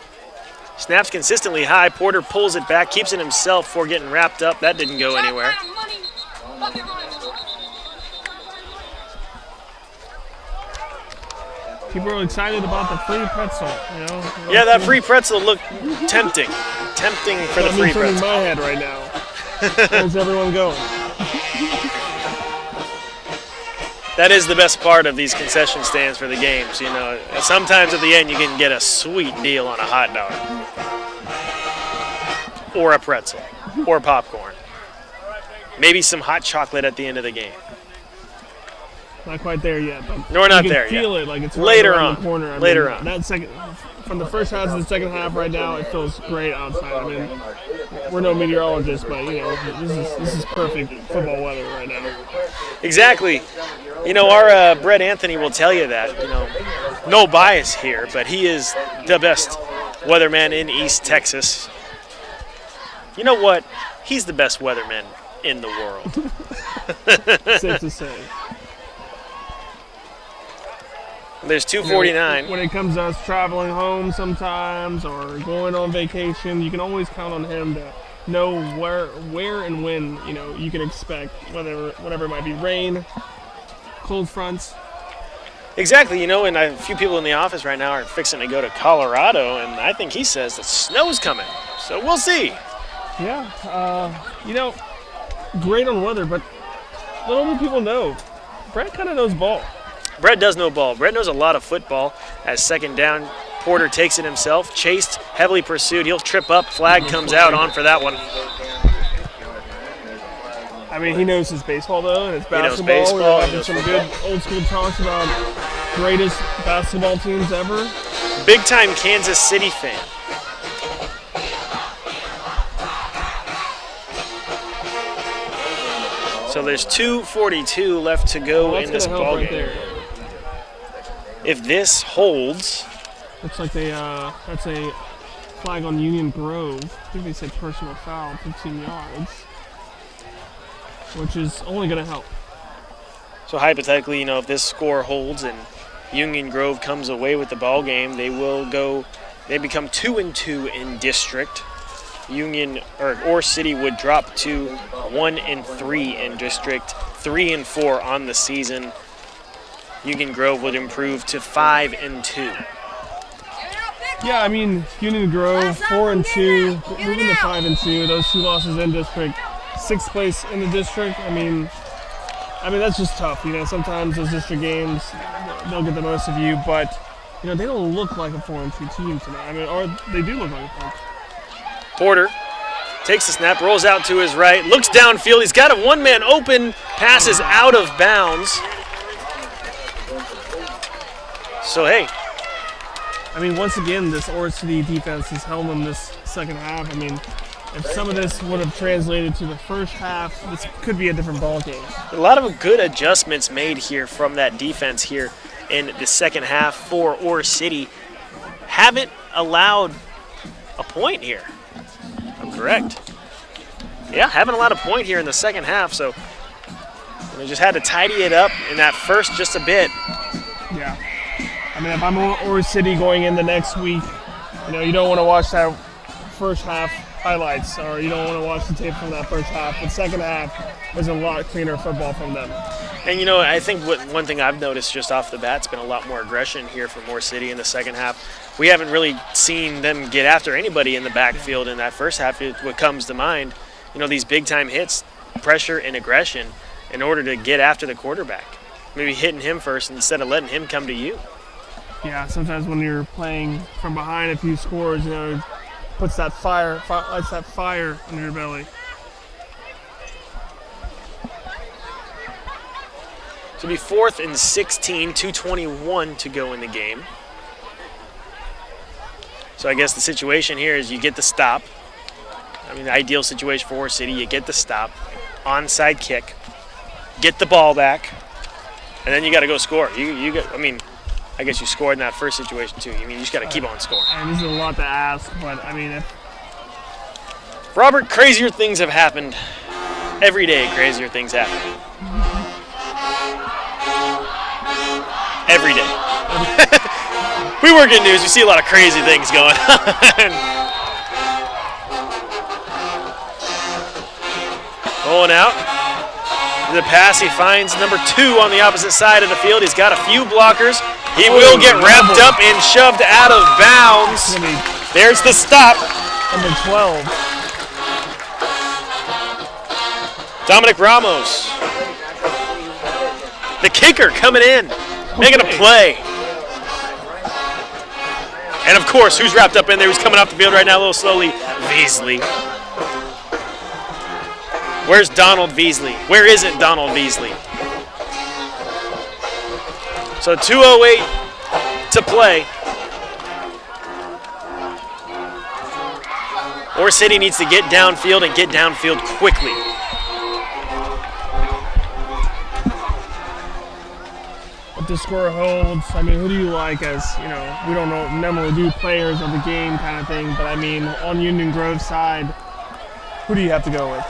S1: Snaps consistently high. Porter pulls it back, keeps it himself before getting wrapped up. That didn't go anywhere.
S2: People are excited about the free pretzel, you know?
S1: Yeah, that free pretzel looked tempting. Tempting for the
S2: Got me
S1: free
S2: turning
S1: pretzel.
S2: my head right now. Where's everyone going?
S1: That is the best part of these concession stands for the games. You know, sometimes at the end you can get a sweet deal on a hot dog, or a pretzel, or popcorn. Maybe some hot chocolate at the end of the game.
S2: Not quite there yet. But
S1: No, we're not
S2: you
S1: there
S2: can
S1: yet.
S2: feel it like it's right
S1: Later
S2: around
S1: on.
S2: the corner. I
S1: Later
S2: mean,
S1: on.
S2: That second, from the first half to the second half right now, it feels great outside. I mean, we're no meteorologists, but you know, this is perfect football weather right now.
S1: Exactly. You know, our Brett Anthony will tell you that. You know, no bias here, but he is the best weatherman in East Texas. You know what? He's the best weatherman in the world.
S2: Safe to say.
S1: There's 2:49.
S2: When it comes to us traveling home sometimes or going on vacation, you can always count on him to know where and when, you know, you can expect whatever it might be, rain, cold fronts.
S1: Exactly, you know, and a few people in the office right now are fixing to go to Colorado, and I think he says that snow's coming. So we'll see.
S2: Yeah, you know, great on weather, but little do people know, Brett kind of knows ball.
S1: Brett does know ball. Brett knows a lot of football. As second down, Porter takes it himself. Chased, heavily pursued. He'll trip up. Flag comes out on for that one.
S2: I mean, he knows his baseball, though, and it's
S1: knows
S2: basketball.
S1: baseball,
S2: We're
S1: he
S2: having
S1: knows
S2: some
S1: football.
S2: good old school talks about greatest basketball teams ever.
S1: Big time Kansas City fan. So there's 2:42 left to go
S2: That's
S1: in this
S2: gonna help
S1: ball
S2: right
S1: game.
S2: there.
S1: If this holds,
S2: Looks like that's a flag on Union Grove. I think they said personal foul, 15 yards, which is only going to help.
S1: so hypothetically, you know, if this score holds and Union Grove comes away with the ball game, they become 2-2 in district. Union or City would drop to 1-3 in district, 3-4 on the season. Union Grove would improve to 5-2.
S2: Yeah, I mean, Union Grove 4-2, moving to 5-2. Those two losses in district, 6th place in the district. I mean that's just tough. You know, sometimes those district games they'll get the most of you, but you know they don't look like a 4-2 team tonight. I mean, or they do look like a 4-2.
S1: Porter takes the snap, rolls out to his right, looks downfield. He's got a one-man open, passes out of bounds. So, hey,
S2: I mean, once again, this Oro City defense has held them this second half. I mean, if some of this would have translated to the first half, this could be a different ball game.
S1: a lot of good adjustments made here from that defense here in the second half for Oro City. Haven't allowed a point here. I'm correct. Yeah, haven't allowed a point here in the second half, so we just had to tidy it up in that first just a bit.
S2: Yeah. I mean, if I'm Oro City going in the next week, you know, you don't want to watch that first half highlights, or you don't want to watch the tape from that first half. The second half is a lot cleaner football from them.
S1: And, you know, I think one thing I've noticed just off the bat, it's been a lot more aggression here from Moore City in the second half. We haven't really seen them get after anybody in the backfield in that first half. What comes to mind, you know, these big-time hits, pressure and aggression in order to get after the quarterback. Maybe hitting him first instead of letting him come to you.
S2: Yeah, sometimes when you're playing from behind a few scores, you know, it puts that lights that fire in your belly.
S1: So it'll be 4th and 16, 2:21 to go in the game. So I guess the situation here is you get the stop. I mean, the ideal situation for Moore City, you get the stop, onside kick, get the ball back, and then you got to go score. I mean, I guess you scored in that first situation too. I mean, you just got to keep on scoring.
S2: And this is a lot to ask, but I mean,
S1: Robert, crazier things have happened. Every day, crazier things happen. Every day. We work in news. We see a lot of crazy things going on. Going out. The pass, he finds number 2 on the opposite side of the field. He's got a few blockers. He will get wrapped up and shoved out of bounds. There's the stop.
S2: Number 12.
S1: Dominic Ramos. The kicker coming in, making a play. And of course, who's wrapped up in there? Who's coming off the field right now a little slowly? Veasley. Where's Donald Veasley? Where isn't Donald Veasley? So 2:08 to play. Moore City needs to get downfield and get downfield quickly.
S2: If the score holds, I mean, who do you like as, you know, we don't normally do players of the game kind of thing, but I mean, on Union Grove's side, who do you have to go with?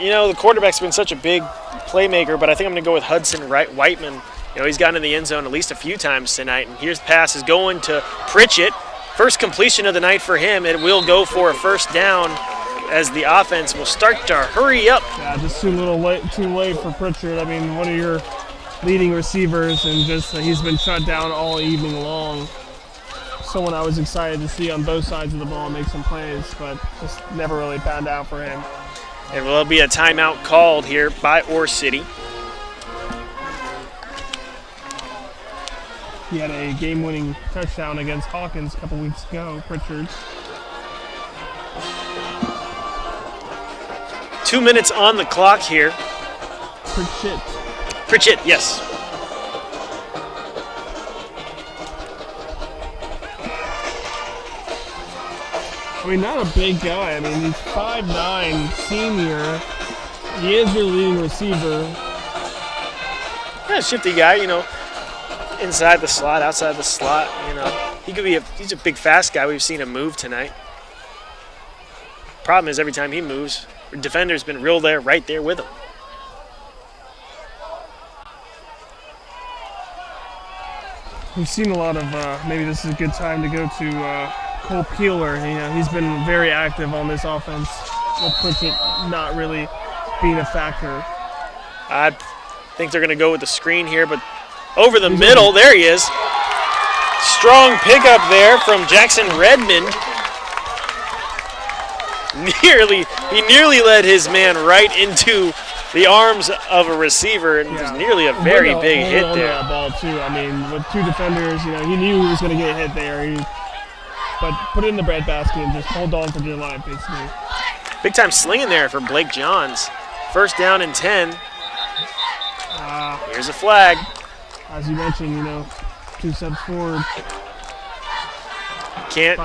S1: You know, the quarterback's been such a big playmaker, but I think I'm going to go with Hudson Whiteman. You know, he's gotten in the end zone at least a few times tonight, and here's the pass is going to Pritchett. First completion of the night for him. It will go for a first down as the offense will start to hurry up.
S2: Yeah, just too late for Pritchard. I mean, one of your leading receivers, and just he's been shut down all evening long. Someone I was excited to see on both sides of the ball make some plays, but just never really panned out for him.
S1: And will be a timeout called here by Moore City.
S2: He had a game-winning touchdown against Hawkins a couple weeks ago, Pritchard.
S1: 2 minutes on the clock here. Pritchett, yes.
S2: I mean, not a big guy. I mean, he's 5'9", senior. He is your leading receiver.
S1: Yeah, shifty guy, you know. Inside the slot, outside the slot, you know. He's a big, fast guy. We've seen him move tonight. Problem is, every time he moves, the defender's been right there with him.
S2: We've seen a lot of, maybe this is a good time to go to Cole Peeler. You know, he's been very active on this offense, with Pritchett not really being a factor.
S1: I think they're going to go with the screen here, but over the middle, there he is. Strong pickup there from Jackson Redmond. He nearly led his man right into the arms of a receiver, and it was nearly a very big hit there.
S2: That ball too. I mean, with two defenders, you know, he knew he was going to get hit there. But put it in the breadbasket and just hold on for dear life, basically.
S1: Big time slinging there for Blake Johns. First down and 10. Here's a flag.
S2: As you mentioned, you know, 2 steps forward.
S1: Can't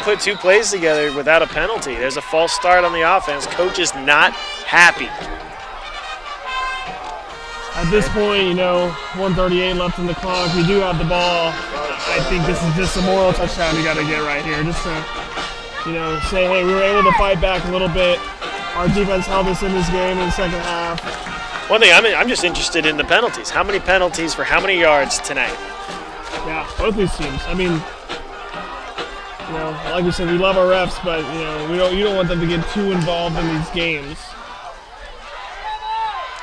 S1: put two plays together without a penalty. There's a false start on the offense. Coach is not happy.
S2: At this point, you know, 1:38 left in the clock. You do have the ball. I think this is just a moral touchdown you got to get right here. Just to, you know, say, hey, we were able to fight back a little bit. Our defense held us in this game in the second half.
S1: One thing, I'm just interested in the penalties. How many penalties for how many yards tonight?
S2: Yeah, both these teams. I mean, you know, like we said, we love our refs, but you know, you don't want them to get too involved in these games.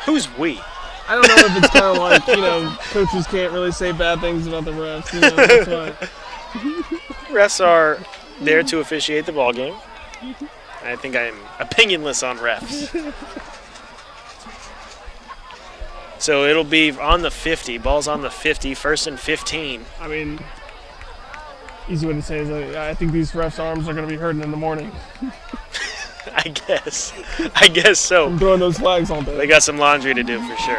S1: Who's we?
S2: I don't know if it's kind of like, you know, coaches can't really say bad things about the refs. You know, that's why.
S1: Refs are there to officiate the ball game. I think I am opinionless on refs. So it'll be on the 50. Ball's on the 50, 1st and 15.
S2: I mean, easy way to say is I think these refs' arms are going to be hurting in the morning.
S1: I guess. I guess so.
S2: I'm throwing those flags all day.
S1: They got some laundry to do for sure.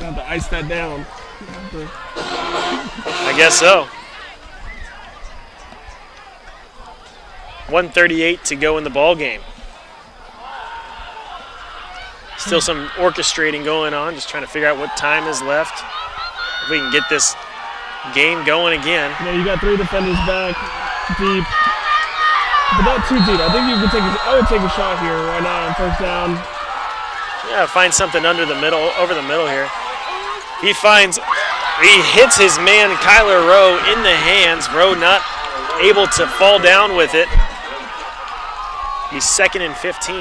S2: Have to ice that down.
S1: I guess so. 1:38 to go in the ball game. Still some orchestrating going on, just trying to figure out what time is left. If we can get this game going again.
S2: You know, you got 3 defenders back deep, but not too deep. I think you could I would take a shot here right now on 1st down.
S1: Yeah, find something over the middle here. He hits his man Kyler Rowe in the hands. Rowe not able to fall down with it. He's 2nd and 15.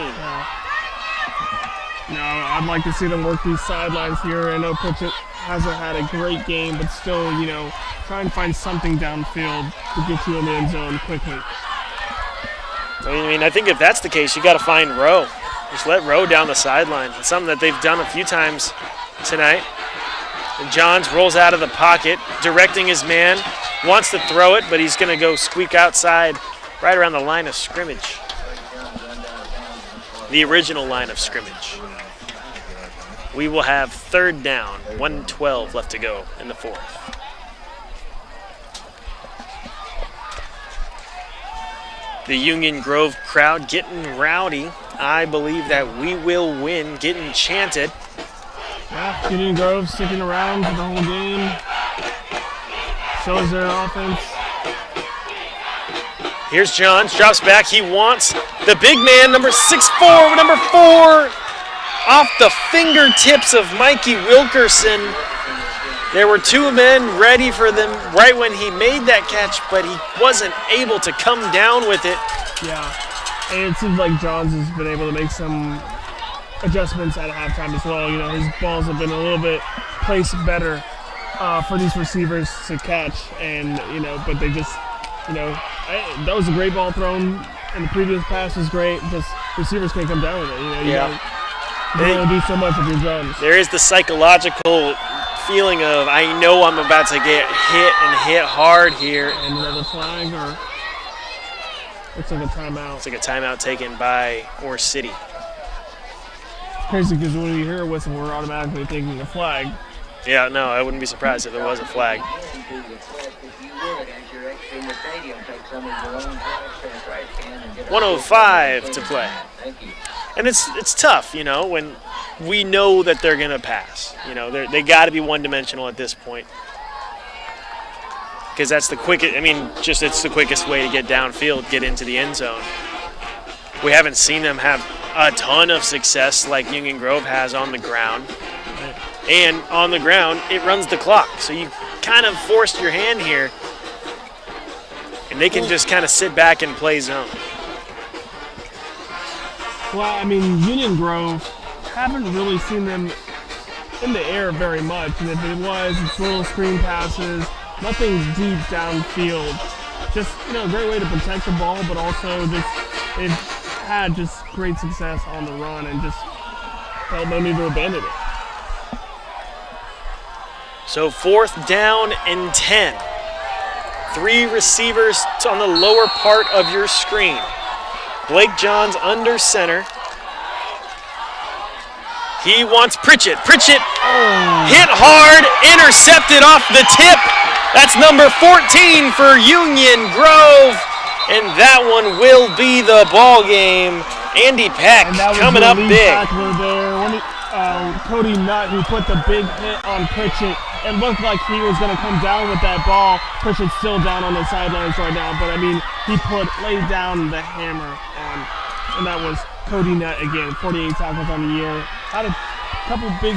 S2: No, I'd like to see them work these sidelines here. I know Pritchett hasn't had a great game, but still, you know, try and find something downfield to get you in the end zone quickly.
S1: I mean, I think if that's the case, you got to find Rowe. Just let Rowe down the sideline. It's something that they've done a few times tonight. And Johns rolls out of the pocket, directing his man. Wants to throw it, but he's going to go squeak outside right around the line of scrimmage. The original line of scrimmage. We will have 3rd down, 1:12 left to go in the 4th. The Union Grove crowd getting rowdy. I believe that we will win, getting chanted.
S2: Yeah, Union Grove sticking around for the whole game. Shows their offense.
S1: Here's Johns, drops back. He wants the big man, number 6'4", number 4, off the fingertips of Mikey Wilkerson. There were 2 men ready for them right when he made that catch, but he wasn't able to come down with it.
S2: Yeah, and it seems like Johns has been able to make some adjustments at halftime as well. You know, his balls have been a little bit placed better for these receivers to catch, and, you know, but they just, you know, that was a great ball thrown, and the previous pass was great. Just receivers can't come down with it. You know, you can only do so much with your drones.
S1: There is the psychological feeling of, I know I'm about to get hit and hit hard here.
S2: And another flag, or looks like a timeout.
S1: It's like a timeout taken by Ore City.
S2: It's crazy because when you hear a whistle, we're automatically thinking a flag.
S1: Yeah, no, I wouldn't be surprised if there was a flag. 1:05 to play. And it's tough, you know, when we know that they're going to pass. You know, they got to be one-dimensional at this point. Because that's the quickest, I mean, just it's the quickest way to get downfield, get into the end zone. We haven't seen them have a ton of success like Union Grove has on the ground. And on the ground, it runs the clock. So you kind of forced your hand here. And they can just kind of sit back and play zone.
S2: Well, I mean, Union Grove, haven't really seen them in the air very much. And if it was, it's little screen passes, nothing deep downfield. Just, you know, a great way to protect the ball, but also just, they've had just great success on the run and just felt no need to abandon it.
S1: So 4th down and 10. 3 receivers on the lower part of your screen. Blake Johns under center. He wants Pritchett. Pritchett hit hard, intercepted off the tip. That's number 14 for Union Grove. And that one will be the ball game. Andy Peck coming up big.
S2: Cody Nutt, who put the big hit on Pritchett. It looked like he was going to come down with that ball. Pritchett's still down on the sidelines right now, but I mean, he laid down the hammer on, and that was Cody Nutt again. 48 tackles on the year. Had a couple big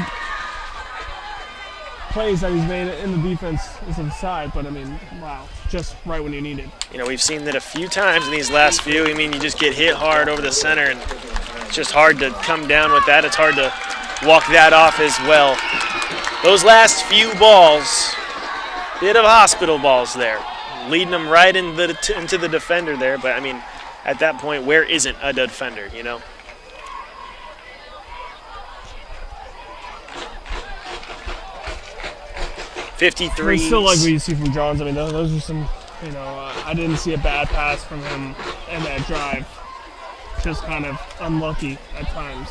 S2: plays that he's made in the defensive side, but I mean, wow, just right when you need it.
S1: You know, we've seen that a few times in these last few. I mean, you just get hit hard over the center, and it's just hard to come down with that. It's hard to walk that off as well. Those last few balls, bit of hospital balls there, leading them right into the defender there. But, I mean, at that point, where isn't a defender, you know?
S2: I still like what you see from Johns. I mean, those are some, you know, I didn't see a bad pass from him in that drive. Just kind of unlucky at times.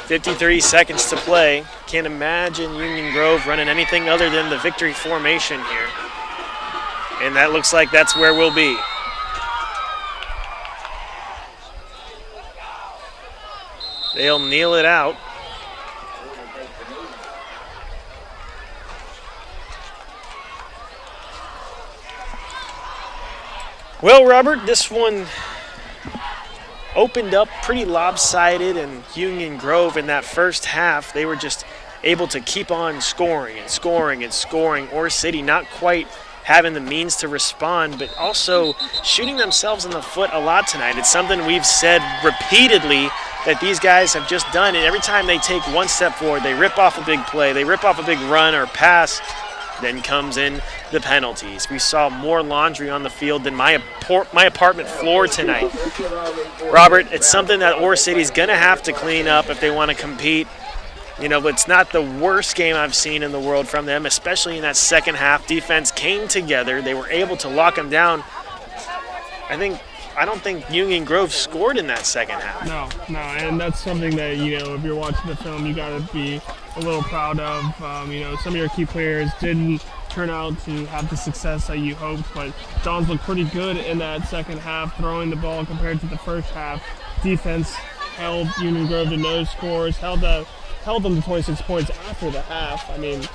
S1: 53 seconds to play. Can't imagine Union Grove running anything other than the victory formation here. And that looks like that's where we'll be. They'll kneel it out. Well, Robert, this one opened up pretty lopsided, and Union Grove in that first half, they were just able to keep on scoring and scoring and scoring. Ore City not quite having the means to respond, but also shooting themselves in the foot a lot tonight. It's something we've said repeatedly that these guys have just done, and every time they take one step forward, they rip off a big play, they rip off a big run or pass, then comes in the penalties. We saw more laundry on the field than my apartment floor tonight. Robert, it's something that Ore City's going to have to clean up if they want to compete. You know, but it's not the worst game I've seen in the world from them, especially in that second half. Defense came together. They were able to lock them down. I don't think Union Grove scored in that second half.
S2: No, and that's something that, you know, if you're watching the film, you got to be a little proud of. You know, some of your key players didn't turn out to have the success that you hoped, but Johns looked pretty good in that second half, throwing the ball compared to the first half. Defense held Union Grove to no scores, held them to 26 points after the half. I mean,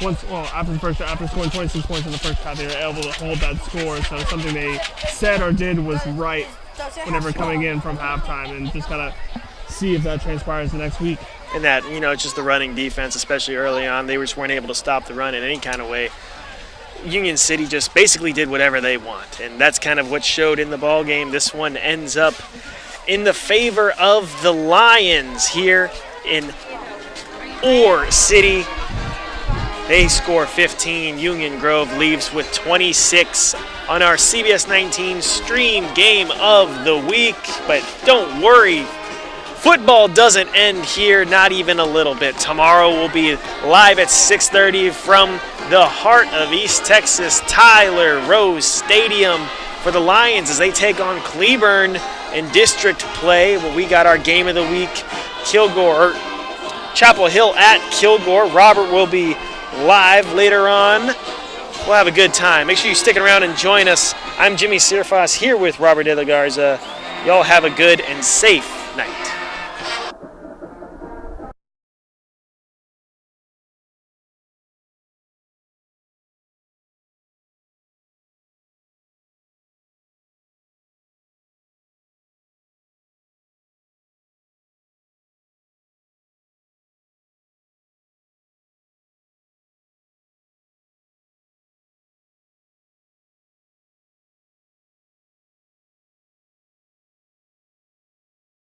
S2: after scoring 26 points in the first half, they were able to hold that score. So something they said or did was right whenever coming in from halftime, and just gotta see if that transpires the next week.
S1: And that, you know, it's just the running defense, especially early on. They just weren't able to stop the run in any kind of way. Union City just basically did whatever they want, and that's kind of what showed in the ball game. This one ends up in the favor of the Lions here in Ore City. They score 15. Union Grove leaves with 26 on our CBS 19 stream game of the week. But don't worry, football doesn't end here, not even a little bit. Tomorrow we'll be live at 6:30 from the heart of East Texas, Tyler Rose Stadium, for the Lions as they take on Cleburne in district play. Well, we got our game of the week, Chapel Hill at Kilgore. Robert will be live later on. We'll have a good time. Make sure you stick around and join us. I'm Jimmy Searfoss here with Robert De La Garza. Y'all have a good and safe night.